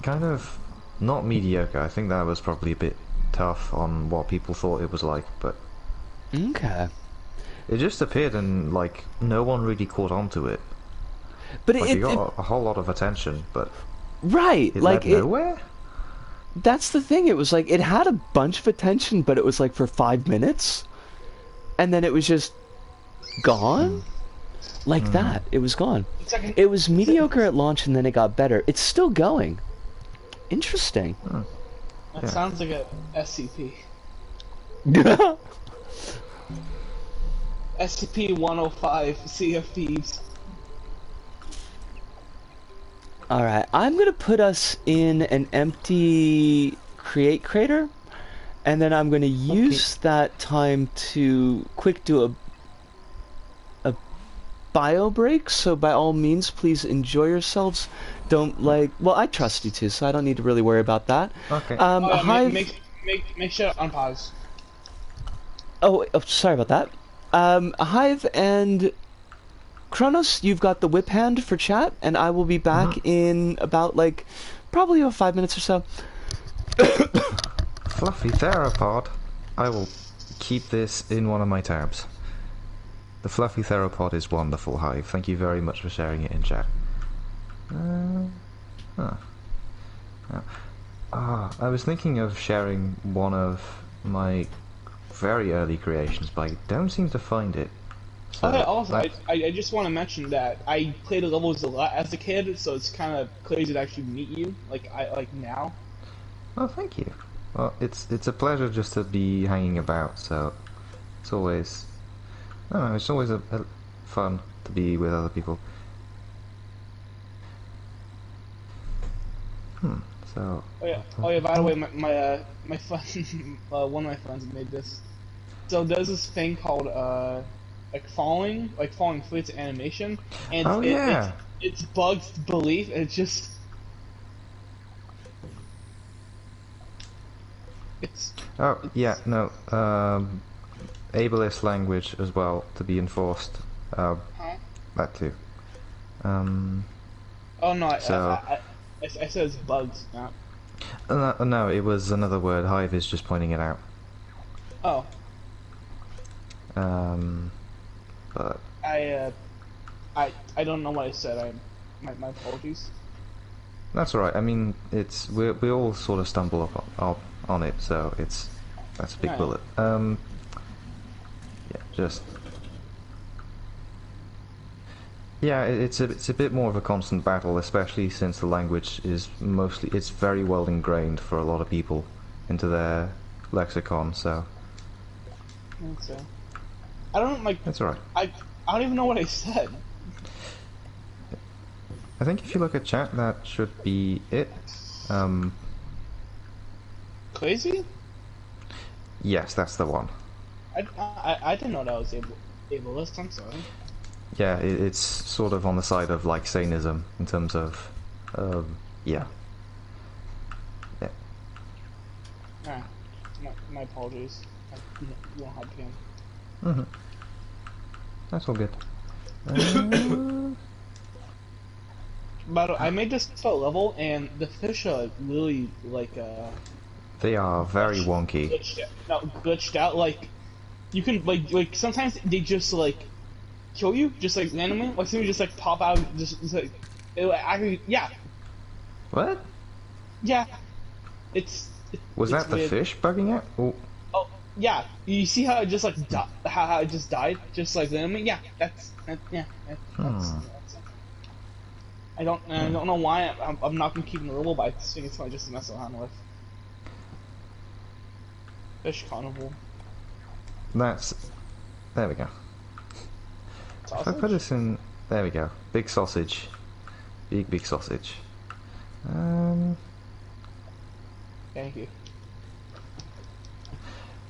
kind of not mediocre. I think that was probably a bit tough on what people thought it was like, but Okay. it just appeared and like no one really caught on to it. But Like it it got a whole lot of attention, but right, it like led nowhere. that's the thing. It was like it had a bunch of attention, but it was like for 5 minutes, and then it was just gone. Like that, it was gone. It's like It was mediocre at launch, and then it got better. It's still going. Interesting. That sounds like a SCP. SCP-105 CFPs. Alright, I'm gonna put us in an empty create crater, and then I'm gonna use that time to quick do a bio break, so by all means please enjoy yourselves. Don't well, I trust you too, so I don't need to really worry about that. Okay. Hive... make sure to unpause. Oh, sorry about that. Hive and Chronos, you've got the whip hand for chat, and I will be back in about, probably about 5 minutes or so. Fluffy theropod. I will keep this in one of my tabs. The fluffy theropod is wonderful, Hive. Thank you very much for sharing it in chat. I was thinking of sharing one of my very early creations, but I don't seem to find it. So okay, also, I just want to mention that I played the levels a lot as a kid, so it's kind of crazy to actually meet you, like now. Oh, thank you. Well, it's a pleasure just to be hanging about, so it's always... I don't know, it's always a fun to be with other people. So... Oh yeah, by the way, my friend, one of my friends made this. So there's this thing called, falling through its animation, and it's bugs to belief, and it's just... Oh, yeah, no, ableist language as well, to be enforced, that too. Oh no, I said it's bugs, not... No, it was another word. Hive is just pointing it out. Oh. But... I don't know what I said, my apologies. That's alright, I mean, we all sort of stumble up on it, so that's a big bullet. Yeah, just... Yeah, it's a bit more of a constant battle, especially since the language is it's very well ingrained for a lot of people into their lexicon, so... I think so. I don't, That's alright. I don't even know what I said. I think if you look at chat, that should be it. Crazy? Yes, that's the one. I didn't know that was ableist, I'm sorry. Yeah, it's sort of on the side of, sanism, in terms of, yeah. Yeah. Alright, my apologies. I won't hide again. That's all good. But I made this level, and the fish are really, they are very wonky. Glitched out, you can, sometimes they just, kill you, just, randomly, somebody just, pop out, yeah. What? Yeah. Was that the weird. fish bugging out? Oh. Oh, yeah. You see how it just, how it just died? Just, randomly? Yeah, that's I don't know why I'm not gonna keep the level, but I just think it's fun just to mess around with. Fish carnival. There we go. Sausage? If I put this in, there we go. Big sausage. Big sausage. Thank you.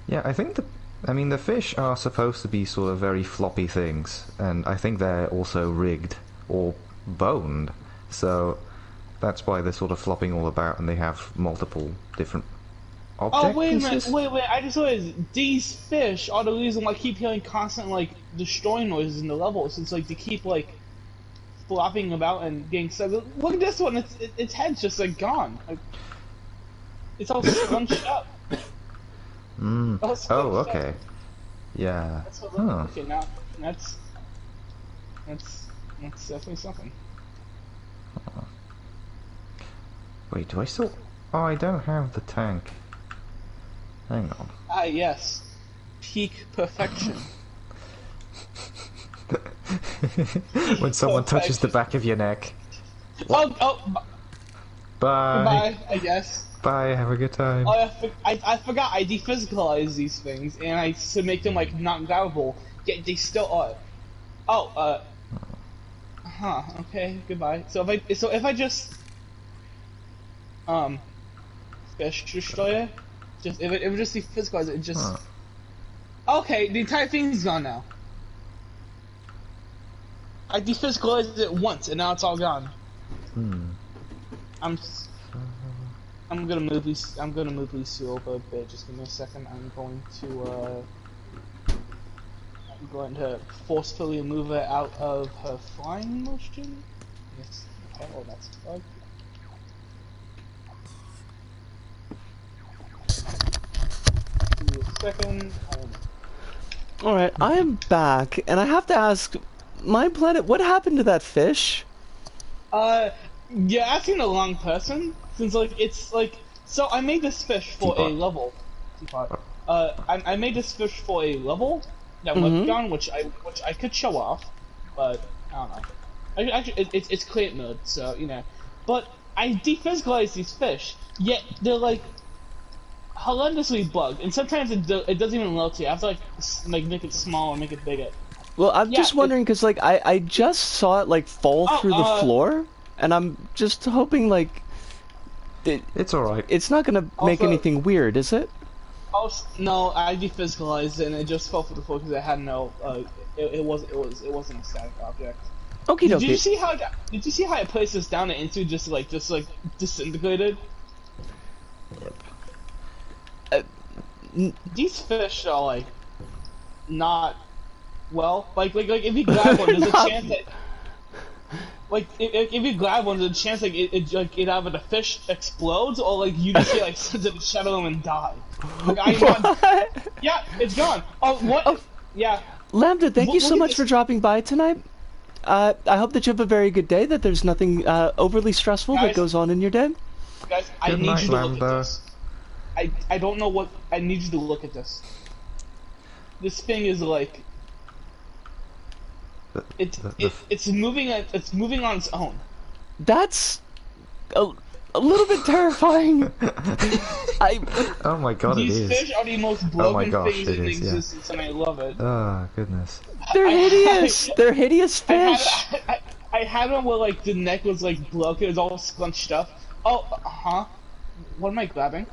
Yeah, I think the fish are supposed to be sort of very floppy things, and I think they're also rigged, or boned, so that's why they're sort of flopping all about, and they have multiple different object Oh, wait a pieces. minute, wait, I just realized these fish are the reason why I keep hearing constant, destroying noises in the levels. It's they keep, flopping about and getting stuck. Look at this one, its head's just, gone. It's all scrunched up. Oh, okay. Yeah. Okay, now, that's definitely something. Wait, do I still... Oh, I don't have the tank. Hang on. Ah, yes. Peak perfection. When someone touches the back of your neck. Oh, Bye. goodbye, I guess. Bye, have a good time. Oh, I forgot I dephysicalized these things, and I to make them like not grabbable. Yet they still are. Oh, okay, goodbye. So if I just fish destroyer, just if it just dephysicalizes it, just okay. The entire thing's gone now. I dephysicalized it once, and now it's all gone. I'm gonna move these. I'm gonna move these two over a bit. Just give me a second. I'm going to forcefully move her out of her flying motion. Yes. Oh, that's a bug. Give me a second. Alright, I am back, and I have to ask, MinePlanet, what happened to that fish? You're asking the wrong person. Since it's so I made this fish for a level. I made this fish for a level that worked on, which I could show off, but I don't know. Actually, it's create mode, so you know. But I dephysicalized these fish, yet they're like horrendously bugged, and sometimes it doesn't even load to you. I have to like make it small or make it bigger. Well, I'm just wondering because like I just saw it like fall through the floor, and I'm just hoping like. It's alright. It's not gonna make anything weird, is it? Also, no, I dephysicalized it and it just fell through the floor because it had no. It wasn't a static object. Okay, Did you see how I placed this down into just like disintegrated? These fish are like not well. Like if you grab one, there's a chance that. Like if you grab one, there's a chance like either the fish explodes or like you just see like shadow them and die. Like, yeah, it's gone. Oh, what? Oh. Yeah. Lambda, thank you so much for dropping by tonight. I hope that you have a very good day. That there's nothing overly stressful that goes on in your day. Guys, I need you to look at this. I don't know what I need you to look at this. This thing is like. It's moving on its own. That's a little bit terrifying. Oh my god, it is. These fish are the most broken things in existence, and I love it. Oh goodness. They're hideous. They're hideous fish. I had one where like the neck was like broken, it was all scrunched up. Oh, what am I grabbing?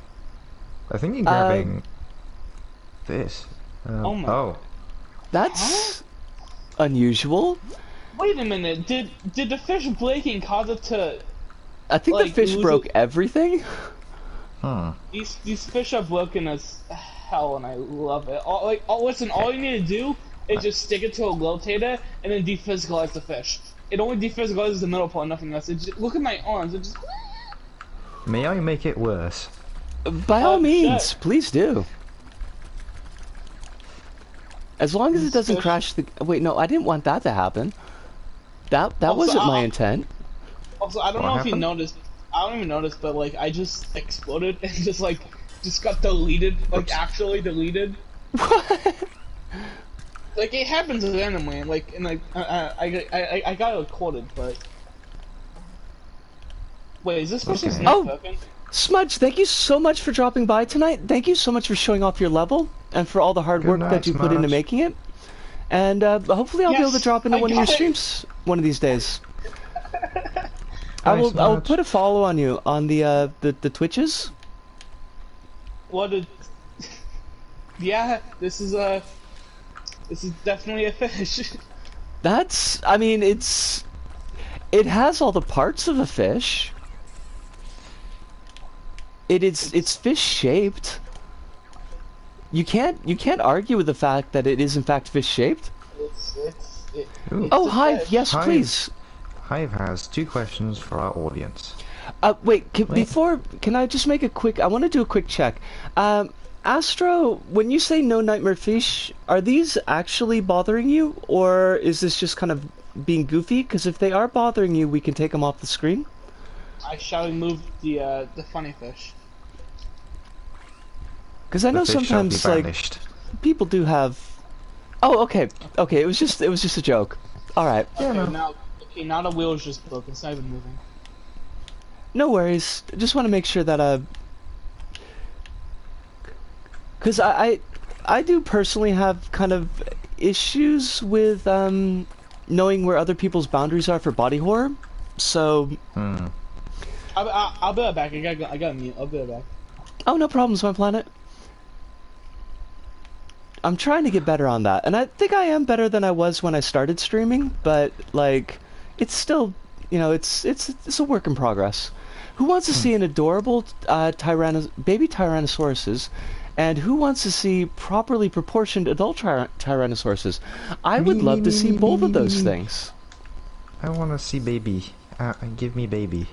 I think you're grabbing this. Oh my. That's unusual. Wait a minute. Did the fish breaking cause it to? I think the fish broke everything. These fish are broken as hell, and I love it. Listen, all you need to do is just stick it to a rotator and then dephysicalize the fish. It only dephysicalizes the middle part, nothing else. Look at my arms. It just. May I make it worse? By all means, please do. As long as it doesn't crash the. Wait, no, I didn't want that to happen. That wasn't my intent. Also, I don't know if you noticed. I don't even notice, but like I just exploded and just got deleted, like actually deleted. What? Like it happens randomly, and like I got it recorded, but wait, is this person's name broken? Smudge, thank you so much for dropping by tonight. Thank you so much for showing off your level and for all the hard work that you put into making it. And hopefully I'll be able to drop into one of your streams one of these days. I will put a follow on you on the Twitches. Yeah, this is definitely a fish. I mean, it has all the parts of a fish. It's fish shaped. You can't argue with the fact that it is in fact fish shaped. Oh, Hive, yes, please. Hive has 2 questions for our audience. Wait, can I just make a quick? I want to do a quick check. Astro, when you say no nightmare fish, are these actually bothering you, or is this just kind of being goofy? Because if they are bothering you, we can take them off the screen. I shall remove the funny fish. Because I know sometimes like people do have. Oh, okay. It was just a joke. All right. Okay, now the wheel is just broken. It's not even moving. No worries. I just want to make sure that Because I do personally have kind of issues with knowing where other people's boundaries are for body horror. So. I'll be right back. I gotta mute. I'll be right back. Oh, no problems, my planet. I'm trying to get better on that, and I think I am better than I was when I started streaming. But like, it's still, you know, it's a work in progress. Who wants to see an adorable baby Tyrannosauruses, and who wants to see properly proportioned adult Tyrannosauruses? I would love to see both of those things. I want to see baby. Give me baby.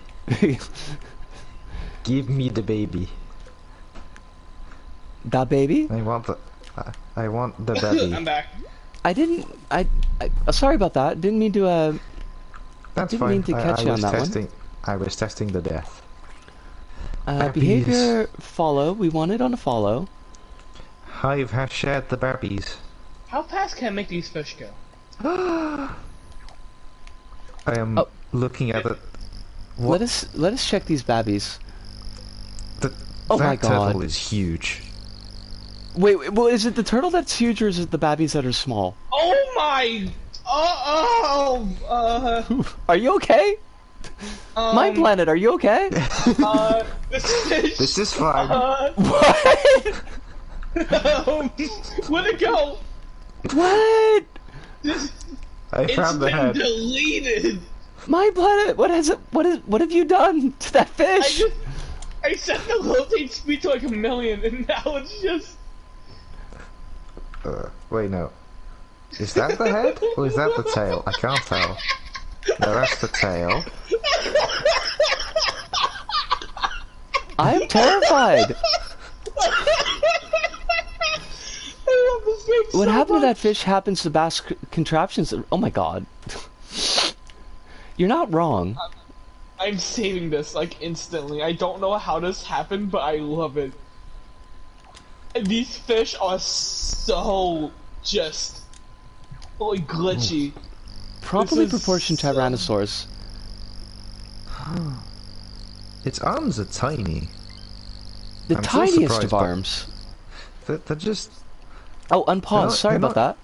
Give me the baby. Da baby? I want the baby. I'm back. Sorry about that. Didn't mean to That's didn't fine. mean to catch you on that one. I was testing the death. Behavior follow. We want it on a follow. Hive has shared the Barbies. How fast can I make these fish go? I am looking at it. Let us check these babbies. Oh my that god. turtle is huge. Wait, well, is it the turtle that's huge, or is it the babbies that are small? Oh my! Are you okay? My planet, are you okay? This is fine. What? Where'd it go? What? I found the head. Deleted. My planet, what have you done to that fish? I set the rotate speed to like 1,000,000, and now it's just. Wait, no. Is that the head? Or is that the tail? I can't tell. No, that's the tail. I'm terrified. What happened to that fish happens to bass contraptions. Oh my god. You're not wrong. I'm saving this like instantly. I don't know how this happened, but I love it. And these fish are so just like glitchy. Properly proportioned Tyrannosaurus. Its arms are tiny. The I'm so tiniest surprised, of arms. They're just... Oh, unpause. Sorry about that.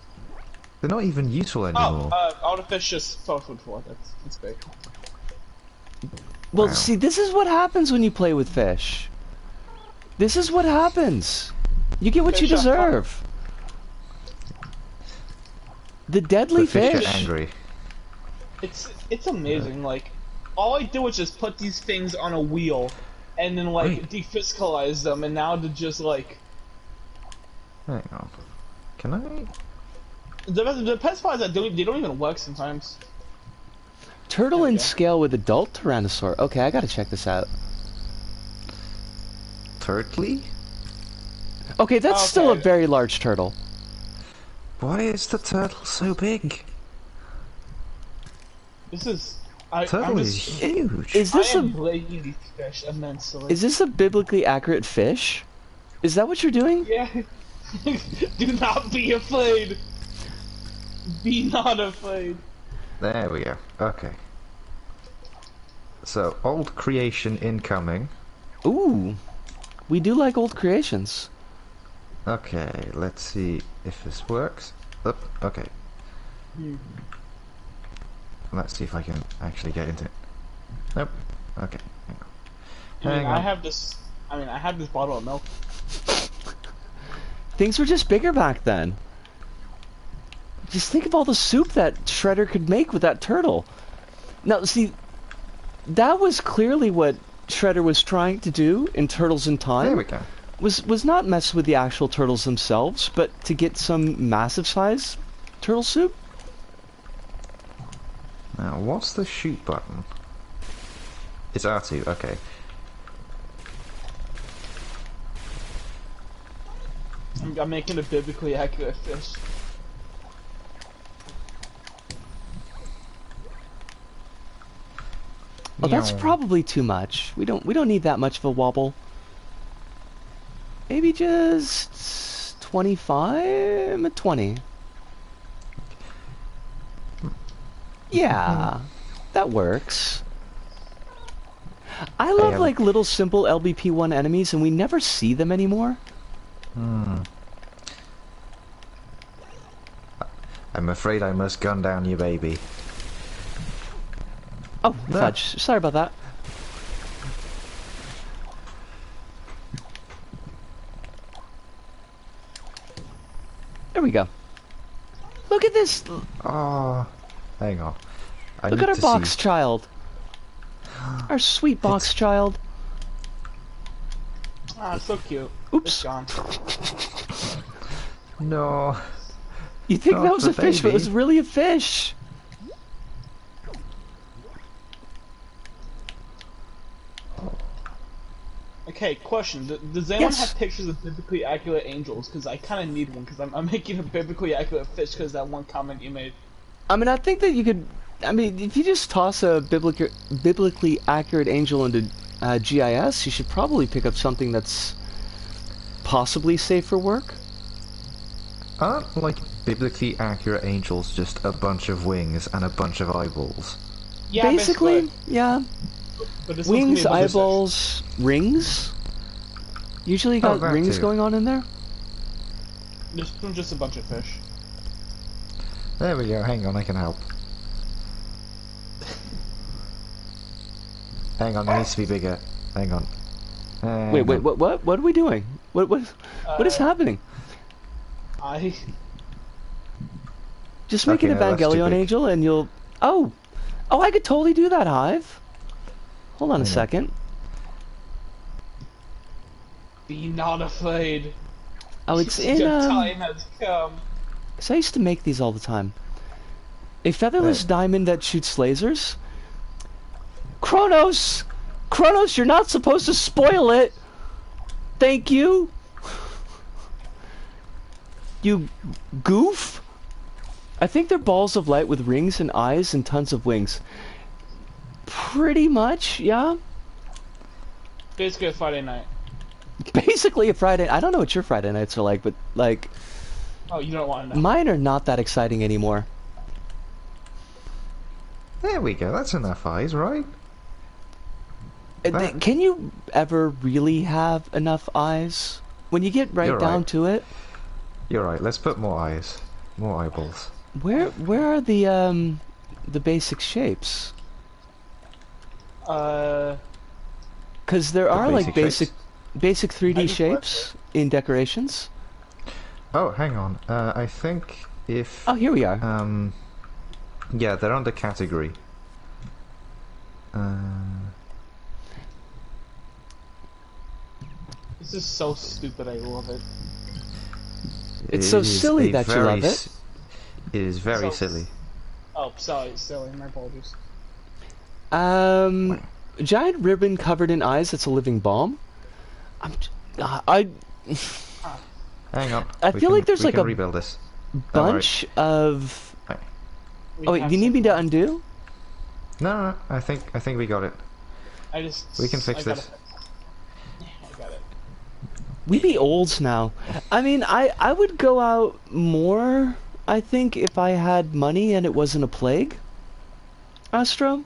They're not even useful anymore. All the fish just fell food for. That's great. Well, Wow. see, this is what happens when you play with fish. This is what happens. You get what you Fish are fun. deserve. The deadly The fish fish. get angry. It's amazing. Like, all I did was just put these things on a wheel, and then like Wait. defiscalize them, and now they're just like. Hang on. Can I... The best part is that they don't even work sometimes. Turtle in Okay. scale with adult Tyrannosaur. Okay, I gotta check this out. Turtley? Okay, that's Okay. still a very large turtle. Why is the turtle so big? This is. Turtle is huge. Is this I am a blaming these fish immensely. is this a biblically accurate fish? Is that what you're doing? Yeah. Do not be afraid. Be not afraid. There we go. Okay. So, old creation incoming. Ooh, we do like old creations. Okay, let's see if this works. Oop, okay. Let's see if I can actually get into it. Nope. Okay. Hang on. Hang I on. have this. I have this bottle of milk. Things were just bigger back then. Just think of all the soup that Shredder could make with that turtle. Now, see, that was clearly what Shredder was trying to do in Turtles in Time. There we go. Was not mess with the actual turtles themselves, but to get some massive size turtle soup. Now, what's the shoot button? It's R2, okay. I'm making a biblically accurate fish. Oh, that's Meow. probably too much. We don't need that much of a wobble. Maybe just 25, 20. Yeah, that works. I love like little simple LBP1 enemies, and we never see them anymore. I'm afraid I must gun down your baby. Oh, fudge. Sorry about that. There we go. Look at this. Oh, hang on. Look at our box child. Our sweet box child. Ah, so cute. Oops. It's gone. No. You think Not that was the a fish, but it baby. was really a fish. Okay, question. Does anyone Yes. have pictures of biblically accurate angels? Because I kind of need one, because I'm making a biblically accurate fish because that one comment you made. I mean, I think that you could... I mean, if you just toss a biblically accurate angel into GIS, you should probably pick up something that's possibly safe for work. Aren't, like, biblically accurate angels just a bunch of wings and a bunch of eyeballs? Yeah, Basically, yeah. But this one's gonna be Wings, a bunch of fish. eyeballs, rings. Usually you got that rings too. going on in there. This one's just a bunch of fish. There we go, hang on, I can help. Hang on, it needs to be bigger. Hang on. Wait, what are we doing? What is happening? I... Just make Okay, an no, that's too Evangelion big. angel and you'll... Oh! Oh, I could totally do that, Hive. Hold on a Hang on. second. Be not afraid. Oh, it's in, Your time has come. because I used to make these all the time. A featherless Right. diamond that shoots lasers? Chronos! Chronos, you're not supposed to spoil it! Thank you! You goof! I think they're balls of light with rings and eyes and tons of wings. Pretty much, yeah. Basically a Friday night. Basically a Friday... I don't know what your Friday nights are like, but, like... Oh, you don't want to know. Mine are not that exciting anymore. There we go, that's enough eyes, right? That- Can you ever really have enough eyes? When you get right You're down right. to it, You're right, let's put more eyes. More eyeballs. where are the basic shapes? Uh, Because there are like basic basic 3D I just shapes in decorations. Oh, hang on. I think if... Oh, here we are. Yeah, they're under category. this is so stupid. I love it. It's so it is silly a that you very love it. It is very So- silly. Oh, sorry, silly. My apologies. Giant ribbon covered in eyes. That's a living bomb. I Hang on. I we feel can- like there's we like can a rebuild this. bunch of. We Oh wait, have do you need me some- to undo? No, I think we got it. I just... We can fix I gotta- this. Yeah, I got it. We be olds now. I mean, I would go out more, I think, if I had money and it wasn't a plague. Astro.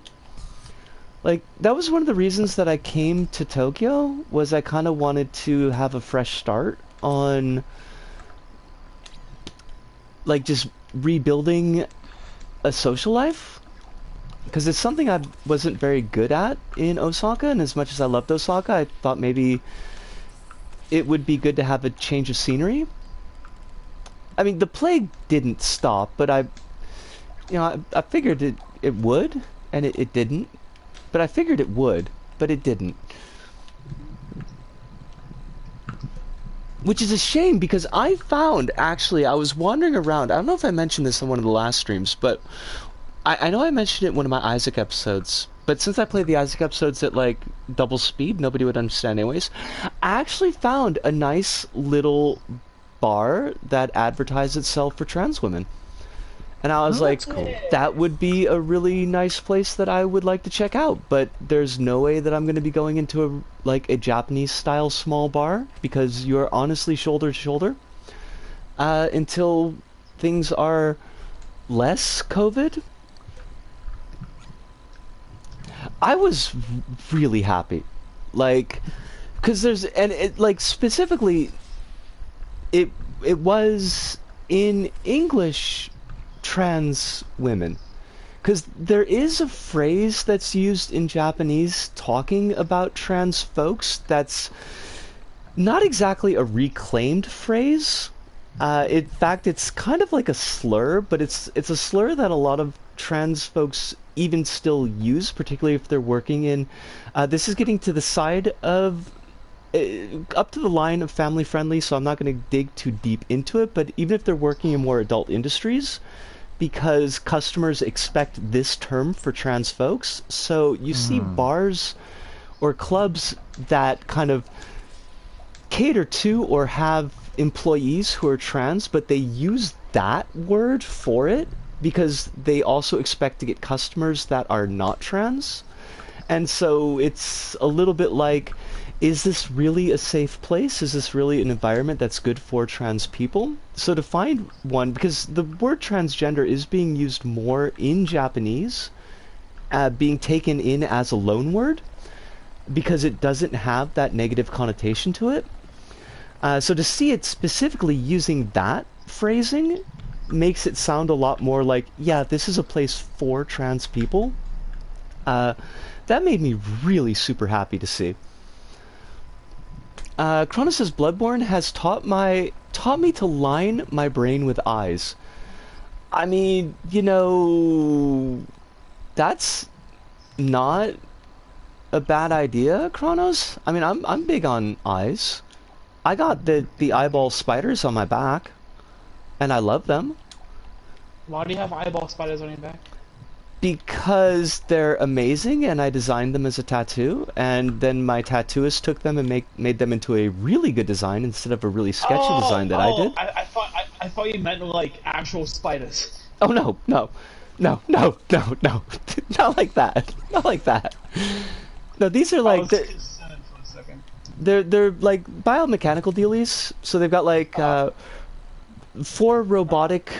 Like, that was one of the reasons that I came to Tokyo, was I kind of wanted to have a fresh start on, like, just rebuilding a social life. Because it's something I wasn't very good at in Osaka, and as much as I loved Osaka, I thought maybe it would be good to have a change of scenery. I mean, the plague didn't stop, but I figured it would, and it didn't. But I figured it would, but it didn't. Which is a shame, because I found, actually, I was wandering around. I don't know if I mentioned this on one of the last streams, but I know I mentioned it in one of my Isaac episodes. But since I played the Isaac episodes at, like, double speed, nobody would understand anyways. I actually found a nice little bar that advertised itself for trans women. And I was like, cool. that would be a really nice place that I would like to check out. But there's no way that I'm going to be going into a Japanese-style small bar, because you're honestly shoulder to shoulder until things are less COVID. I was really happy, like, because there's, and it, like, specifically, it was in English trans women. Because there is a phrase that's used in Japanese talking about trans folks that's not exactly a reclaimed phrase. In fact, it's kind of like a slur, but it's a slur that a lot of trans folks even still use, particularly if they're working in... this is getting to the side of... up to the line of family friendly, so I'm not going to dig too deep into it, but even if they're working in more adult industries, because customers expect this term for trans folks, so you see bars or clubs that kind of cater to or have employees who are trans, but they use that word for it because they also expect to get customers that are not trans. And so it's a little bit like, is this really a safe place? Is this really an environment that's good for trans people? So to find one, because the word transgender is being used more in Japanese, being taken in as a loan word, because it doesn't have that negative connotation to it. So to see it specifically using that phrasing makes it sound a lot more like, yeah, this is a place for trans people. That made me really super happy to see. Chronos says, Bloodborne has taught me to line my brain with eyes. I mean, you know, that's not a bad idea, Chronos. I mean, I'm big on eyes. I got the eyeball spiders on my back, and I love them. Why do you have eyeball spiders on your back? Because they're amazing, and I designed them as a tattoo, and then my tattooist took them and made them into a really good design instead of a really sketchy design that I did. I thought you meant like actual spiders. Oh no, not like that, not like that. No, these are like they're like biomechanical dealies. So they've got like 4 robotic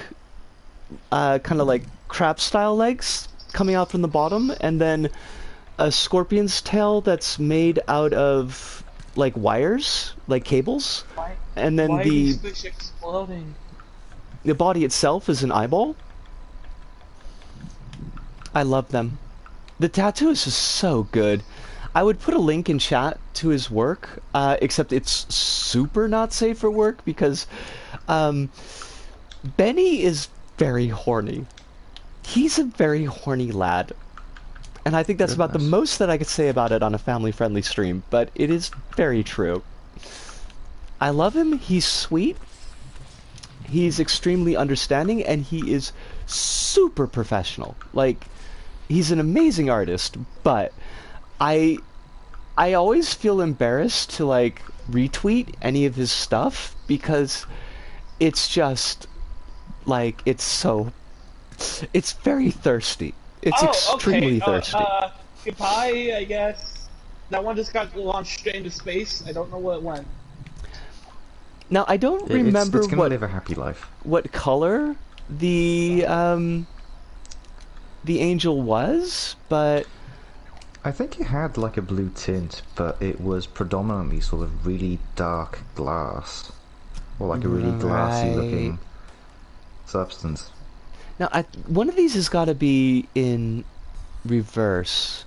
kind of like crab style legs coming out from the bottom, and then a scorpion's tail that's made out of like wires, like cables. And then the fish exploding? The body itself is an eyeball. I love them. The tattooist is so good. I would put a link in chat to his work, except it's super not safe for work because Benny is very horny. He's a very horny lad. And I think that's about the most that I could say about it on a family-friendly stream, but it is very true. I love him. He's sweet. He's extremely understanding, and he is super professional. Like, he's an amazing artist, but I always feel embarrassed to, like, retweet any of his stuff because it's just, like, it's very thirsty. It's extremely thirsty. Goodbye, I guess. That one just got launched straight into space. I don't know where it went. Now, I don't remember it's gonna live a happy life. What color the angel was, but I think it had like a blue tint, but it was predominantly sort of really dark glass, or like a really glassy looking substance. Now, one of these has got to be in reverse,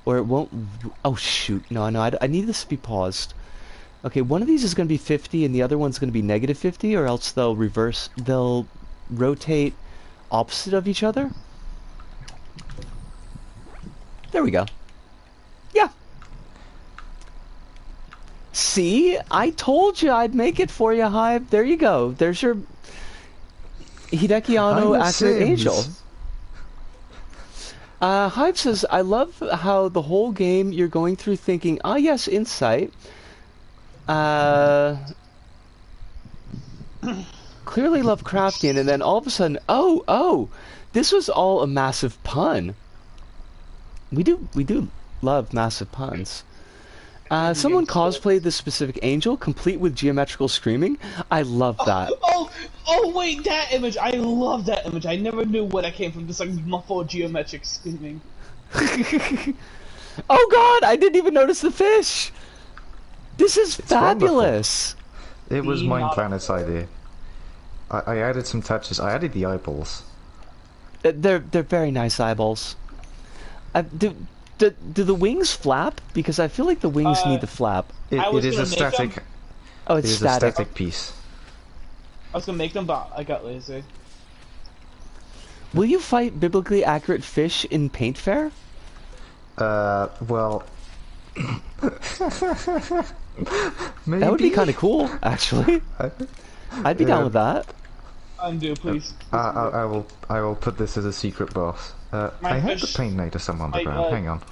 or it won't... Oh, shoot. No, I need this to be paused. Okay, one of these is going to be 50, and the other one's going to be negative 50, or else they'll rotate opposite of each other. There we go. Yeah. See? I told you I'd make it for you, Hive. There you go. There's your... Hideki Anno accurate angel. Hive says, I love how the whole game you're going through thinking, ah yes, insight. Clearly Lovecraftian, and then all of a sudden, oh, this was all a massive pun. We do love massive puns. Someone cosplayed this specific angel, complete with geometrical screaming. I love that. Oh wait, that image! I love that image. I never knew where that came from. Just like muffled geometric screaming. Oh god, I didn't even notice the fish! This is fabulous! It was Be not MinePlanet's idea. I added some touches. I added the eyeballs. They're very nice eyeballs. Do the wings flap? Because I feel like the wings need to flap. It is a static. Oh, it's It is static. a static piece. I was gonna make them, but I got lazy. Will you fight biblically accurate fish in Paint Fair? Well... Maybe. That would be kind of cool, actually. I'd be down with that. Undo, please. I will put this as a secret boss. I had the paint nader some on the ground. Hang on.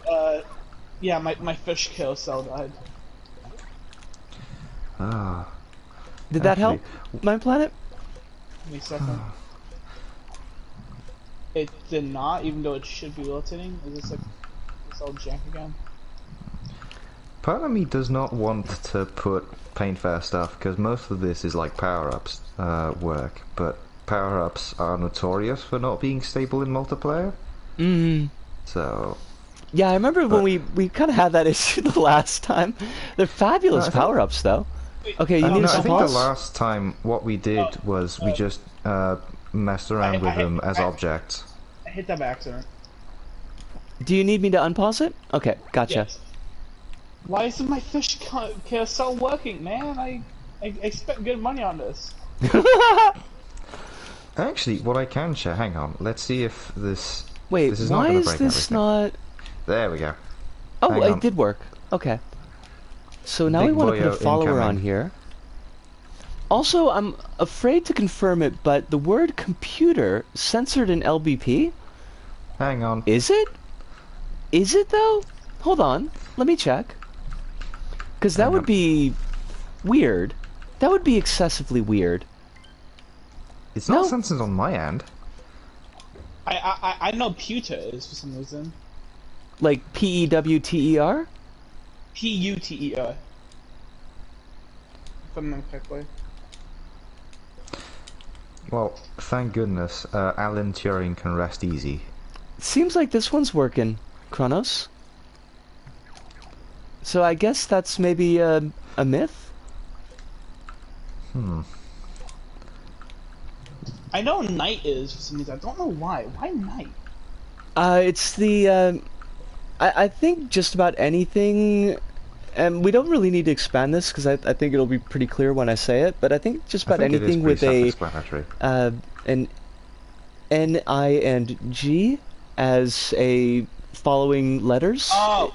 Yeah, my fish kill cell died. Ah. Did that help, MinePlanet? Give me a second. It did not, even though it should be rotating. Is this like it's all jank again? Part of me does not want to put Paint Fair stuff because most of this is like power-ups work, but power-ups are notorious for not being stable in multiplayer. So. Yeah, I remember when we kind of had that issue the last time. They're fabulous power-ups, though. Okay, you need I some think pause? the last time what we did was we just messed around with them as objects. I hit that by accident. Do you need me to unpause it? Okay, gotcha. Yes. Why isn't my fish carousel working, man? I spent good money on this. Actually, what I can share. Hang on. Let's see if this. Wait, this is why not gonna is break this everything. not? There we go. Oh, Hang it on. did work. Okay. So now Big we want to put a boyo follower on incoming. here. Also, I'm afraid to confirm it, but the word computer censored in LBP? Hang on. Is it? Is it though? Hold on. Let me check. Because that Hang would on. be weird. That would be excessively weird. It's not No. censored on my end. I know pewter is for some reason. Like PEWTER? PUTER. If I'm not correctly. Well, thank goodness, Alan Turing can rest easy. Seems like this one's working, Chronos. So I guess that's maybe a myth? I know night is for some reason. I don't know why. Why night? It's the, I think just about anything, and we don't really need to expand this because I think it'll be pretty clear when I say it, but I think just about I think it is anything with pretty a, self-explanatory. an N, I, and G as a following letters. Oh,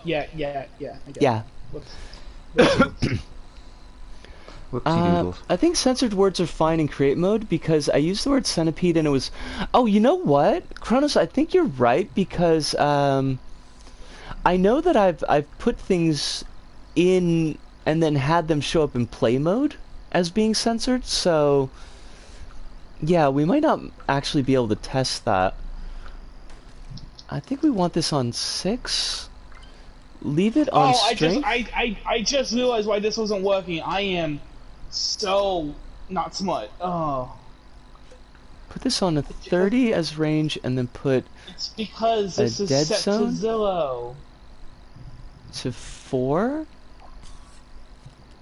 yeah. I get it. Yeah. Whoops. Whoopsie doodles. I think censored words are fine in create mode because I used the word centipede and it was... Oh, you know what? Chronos, I think you're right because I know that I've put things in and then had them show up in play mode as being censored, so... Yeah, we might not actually be able to test that. I think we want this on 6. Leave it on strength. I just realized why this wasn't working. I am so not smart. Oh. Put this on a 30 as range and then put It's because A this is dead set zone? to 0. to 4.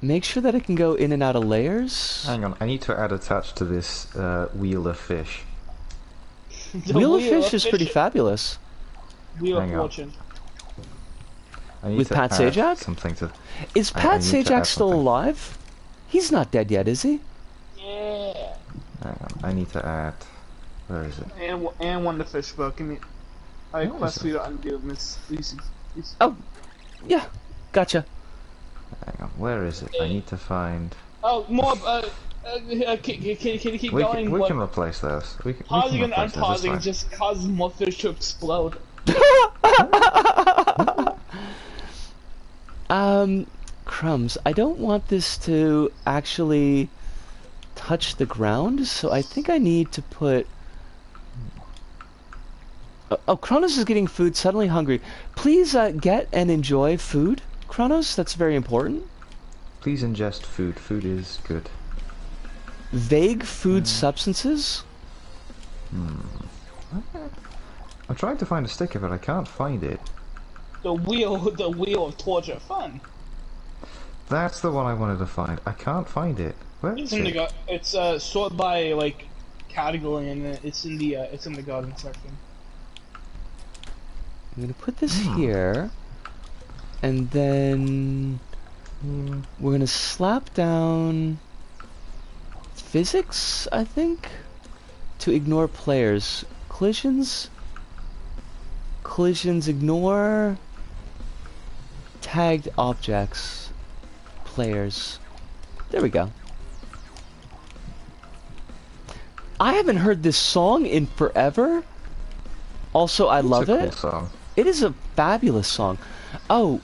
Make sure that it can go in and out of layers. Hang on, I need to add a touch to this wheel of fish. The Wheel of Fish is pretty fabulous. Wheel of Hang on. Fortune. I need With to Pat add Sajak? something to. Is I Pat need to Sajak add still something. alive? He's not dead yet, is he? Yeah. Hang on, I need to add. Where is it? And one the fish book. Give me. I Where request is for you to undo Miss Lucy. Oh, yeah, gotcha. Hang on, where is it? I need to find. Oh, more. Can you keep We going? can, we What- can replace those. We can Pausing and replace those, it's unpausing fine. just causes more fish to explode. Crumbs, I don't want this to actually touch the ground, so I think I need to put... Oh, Chronos is getting food, suddenly hungry. Please get and enjoy food, Chronos, that's very important. Please ingest food. Food is good. Vague food substances? I'm trying to find a sticker, but I can't find it. The wheel of torture. Fun. That's the one I wanted to find. I can't find it. Where It's is in it? the it's sorted by like category, and it's in the garden section. I'm gonna put this here, and then we're gonna slap down physics, I think, to ignore players. Collisions ignore tagged objects, players. There we go. I haven't heard this song in forever. Also, I love It's a it. cool song. It is a fabulous song. Oh,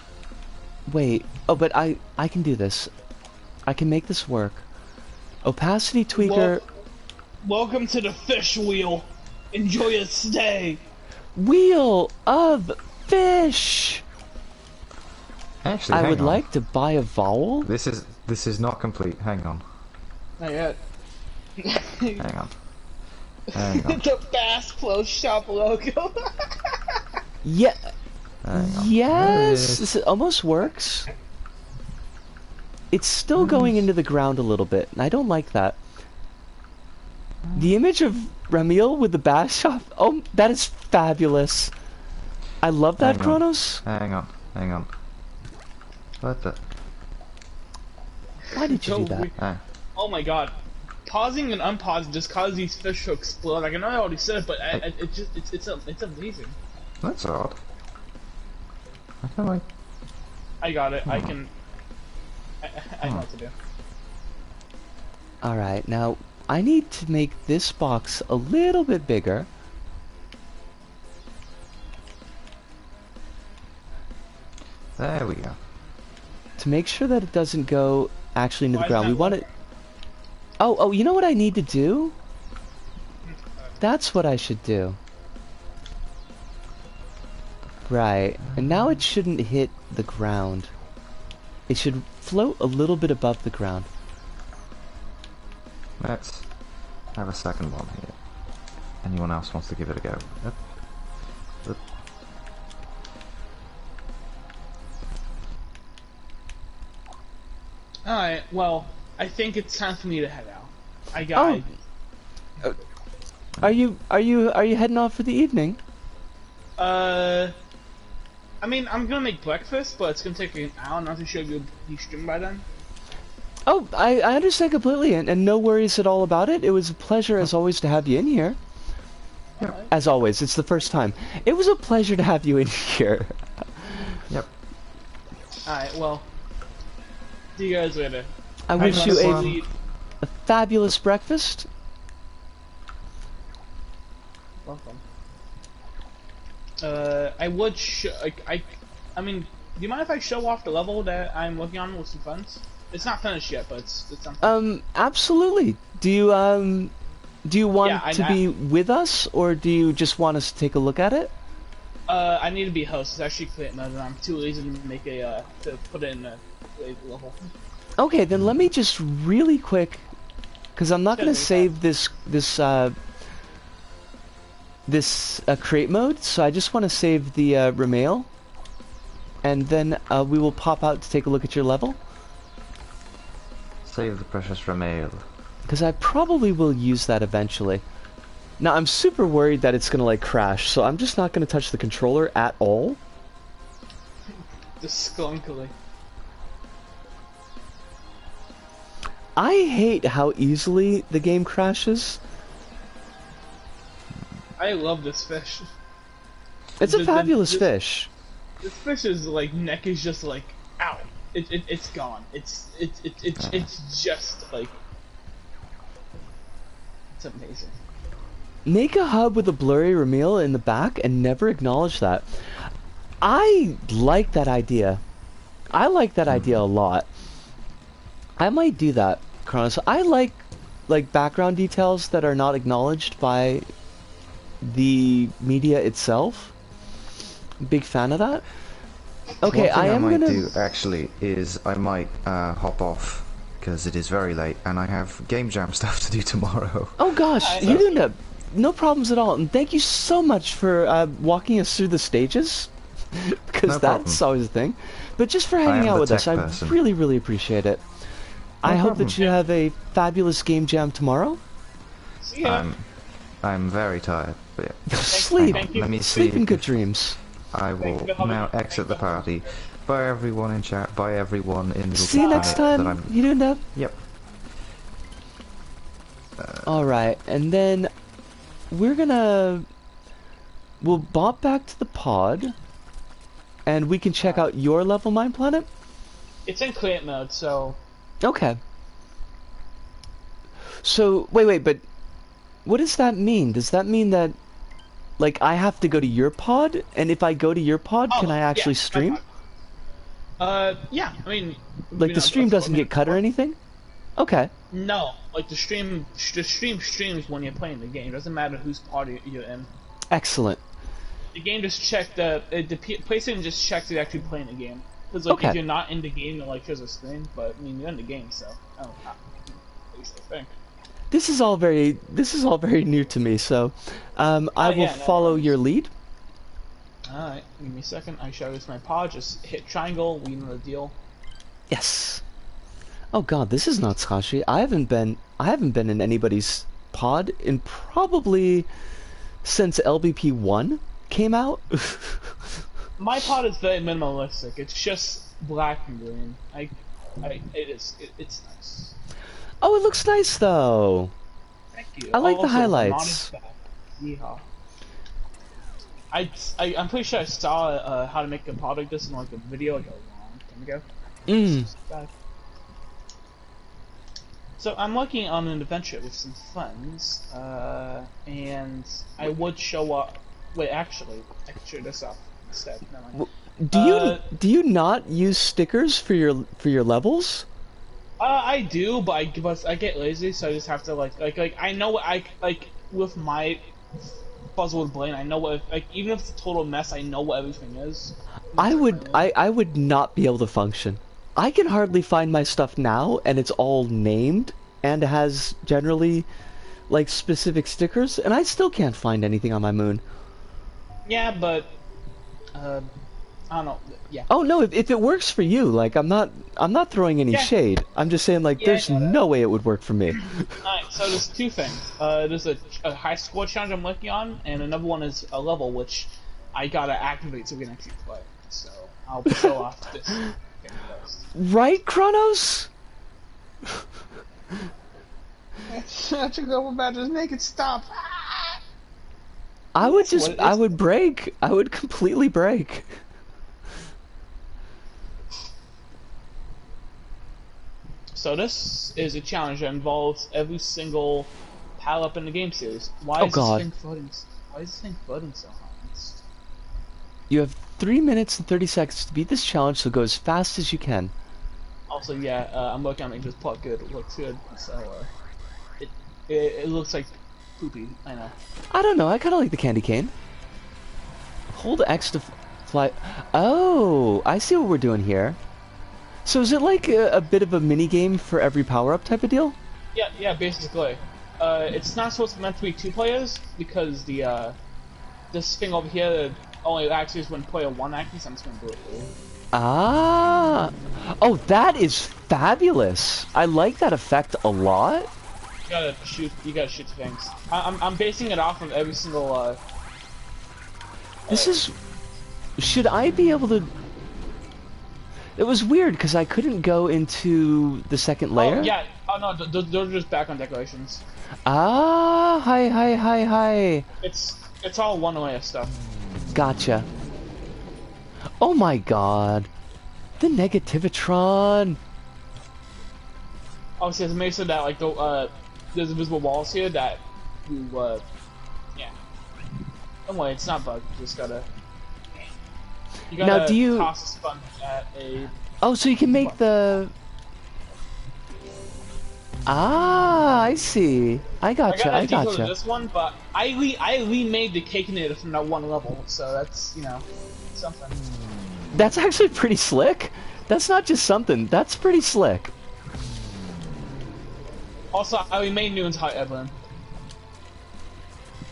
wait. Oh, but I can do this. I can make this work. Opacity tweaker. Welcome to the fish wheel. Enjoy your stay. Wheel of fish. Actually, I hang would on. like to buy a vowel. This is not complete. Hang on. Not yet. Hang on. Hang on. The Bass Pro Shop logo. Yeah. Hang on. There it Yes. is. This almost works. It's still going into the ground a little bit, and I don't like that. The image of Ramil with the bass shop. Oh, that is fabulous. I love that, Hang on. Chronos. Hang on. Hang on. What the? Why did you do that? Ah. Oh my god. Pausing and unpausing just causes these fish to explode. Like, I know I already said it, but it's amazing. That's odd. I feel like I got it. I can. I know what to do. Alright, now I need to make this box a little bit bigger. there we go. To make sure that it doesn't go actually into Why the ground. is We that want it. Oh, you know what I need to do? That's what I should do. Right, and now it shouldn't hit the ground. It should float a little bit above the ground. Let's have a second one here. Anyone else wants to give it a go? Yep. Yep. Alright, well, I think it's time for me to head out. I got. Are you heading off for the evening? I mean, I'm gonna make breakfast, but it's gonna take an hour. Not too sure if you'll be streaming by then. Oh, I understand completely, and no worries at all about it. It was a pleasure, as always, to have you in here. Yep. As always, it's the first time. It was a pleasure to have you in here. Yep. Alright, well, see you guys later. I wish you fun. a fabulous breakfast. Welcome. I would I mean, do you mind if I show off the level that I'm working on with some friends? It's not finished yet, but it's something. Absolutely. Do you want Yeah, to be with us, or do you just want us to take a look at it? I need to be a host. It's actually create mode, and I'm too lazy to make a to put it in a level. Okay, then let me just really quick, because I'm not Yeah, going to no save this create mode, so I just want to save the remail, and then we will pop out to take a look at your level, Save the precious Ramail. because I probably will use that eventually. Now I'm super worried that it's going to like crash, so I'm just not going to touch the controller at all. Just skunkily. I hate how easily the game crashes. I love this fish. It's a The- fabulous this- fish. This fish's like neck is just like, ow! It's gone. It's just like, it's amazing. Make a hub with a blurry reveal in the back and never acknowledge that. I like that idea. I like that idea a lot. I might do that, Chronos. I like background details that are not acknowledged by the media itself. Big fan of that. Okay, One thing I am might gonna do actually is I might hop off because it is very late and I have game jam stuff to do tomorrow. Oh gosh, you do no problems at all. And thank you so much for walking us through the stages. because No that's problem. always a thing. But just for I hanging am out the with us, tech I person. really, really appreciate it. I hope problem. that you have a fabulous game jam tomorrow. See ya. I'm very tired. But yeah. Sleep. thank you. Let me see. Sleep in good if dreams. I will Thank you for now having- exit the party. Bye everyone in chat. Bye everyone in Little See you next Planet that time, I'm. Hirunda. Yep. Alright, and then we'll bop back to the pod, and we can check out your level, MinePlanet. It's in create mode, so Okay. So, wait, but what does that mean? Does that mean that, like, I have to go to your pod, and if I go to your pod, can I actually stream? yeah. I mean, Like, the stream doesn't get cut or anything? Okay. No, like the stream streams when you're playing the game. It doesn't matter whose party you're in. Excellent. The game just checked the PlayStation just checks you're actually playing the game. Because like Okay. if you're not in the game, it like shows a screen. But I mean, you're in the game, so at least I think. This is all very new to me, so I will yeah, no follow worries. your lead. Alright, give me a second. I show this my pod. Just hit triangle. We know the deal. Yes. Oh god, this is not Sashi. I haven't been in anybody's pod in probably since LBP 1 came out. My pod is very minimalistic. It's just black and green. It's nice. Oh, it looks nice though. Thank you. I like the Also, highlights. modest back. Yeehaw. I'm pretty sure I saw how to make a pod like this in like a video like a long time ago. So I'm working on an adventure with some friends, and I would show up. Wait, actually, I can show this up instead. Never mind. Do you not use stickers for your levels? I do, but I get lazy, so I just have to like I know what I like with my puzzled brain. I know what even if it's a total mess, I know what everything is. I would not be able to function. I can hardly find my stuff now, and it's all named and has generally like specific stickers, and I still can't find anything on my moon. Yeah, but I don't know. Yeah. Oh no, if it works for you, like I'm not throwing any shade. I'm just saying like there's no way it would work for me. Alright, so there's two things. There's a high score challenge I'm working on, and another one is a level which I gotta activate so we can actually play. So I'll show off this thing first. Right, Chronos? I took over bad, just make it stop. I would break. I would completely break. So this is a challenge that involves every single power up in the game series. Why is God. this thing floating so hard? You have 3 minutes and 30 seconds to beat this challenge, so go as fast as you can. Also, yeah, I'm working on making this plot good. It looks good, so it looks like poopy. I know. I don't know, I kinda like the candy cane. Hold X to fly. Oh, I see what we're doing here. So is it like a bit of a mini game for every power-up type of deal? Yeah, basically. It's not supposed to be meant to be 2 players because the this thing over here only acts when player 1 acts. So I'm just gonna do it for you. Ah, oh, that is fabulous. I like that effect a lot. You gotta shoot things. I'm basing it off of every single. This is. Should I be able to? It was weird because I couldn't go into the second layer. Oh yeah. Oh no, those are just background decorations. Ah, hi. It's all one layer stuff. Gotcha. Oh my god. The Negativitron. Obviously, it's made so that like there's invisible walls here that you yeah. Don't worry, it's not bugged. You just gotta. You gotta Now, do you toss a sponge at a. Oh, so you can make the. Ah, I see. I gotcha. I got gotcha. This one, but I remade the cake knit from that one level, so that's something. That's actually pretty slick. That's not just something. That's pretty slick. Also, I remade Newton's height emblem.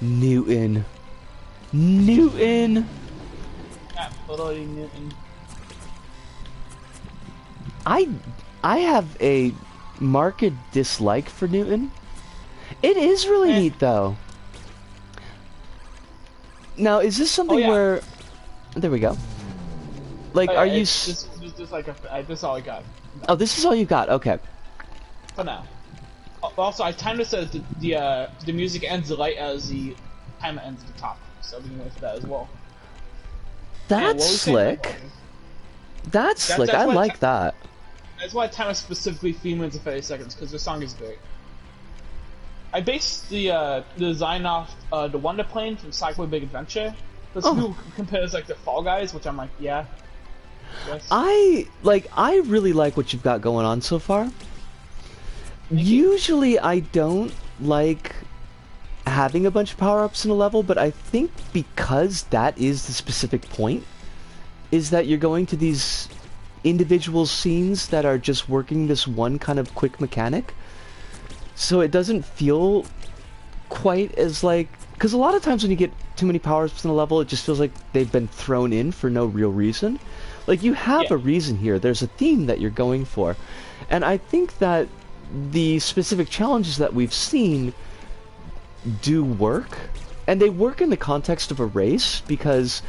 Newton. Yeah, Totally Newton. I have a marked dislike for Newton. It is really neat though. Now, is this something where? There we go. Like, are you? This like this is all I got. Oh, this is all you got. Okay. For now. Also, I timed it so that the music ends light as the timer ends at the top, so we can wait for that as well. That's slick. That's slick. I like that. That's why I timed it specifically 3 minutes and 30 seconds, because the song is great. I based the design off the Wonder Plane from Cyclo Big Adventure. Because people compare this like to Fall Guys, which I'm like, yeah. Yes. I really like what you've got going on so far. Usually I don't like having a bunch of power-ups in a level, but I think because that is the specific point, is that you're going to these individual scenes that are just working this one kind of quick mechanic. So it doesn't feel quite as like... Because a lot of times when you get too many power-ups in a level, it just feels like they've been thrown in for no real reason. Like, you have a reason here. There's a theme that you're going for. And I think that the specific challenges that we've seen do work. And they work in the context of a race, because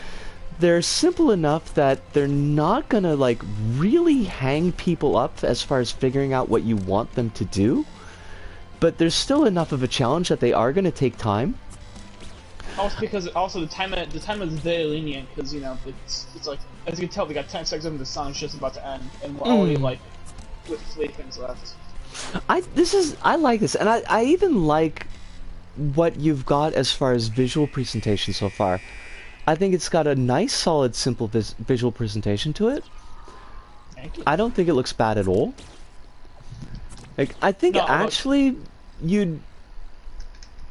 they're simple enough that they're not gonna, like, really hang people up as far as figuring out what you want them to do. But there's still enough of a challenge that they are gonna take time. Also, because the time is very lenient, because, you know, it's like, as you can tell, we got 10 seconds and the song's just about to end, and we're already, like, with 3 things left. I like this, and I even like what you've got as far as visual presentation so far. I think it's got a nice, solid, simple visual presentation to it. Thank you. I don't think it looks bad at all. Like, I think actually you'd...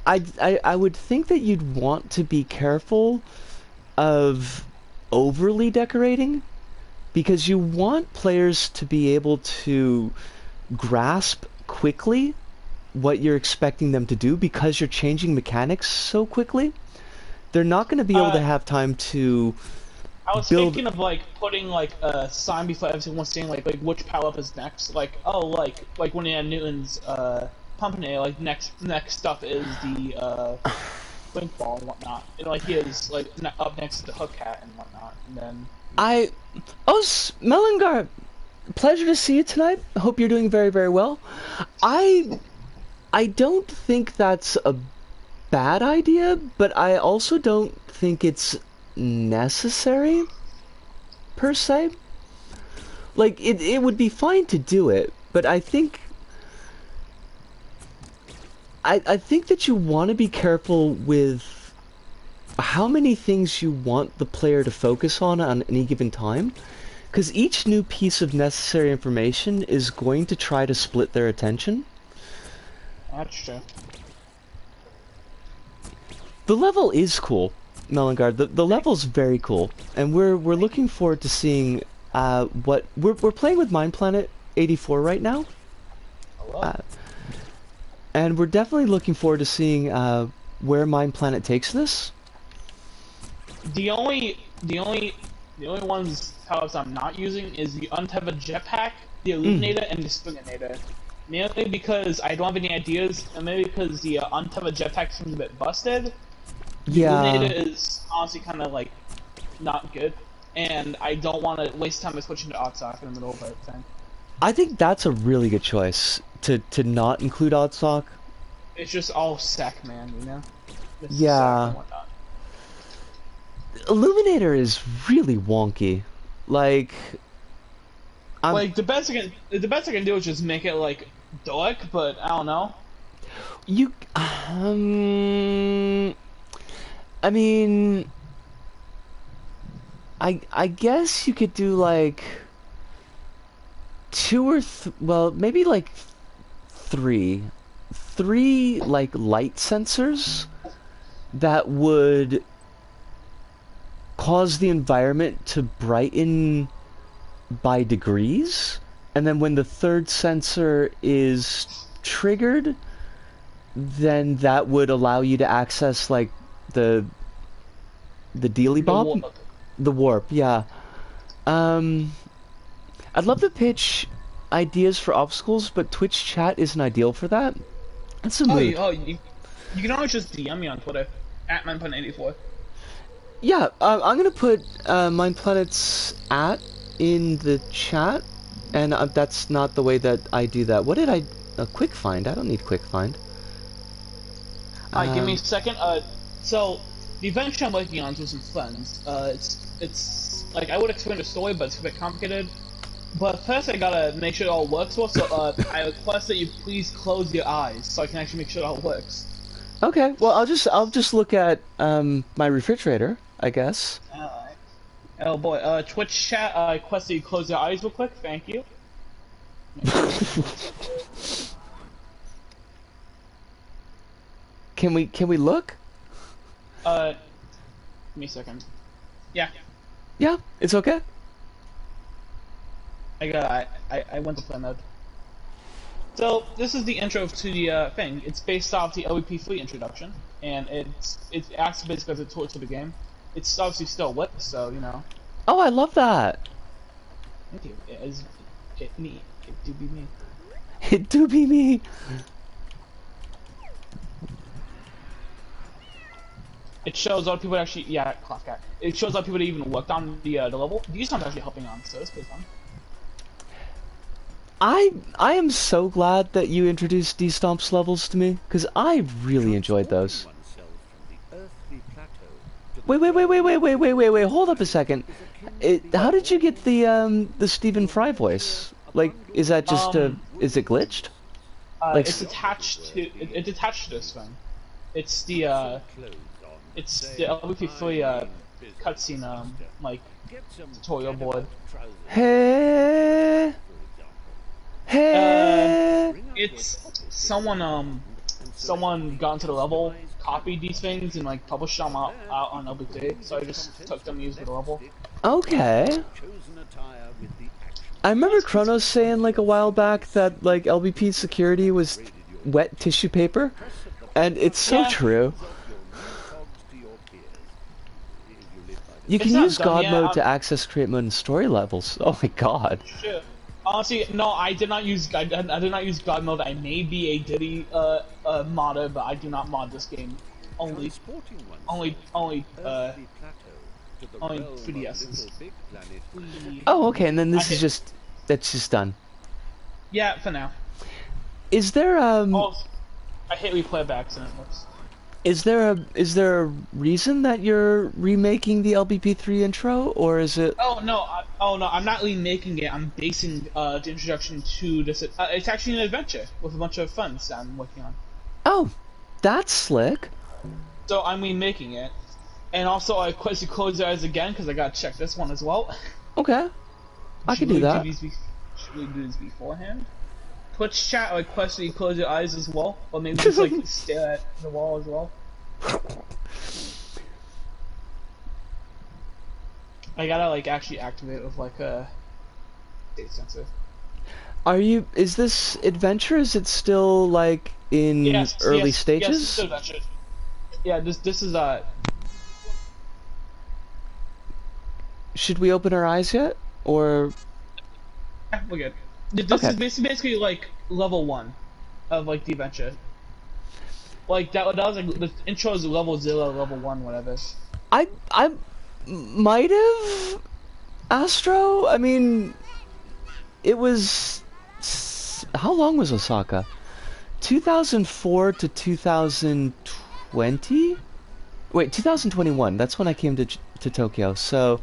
I would think that you'd want to be careful of overly decorating, because you want players to be able to grasp quickly what you're expecting them to do, because you're changing mechanics so quickly. They're not going to be able to have time to I was thinking of, like, putting, like, a sign before every single one saying, like which power-up is next. Like, oh, like when you had Newton's, pumping air, like, next stuff is the, blink ball and whatnot. And, like, he is, like, up next to the hook hat and whatnot. And then... Melangar, pleasure to see you tonight. I hope you're doing very, very well. I don't think that's a bad idea, but I also don't think it's necessary, per se. Like, it would be fine to do it, but I think... I think that you want to be careful with how many things you want the player to focus on any given time, because each new piece of necessary information is going to try to split their attention. That's true. The level is cool, Melangard. The level's very cool, and we're looking forward to seeing what we're playing with MinePlanet84 right now. And we're definitely looking forward to seeing where MinePlanet takes this. The only ones powers I'm not using is the Untitled Jetpack, the Illuminator, and the Springinator. Mainly because I don't have any ideas, and maybe because the Untitled Jetpack seems a bit busted. The Illuminator is honestly kind of like not good, and I don't want to waste time by switching to Oddsock in the middle of everything. I think that's a really good choice to not include Oddsock. It's just all sec, man, you know? Yeah. Illuminator is really wonky. Like, like the best I can do is just make it like dark, but I don't know. You I mean, I guess you could do like maybe like three like light sensors that would cause the environment to brighten by degrees, and then when the third sensor is triggered, then that would allow you to access like the dealy bob. The warp, yeah. I'd love to pitch ideas for obstacles, but Twitch chat isn't ideal for that. That's a mood. You can always just DM me on Twitter at MinePlanet84. Yeah, I'm gonna put MinePlanet's @ in the chat, and that's not the way that I do that. What did I... quick find? I don't need quick find. Give me a second. So the adventure I'm working on is with some friends. It's like I would explain the story, but it's a bit complicated. But first, I gotta make sure it all works well. So I request that you please close your eyes so I can actually make sure it all works. Okay. Well, I'll just look at my refrigerator, I guess. Alright. Oh boy. Twitch chat. I request that you close your eyes real quick. Thank you. Can we look? Give me a second. Yeah. Yeah, it's okay. I went to play mode. So this is the intro to the thing. It's based off the LVP3 introduction, and it acts basically as a tour to the game. It's obviously still lit, so you know. Oh, I love that. Thank you. It do be me. It do be me. It shows a lot of people actually, cloth cat. It shows a lot of people that even worked on the level. These ones actually helping on, so it's pretty fun. I am so glad that you introduced D-Stomps levels to me, because I really enjoyed those. Wait, hold up a second. How did you get the Stephen Fry voice? Like, is that just is it glitched? Like, it's attached to this thing. It's the LVP3 cutscene like tutorial board. Hey. It's someone got into the level, copied these things, and like published them out on LBT. So I just took them and used the level. Okay. I remember Chronos saying like a while back that like LBP security was wet tissue paper, and it's so true. You can use God mode to access create mode and story levels. Oh my god. Sure. Honestly, no, I did not use God mode. I may be a Diddy modder, but I do not mod this game. Only 3DSs. Oh, okay, and then that's just done. Yeah, for now. Is there Oh, I hit replay by accident. Whoops. Is there a reason that you're remaking the LBP3 intro, or is it? Oh no, I'm not remaking it. I'm basing the introduction to this. It's actually an adventure with a bunch of funds that I'm working on. Oh, that's slick. So I'm remaking it, and also I request you close your eyes again because I gotta check this one as well. Okay, I can do that. Should we do this beforehand? Twitch chat, I request that you close your eyes as well, or maybe just like stare at the wall as well. I gotta like actually activate it with like a date sensor. Is this adventure? Is it still like in early stages? Yes, it's still adventure. Yeah, this is Should we open our eyes yet, or? Yeah, we're good. This is basically like level 1 of like the adventure. Like that was like the intro is level 0, level 1, whatever. I might have Astro. I mean, it was how long was Osaka? 2004 to 2020. Wait, 2021. That's when I came to Tokyo. So,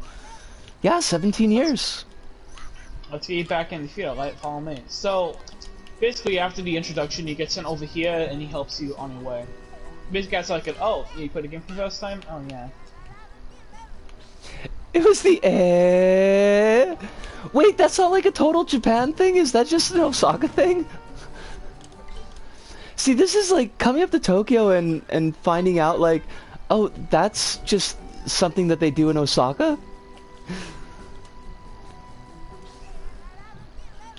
yeah, 17 years. Let's get back in the field, right? Follow me. So, basically, after the introduction, you get sent over here, and he helps you on your way. Basically, it's like, oh, you played a game for the first time? Oh, yeah. It was the Wait, that's not like a total Japan thing? Is that just an Osaka thing? See, this is like coming up to Tokyo and finding out like, oh, that's just something that they do in Osaka?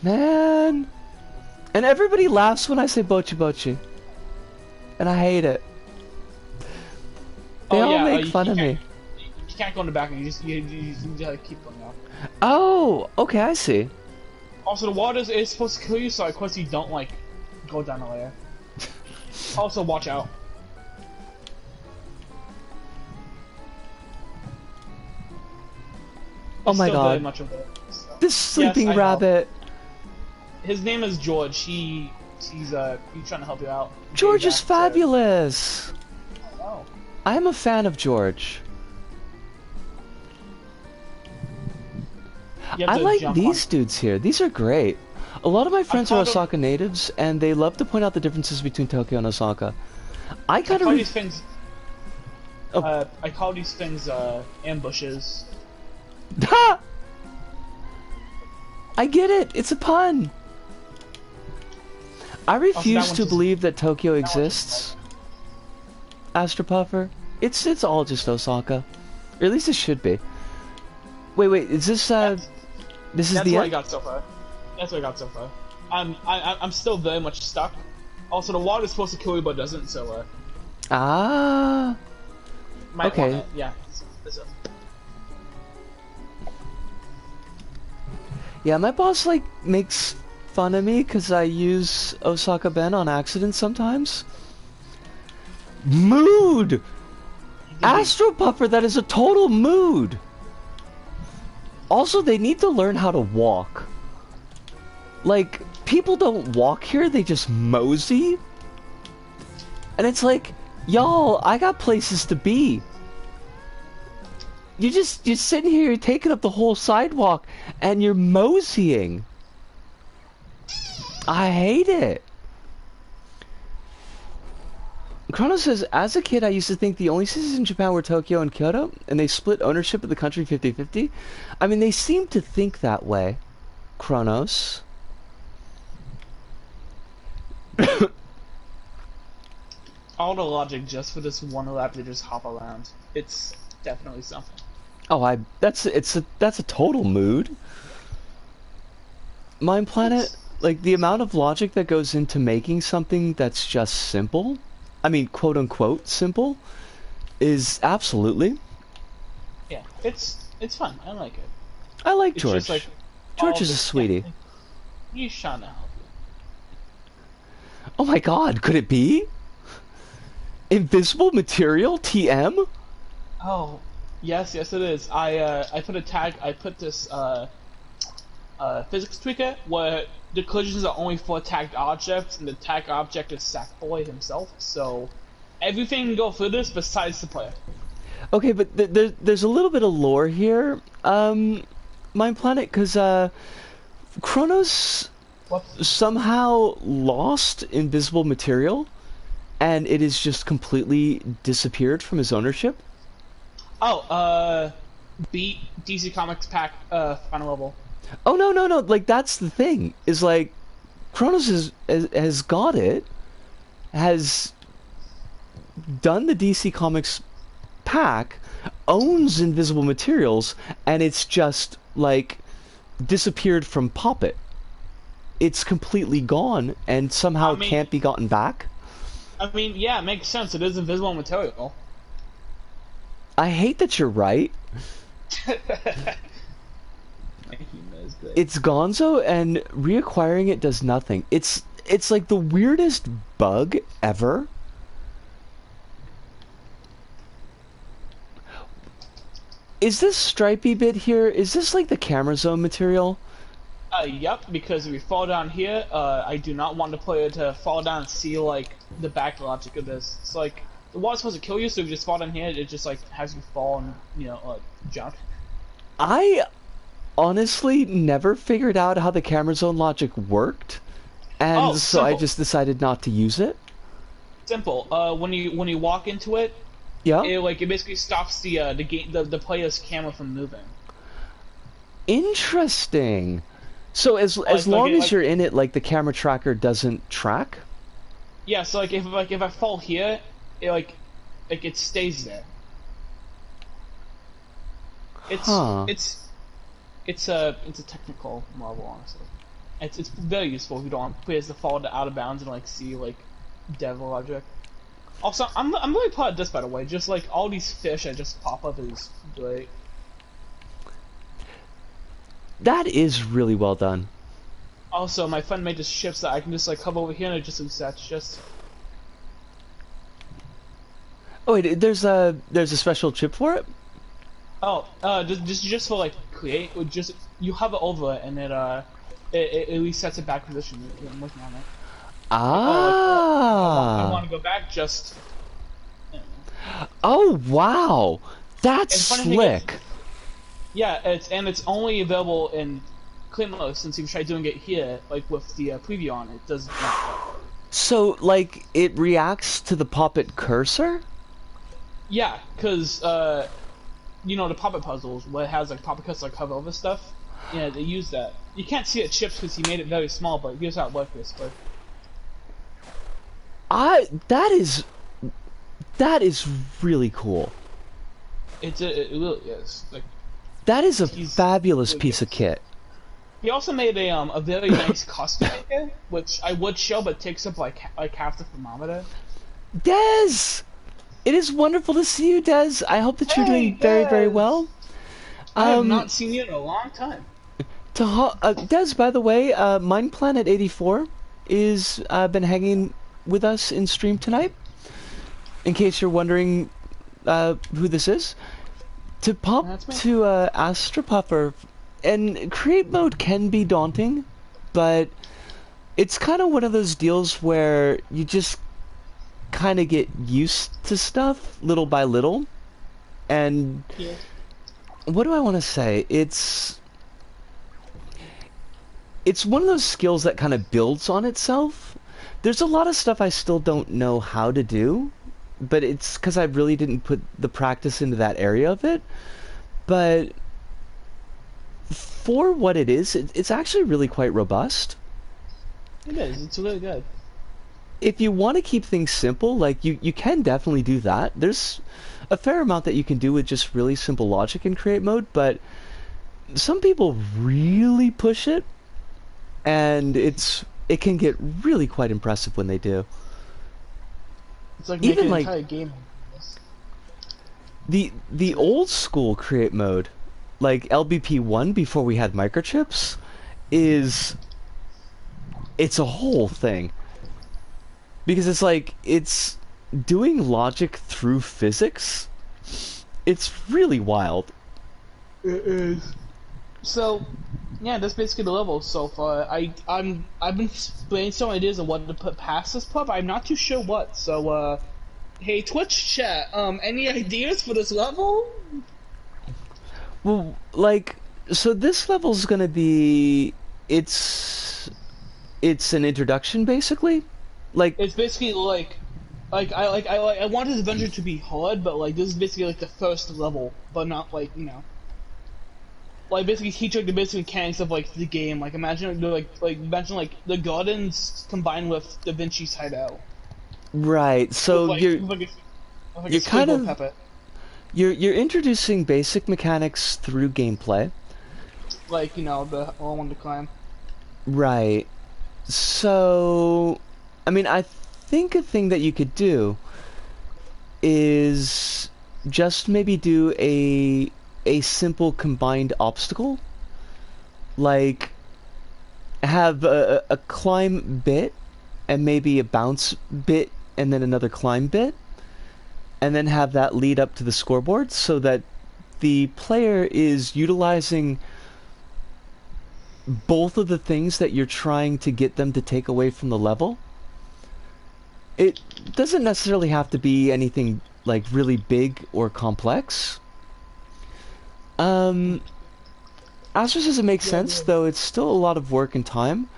Man. And everybody laughs when I say bochi bochi. And I hate it. They all make fun of me. You can't go in the back. You just gotta keep going up. Oh, okay, I see. Also, the water is supposed to kill you, so of course you don't like go down the layer. Also, watch out. Oh my Still very god. much of it, so. This sleeping Yes, I know. rabbit. His name is George. He's trying to help you out. George is Getting back to- fabulous. Oh. I am a fan of George. You have I to like jump these on- dudes here. These are great. A lot of my friends are called them- Osaka natives, and they love to point out the differences between Tokyo and Osaka. I I kind call of. these things. Oh. I call these things ambushes. Ha! I get it. It's a pun. I refuse one's to just- believe that Tokyo one's just exists. Astropuffer. It's all just Osaka, or at least it should be. Wait. Is this This is That's the what I end? got so far. That's what I got so far. I'm still very much stuck. Also, the water is supposed to kill you, but doesn't. So Ah. might Okay. want it. Yeah. So. Yeah, my boss like makes fun of me because I use Osaka Ben on accident sometimes. Mood! Astropuffer, that is a total mood! Also, they need to learn how to walk. Like, people don't walk here, they just mosey. And it's like, y'all, I got places to be. You're sitting here, you're taking up the whole sidewalk, and you're moseying. I hate it. Chronos says, as a kid, I used to think the only cities in Japan were Tokyo and Kyoto, and they split ownership of the country 50-50. I mean, they seem to think that way. Chronos. All the logic just for this one lap to just hop around. It's definitely something. Oh, that's a total mood. MinePlanet, like the amount of logic that goes into making something that's just simple, I mean, quote unquote simple, is absolutely. Yeah, it's fun. I like it. I like It's George. just like George all is a this- sweetie. yeah, he's trying to help you. Oh my god, could it be? Invisible material TM? Oh, yes, it is. I put a tag. I put this physics tweaker where the collisions are only for tagged objects, and the tagged object is Sackboy himself. So everything can go through this besides the player. Okay, but there's a little bit of lore here, MinePlanet, because Chronos Whoops. somehow lost invisible material, and it has just completely disappeared from his ownership. Oh, beat DC Comics pack final level. Oh no, like that's the thing, is like Chronos has got it, has done the DC Comics pack, owns invisible materials, and it's just like disappeared from Poppet. It's completely gone and somehow I mean- can't be gotten back. I mean, yeah, it makes sense. It is invisible material. I hate that you're right. It's gonzo, and reacquiring it does nothing. It's like the weirdest bug ever. Is this stripy bit here? Is this like the camera zone material? Yep, because if you fall down here, I do not want the player to fall down and see, like, the back logic of this. It's like, the water's supposed to kill you, so if you just fall down here, it just, like, has you fall and, you know, like, jump. I honestly never figured out how the camera zone logic worked, and Oh, so I simple. just decided not to use it. Simple. When you walk into it, Yeah. it basically stops the player's camera from moving. Interesting. So as long as you're in it, like the camera tracker doesn't track. Yeah, so if I fall here, it stays there. Huh. It's a technical marvel, honestly. It's very useful if you don't want players to fall out of bounds and like see like devil object. Also, I'm really proud of this, by the way. Just like all these fish that just pop up is great. That is really well done. Also, my friend made this ship so I can just like come over here and it just resets. Just. Oh wait, there's a special chip for it? Oh, just for like create, just you hover over it and it resets it back position. I'm working on it. Ah. I want to go back. Just. Oh wow, that's slick. Yeah, it's only available in Chronos since you've tried doing it here, like with the preview on it does not. So like it reacts to the puppet cursor? Yeah, cause you know the puppet puzzles where it has like puppet cursor like hover over stuff. Yeah, they use that. You can't see it chips because he made it very small, but here's how it works basically. That is really cool. It really is. Like that is a fabulous piece of kit. He also made a very nice costume maker, which I would show, but takes up like half the thermometer. Des, it is wonderful to see you, Des. I hope that you're doing very well. I have not seen you in a long time. Des, by the way, MinePlanet84 is been hanging with us in stream tonight. In case you're wondering who this is, to pop to Astropuffer, and create mode can be daunting, but it's kind of one of those deals where you just kind of get used to stuff little by little, and what do I want to say? It's one of those skills that kind of builds on itself. There's a lot of stuff I still don't know how to do, but it's because I really didn't put the practice into that area of it. But for what it is, it's actually really quite robust. It is. It's really good. If you want to keep things simple, like you can definitely do that. There's a fair amount that you can do with just really simple logic in create mode, but some people really push it, and it can get really quite impressive when they do. It's like even making an entire game. The old school create mode, like LBP1 before we had microchips, it's a whole thing. Because it's doing logic through physics. It's really wild. It is. So, yeah, that's basically the level so far. I've been brainstorming ideas of what to put past this pub. I'm not too sure what. So, hey Twitch chat, any ideas for this level? Well, so this level's gonna be it's an introduction basically. It's basically I wanted Adventure to be hard, but this is basically the first level, but not basically teach the basic mechanics of the game. Imagine the gardens combined with Da Vinci's Hideout. Right. So you're kind of puppet. You're introducing basic mechanics through gameplay. The all one to climb. Right. So I mean, I think a thing that you could do is just maybe do a simple combined obstacle. Have a climb bit and maybe a bounce bit and then another climb bit, and then have that lead up to the scoreboard so that the player is utilizing both of the things that you're trying to get them to take away from the level. It doesn't necessarily have to be anything really big or complex. Astro says it makes sense, though it's still a lot of work and time.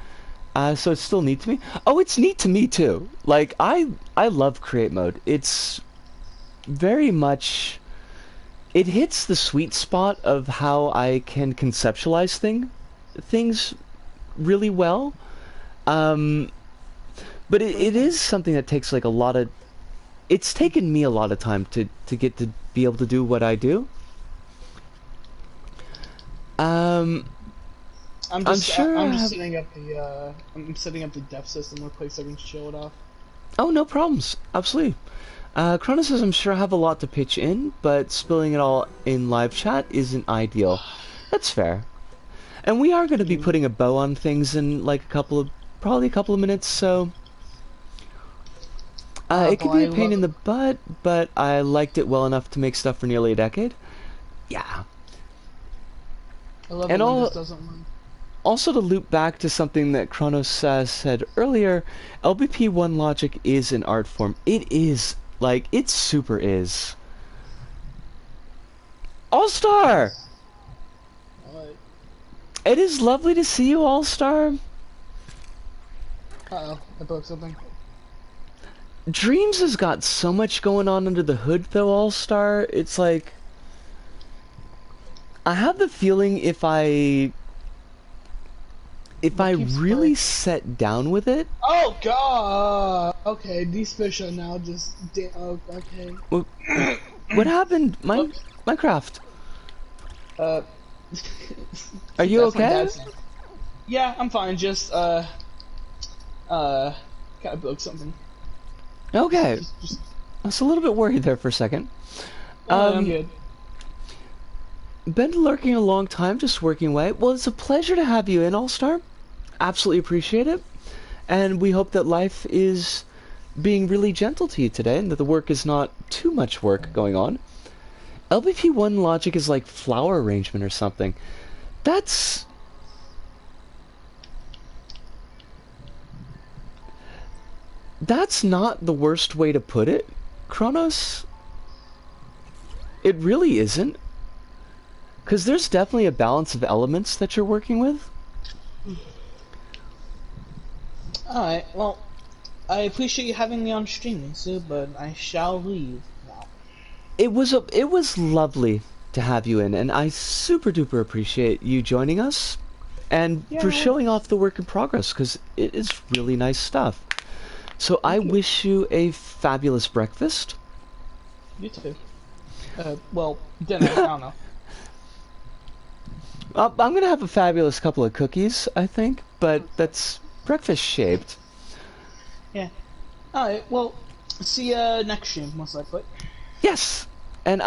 So it's still neat to me. Oh, it's neat to me too. I love create mode. It's very much, it hits the sweet spot of how I can conceptualize things really well. But it is something that takes a lot of, it's taken me a lot of time to get to be able to do what I do. I'm setting up the depth system real quick so I can show it off. Oh, no problems. Absolutely. Chronos says, I'm sure I have a lot to pitch in, but spilling it all in live chat isn't ideal. That's fair. And we are going to be putting a bow on things in like probably a couple of minutes, so... it could be a pain in the butt, but I liked it well enough to make stuff for nearly a decade. Yeah. I love it when this doesn't work. Also, to loop back to something that Chronos said earlier, LBP1 logic is an art form. It is. Like, it super is. All-Star! Alright. It is lovely to see you, All-Star. Uh-oh, I broke something. Dreams has got so much going on under the hood, though, All-Star. It's like... I have the feeling if I really set down with it... Oh, God! Okay, these fish are now just... Oh, okay. What happened? Minecraft? Are you okay? Yeah, I'm fine, just, kinda broke something. Okay. I was a little bit worried there for a second. I'm good. Been lurking a long time, just working away. Well, it's a pleasure to have you in, All-Star. Absolutely appreciate it. And we hope that life is being really gentle to you today, and that the work is not too much work going on. LBP1 logic is like flower arrangement or something. That's not the worst way to put it, Chronos. It really isn't. Because there's definitely a balance of elements that you're working with. Alright, well, I appreciate you having me on stream, Sue, but I shall leave now. It was lovely to have you in, and I super duper appreciate you joining us and for showing off the work in progress, because it is really nice stuff. So I wish you a fabulous breakfast. You too. Well, dinner, I don't know. I'm gonna have a fabulous couple of cookies, I think, but that's breakfast shaped. Yeah. Alright, well, see ya next stream, most likely. Yes! And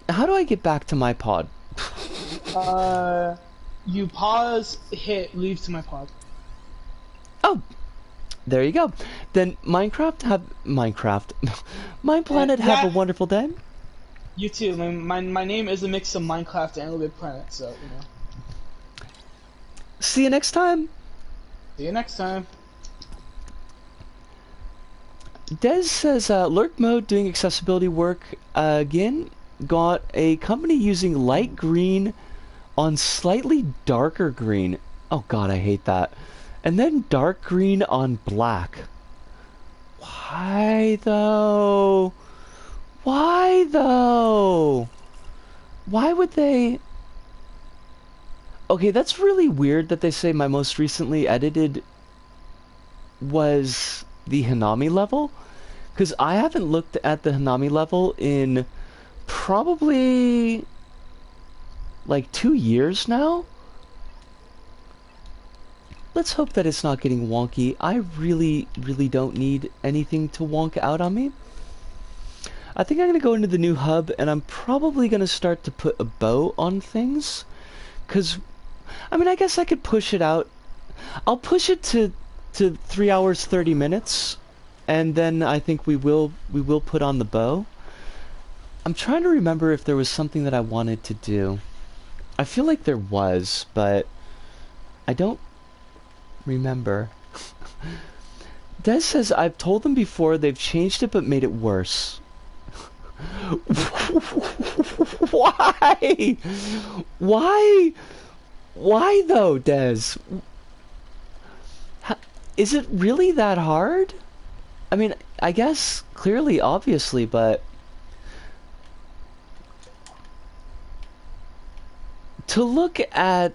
how do I get back to my pod? You pause, hit, leave to my pod. Oh! There you go. Then MinePlanet, have a wonderful day. You too. My name is a mix of Minecraft and LittleBigPlanet, so, you know. See you next time. See you next time. Des says, lurk mode doing accessibility work again. Got a company using light green on slightly darker green. Oh god, I hate that. And then dark green on black. Why though? Why though? Why would they... Okay, that's really weird that they say my most recently edited was the Hanami level, because I haven't looked at the Hanami level in probably like 2 years now. Let's hope that it's not getting wonky. I really don't need anything to wonk out on me. I think I'm going to go into the new hub, and I'm probably going to start to put a bow on things, because I mean, I guess I could push it out. I'll push it to 3 hours 30 minutes, and then I think we will put on the bow. I'm trying to remember if there was something that I wanted to do. I feel like there was, but I don't remember. Des says, I've told them before, they've changed it but made it worse. Why? Why though, Des? Is it really that hard? I mean, I guess, clearly, obviously, but... To look at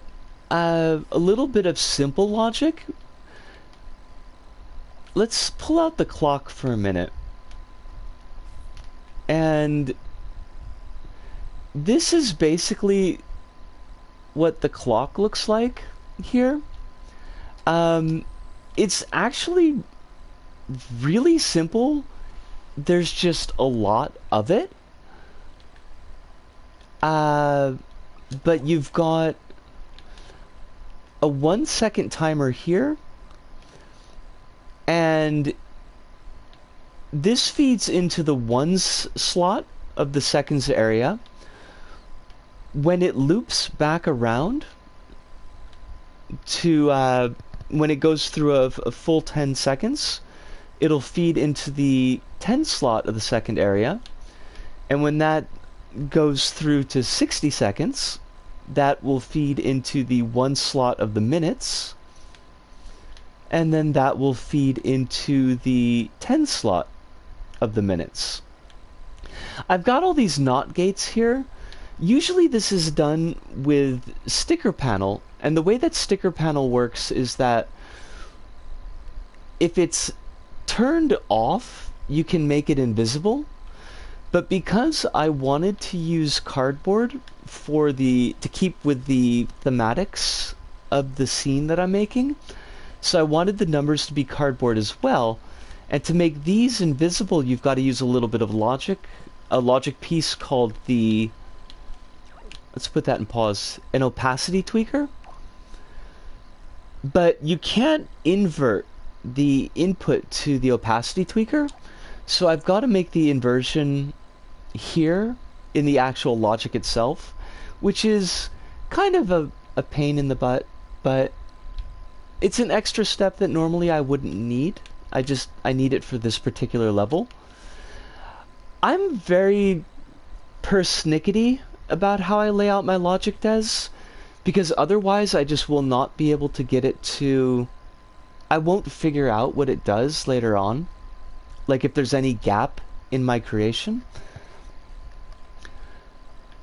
a little bit of simple logic, let's pull out the clock for a minute. And this is basically what the clock looks like here. It's actually really simple there's just a lot of it. But you've got a 1 second timer here, and this feeds into the ones slot of the seconds area. When it loops back around to when it goes through a full 10 seconds, it'll feed into the 10 slot of the second area, and when that goes through to 60 seconds, that will feed into the 1 slot of the minutes, and then that will feed into the 10 slot of the minutes. I've got all these NOT gates here. Usually this is done with sticker panel, and the way that sticker panel works is that if it's turned off, you can make it invisible. But because I wanted to use cardboard to keep with the thematics of the scene that I'm making, so I wanted the numbers to be cardboard as well. And to make these invisible, you've got to use a little bit of logic, a logic piece called the, let's put that in pause, an opacity tweaker. But you can't invert the input to the opacity tweaker, so I've got to make the inversion here in the actual logic itself, which is kind of a pain in the butt, but it's an extra step that normally I wouldn't need. I need it for this particular level. I'm very persnickety about how I lay out my logic, Des, because otherwise I just will not be able to get it to... I won't figure out what it does later on, like if there's any gap in my creation.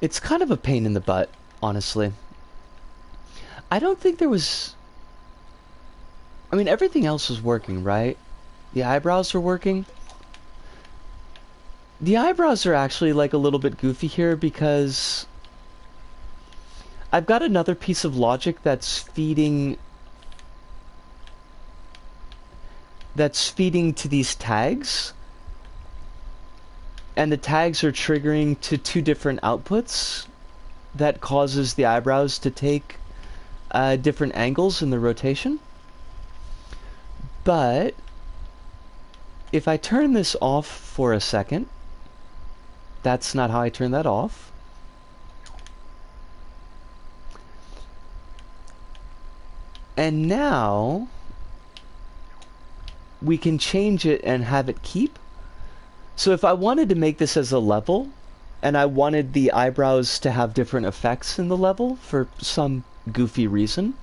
It's kind of a pain in the butt, honestly. I don't think there was... I mean, everything else was working, right? The eyebrows are working. The eyebrows are actually like a little bit goofy here because I've got another piece of logic that's feeding to these tags, and the tags are triggering to 2 different outputs that causes the eyebrows to take different angles in the rotation. But if I turn this off for a second, that's not how I turn that off. And now we can change it and have it keep. So if I wanted to make this as a level, and I wanted the eyebrows to have different effects in the level for some goofy reason,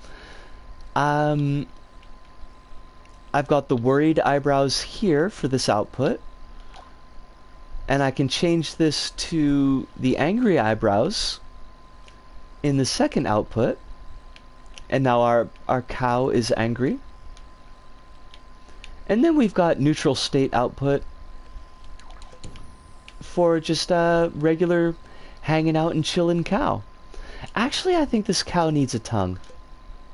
I've got the worried eyebrows here for this output, and I can change this to the angry eyebrows in the second output, and now our cow is angry. And then we've got neutral state output for just a regular hanging out and chilling cow. Actually, I think this cow needs a tongue,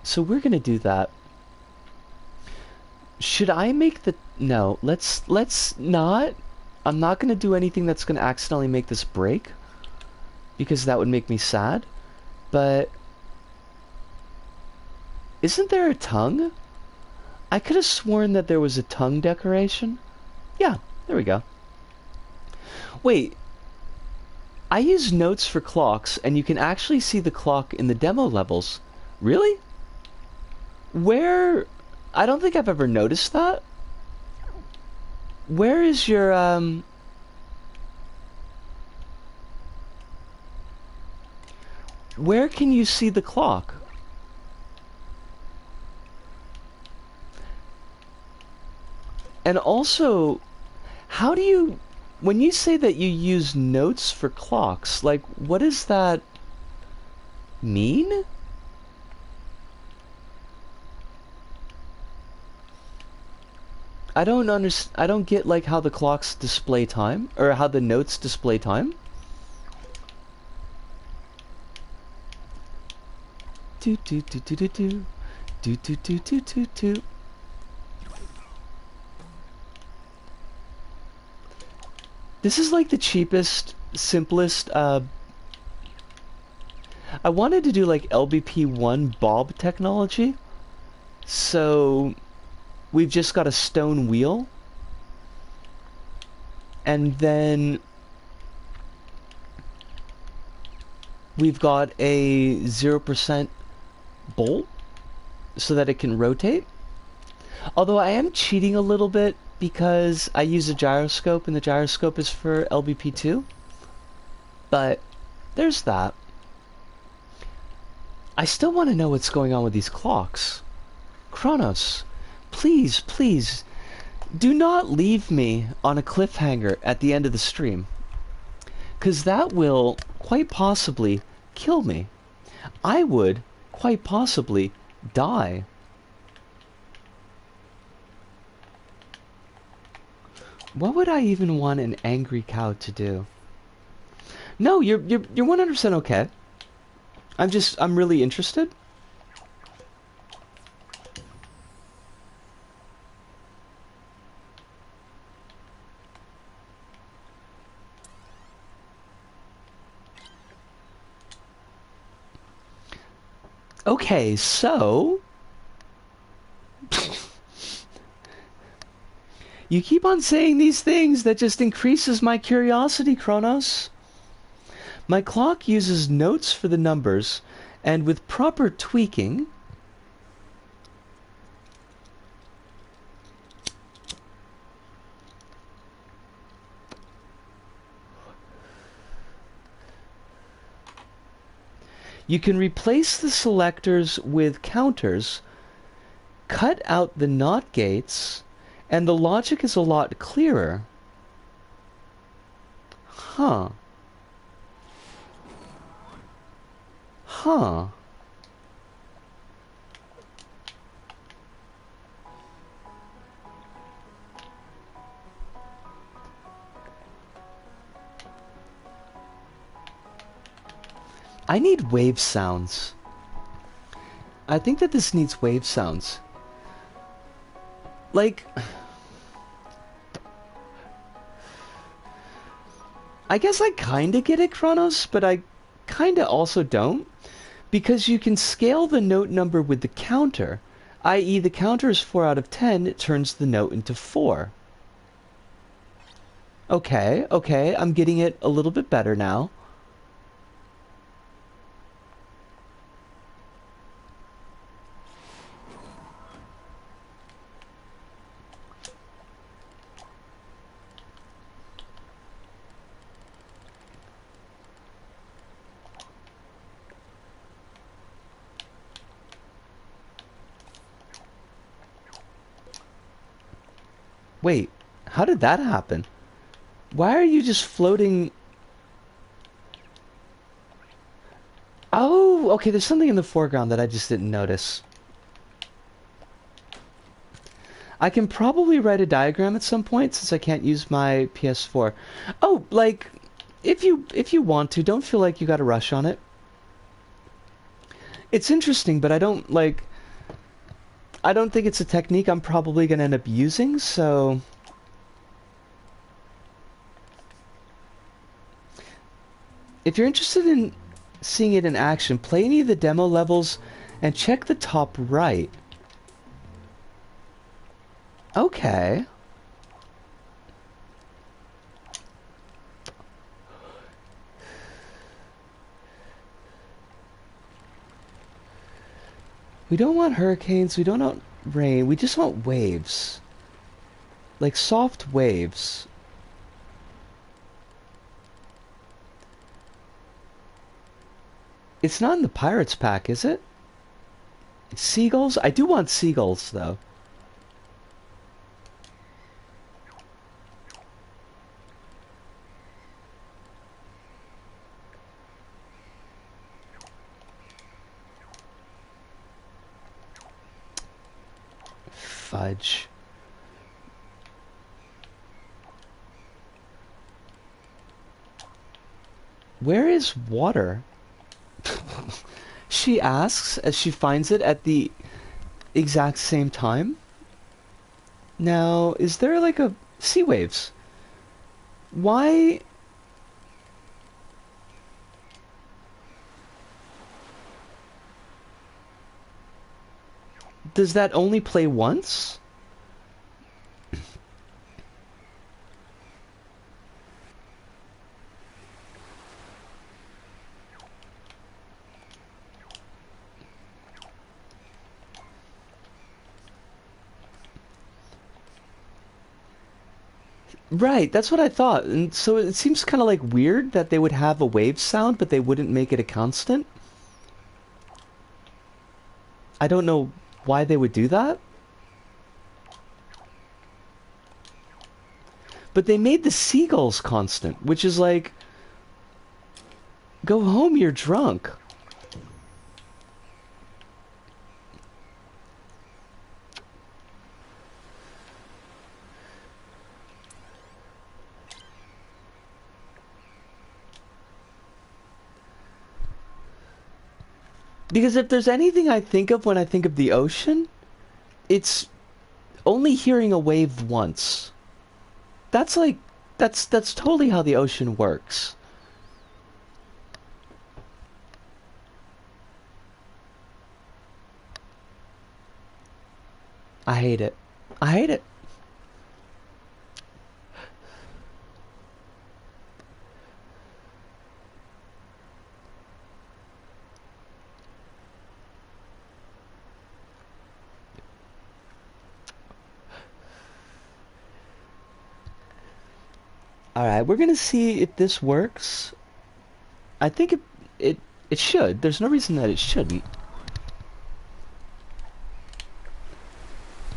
so we're gonna do that. Should I make the... No, let's not. I'm not gonna do anything that's gonna accidentally make this break, because that would make me sad. But isn't there a tongue? I could have sworn that there was a tongue decoration. Yeah, there we go. Wait, I use notes for clocks, and you can actually see the clock in the demo levels. Really? Where? I don't think I've ever noticed that. Where is your, where can you see the clock? And also, how do you... When you say that you use notes for clocks, like, what does that mean? I don't get, like, how the clocks display time, or how the notes display time. Do do do do do do do do do do do do. This is like the cheapest, simplest, I wanted to do like LBP1 bob technology. So we've just got a stone wheel. And then we've got a 0% bolt so that it can rotate. Although I am cheating a little bit because I use a gyroscope and the gyroscope is for LBP2. But there's that. I still want to know what's going on with these clocks. Chronos, please, please, do not leave me on a cliffhanger at the end of the stream. 'Cause that will quite possibly kill me. I would quite possibly die. What would I even want an angry cow to do? No, you're 100% okay. I'm really interested. Okay, so you keep on saying these things that just increases my curiosity, Chronos. My clock uses notes for the numbers, and with proper tweaking, you can replace the selectors with counters, cut out the NOT gates, and the logic is a lot clearer. Huh. Huh. I need wave sounds. I think that this needs wave sounds. Like, I guess I kinda get it, Chronos, but I kinda also don't. Because you can scale the note number with the counter, i.e. the counter is 4 out of 10, it turns the note into 4. Okay, okay, I'm getting it a little bit better now. Wait, how did that happen? Why are you just floating? Oh, okay, there's something in the foreground that I just didn't notice. I can probably write a diagram at some point since I can't use my PS4. Oh, like, if you want to, don't feel like you gotta rush on it. It's interesting, but I don't think it's a technique I'm probably gonna end up using, so if you're interested in seeing it in action, play any of the demo levels and check the top right. Okay. We don't want hurricanes, we don't want rain, we just want waves. Like soft waves. It's not in the Pirates pack, is it? Seagulls? I do want seagulls, though. Fudge. Where is water? She asks as she finds it at the exact same time. Now, is there like a sea waves? Why... Does that only play once? Right, that's what I thought. And so it seems kind of like weird that they would have a wave sound, but they wouldn't make it a constant. I don't know why they would do that. But they made the seagulls constant, which is like, go home, you're drunk. Because if there's anything I think of when I think of the ocean, it's only hearing a wave once. That's like, that's totally how the ocean works. I hate it. I hate it. Alright, we're gonna see if this works. I think it should. There's no reason that it shouldn't.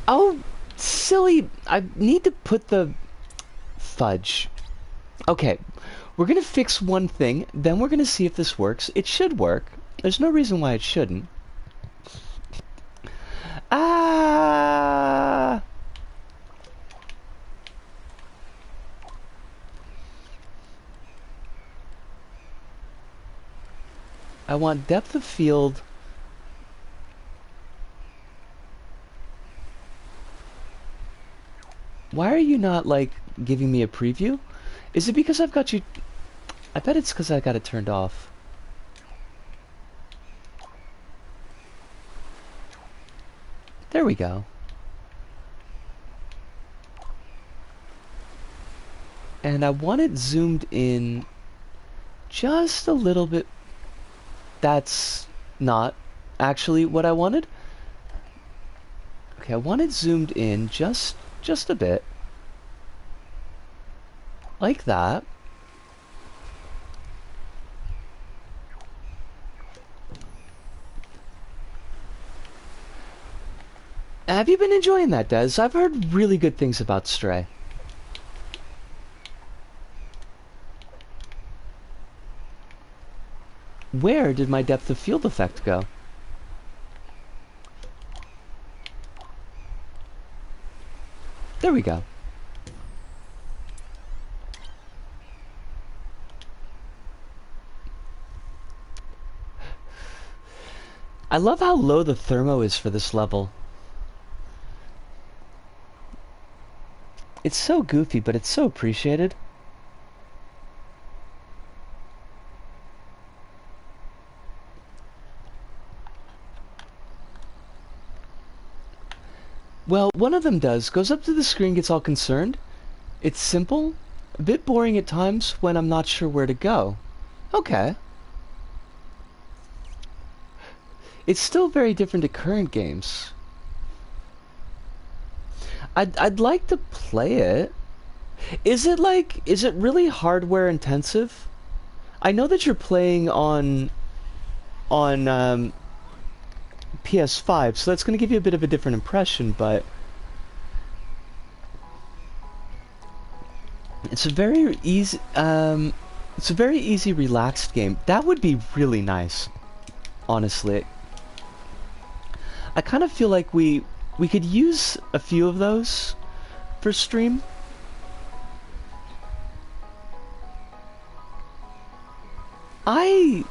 Oh, silly. I need to put the... Fudge. Okay, we're gonna fix one thing, then we're gonna see if this works. It should work. There's no reason why it shouldn't. Ah! I want depth of field. Why are you not, like, giving me a preview? Is it because I've got you... I bet it's because I got it turned off. There we go. And I want it zoomed in just a little bit. That's not actually what I wanted. Okay, I want it zoomed in just a bit. Like that. Have you been enjoying that, Des? I've heard really good things about Stray. Where did my depth of field effect go? There we go. I love how low the thermo is for this level. It's so goofy, but it's so appreciated. Well, one of them does. Goes up to the screen, gets all concerned. It's simple, a bit boring at times when I'm not sure where to go. Okay. It's still very different to current games. I'd like to play it. Is it really hardware intensive? I know that you're playing on PS5, so that's going to give you a bit of a different impression, but it's a very easy relaxed game. That would be really nice, honestly. I kind of feel like we could use a few of those for stream. I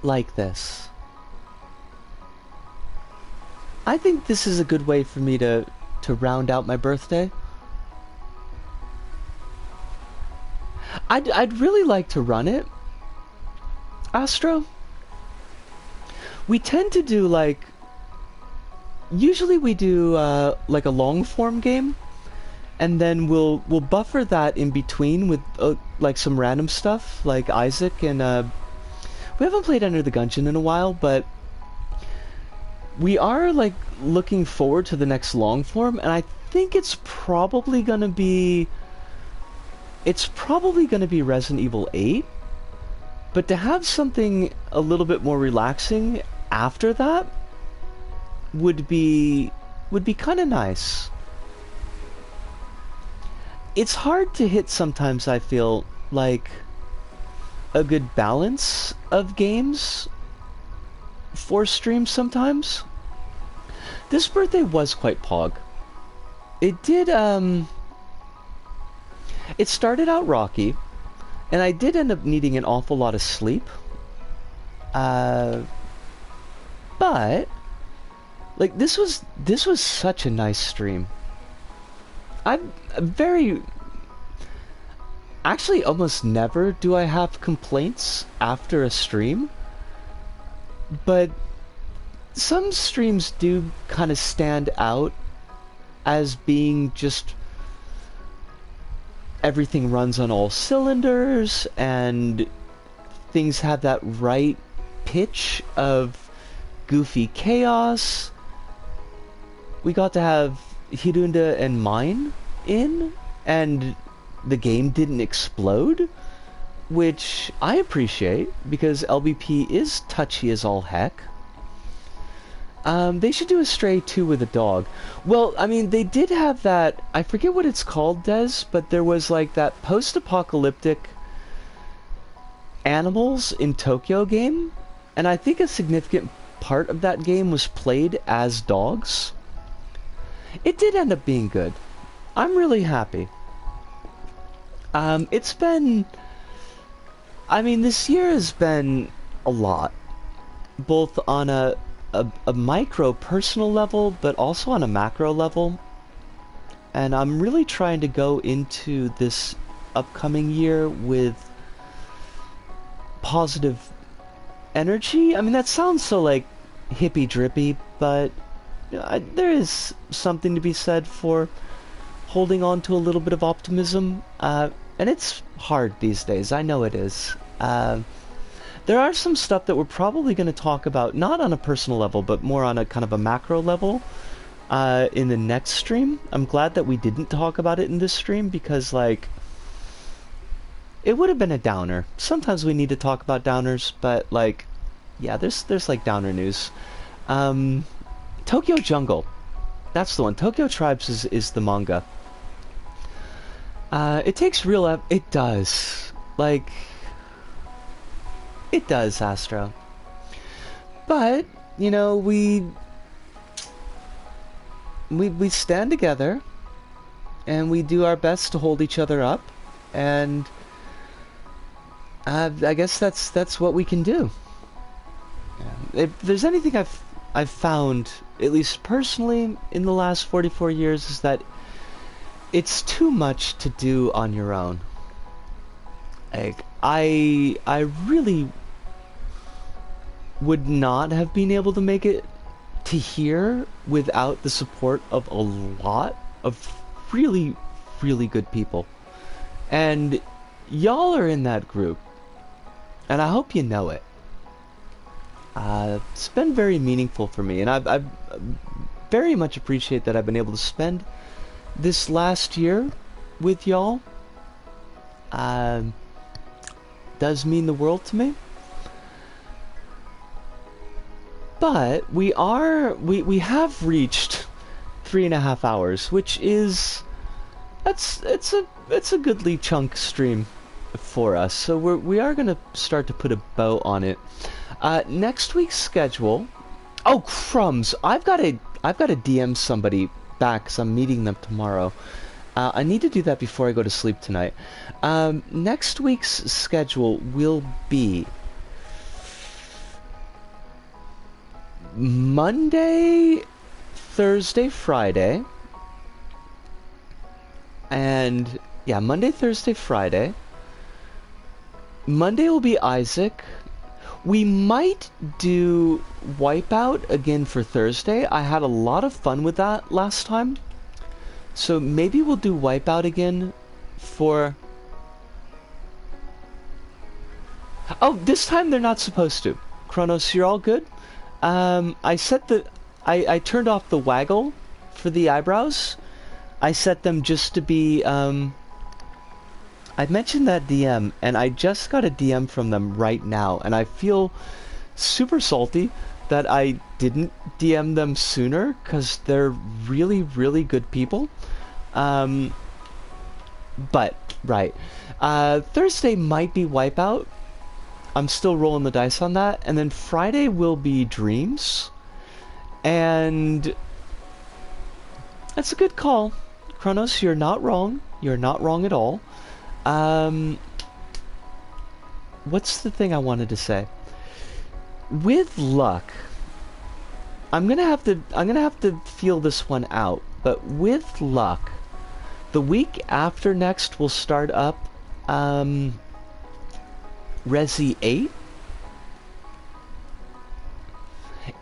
like this. I think this is a good way for me to round out my birthday. I'd really like to run it, Astro. We tend to do like, usually we do like a long form game, and then we'll buffer that in between with like some random stuff like Isaac, and we haven't played Enter the Gungeon in a while, but we are like looking forward to the next long form, and I think it's probably gonna be Resident Evil 8. But to have something a little bit more relaxing after that would be kind of nice. It's hard to hit sometimes, I feel, like a good balance of games for streams sometimes. This birthday was quite pog. It did, it started out rocky, and I did end up needing an awful lot of sleep. But like this was such a nice stream. I'm very... Actually, almost never do I have complaints after a stream. But some streams do kind of stand out as being just... everything runs on all cylinders, and things have that right pitch of goofy chaos. We got to have Hirunda and Mine in, and the game didn't explode, which I appreciate, because LBP is touchy as all heck. They should do a Stray 2 with a dog. Well, I mean, they did have that, I forget what it's called, Des, but there was like that post-apocalyptic animals in Tokyo game, and I think a significant part of that game was played as dogs. It did end up being good. I'm really happy. It's been... I mean, this year has been a lot. Both on a micro personal level, but also on a macro level. And I'm really trying to go into this upcoming year with positive energy. I mean, that sounds so like hippy drippy, but there is something to be said for holding on to a little bit of optimism. And it's hard these days, I know it is. There are some stuff that we're probably going to talk about, not on a personal level, but more on a kind of a macro level, in the next stream. I'm glad that we didn't talk about it in this stream, because, like, it would have been a downer. Sometimes we need to talk about downers, but, like, yeah, there's like, downer news. Tokyo Jungle. That's the one. Tokyo Tribes is the manga. It takes real... It does. Like... It does, Astro. But, you know, we stand together, and we do our best to hold each other up, and I guess that's what we can do. If there's anything I've found, at least personally, in the last 44 years, is that it's too much to do on your own. Like, I really would not have been able to make it to here without the support of a lot of really, really good people. And y'all are in that group. And I hope you know it. It's been very meaningful for me, and I very much appreciate that I've been able to spend this last year with y'all. Does mean the world to me. But we have reached 3.5 hours, which is it's a goodly chunk stream for us. So we are gonna start to put a bow on it. Next week's schedule. Oh crumbs! I've got to DM somebody back, 'cause I'm meeting them tomorrow. I need to do that before I go to sleep tonight. Next week's schedule will be Monday, Thursday, Friday. And yeah, Monday, Thursday, Friday. Monday will be Isaac. We might do Wipeout again for Thursday. I had a lot of fun with that last time. So maybe we'll do Wipeout again for... Oh, this time they're not supposed to. Chronos, you're all good? I set the... I turned off the waggle for the eyebrows. I set them just to be, I mentioned that DM, and I just got a DM from them right now, and I feel super salty that I didn't DM them sooner, because they're really, really good people. But, right. Thursday might be Wipeout. I'm still rolling the dice on that. And then Friday will be Dreams. And that's a good call. Chronos, you're not wrong. You're not wrong at all. What's the thing I wanted to say? With luck, I'm gonna have to feel this one out. But with luck, the week after next we'll start up Resi 8.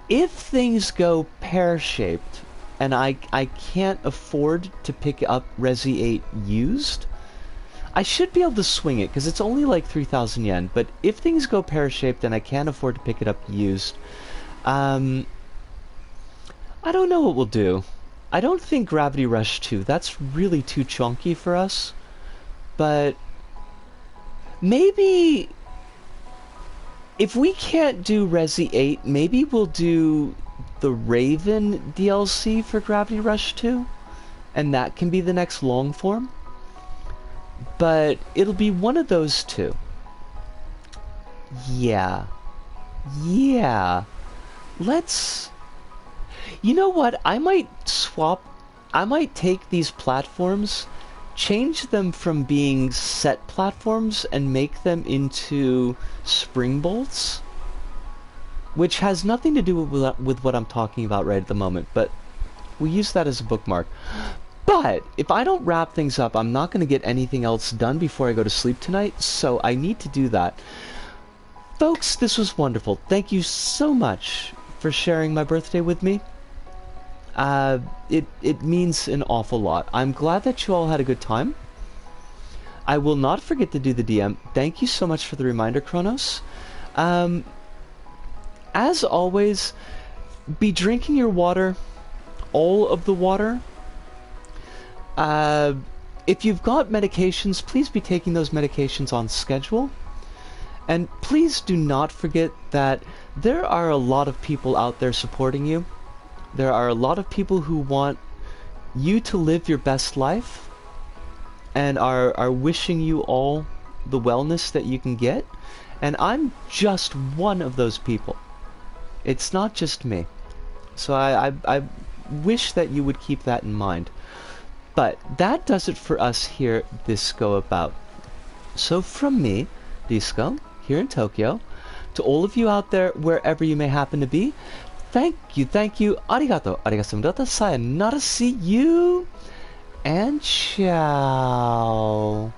If things go pear-shaped and I can't afford to pick up Resi 8 used, I should be able to swing it, because it's only like 3,000 yen, but if things go pear-shaped and I can't afford to pick it up used, I don't know what we'll do. I don't think Gravity Rush 2, that's really too chunky for us, but maybe if we can't do Resi 8, maybe we'll do the Raven DLC for Gravity Rush 2, and that can be the next long form. But it'll be one of those two. Yeah. Yeah. Let's... You know what? I might take these platforms, change them from being set platforms, and make them into spring bolts. Which has nothing to do with what I'm talking about right at the moment, but we use that as a bookmark. But if I don't wrap things up, I'm not going to get anything else done before I go to sleep tonight, so I need to do that. Folks, this was wonderful. Thank you so much for sharing my birthday with me. It means an awful lot. I'm glad that you all had a good time. I will not forget to do the DM. Thank you so much for the reminder, Chronos. As always, be drinking your water, all of the water. If you've got medications, please be taking those medications on schedule. And please do not forget that there are a lot of people out there supporting you. There are a lot of people who want you to live your best life and are wishing you all the wellness that you can get. And I'm just one of those people. It's not just me. So I wish that you would keep that in mind. But that does it for us here at Disco About. So from me, Disco, here in Tokyo, to all of you out there, wherever you may happen to be, thank you, arigato, arigato, sayonara, see you, and ciao.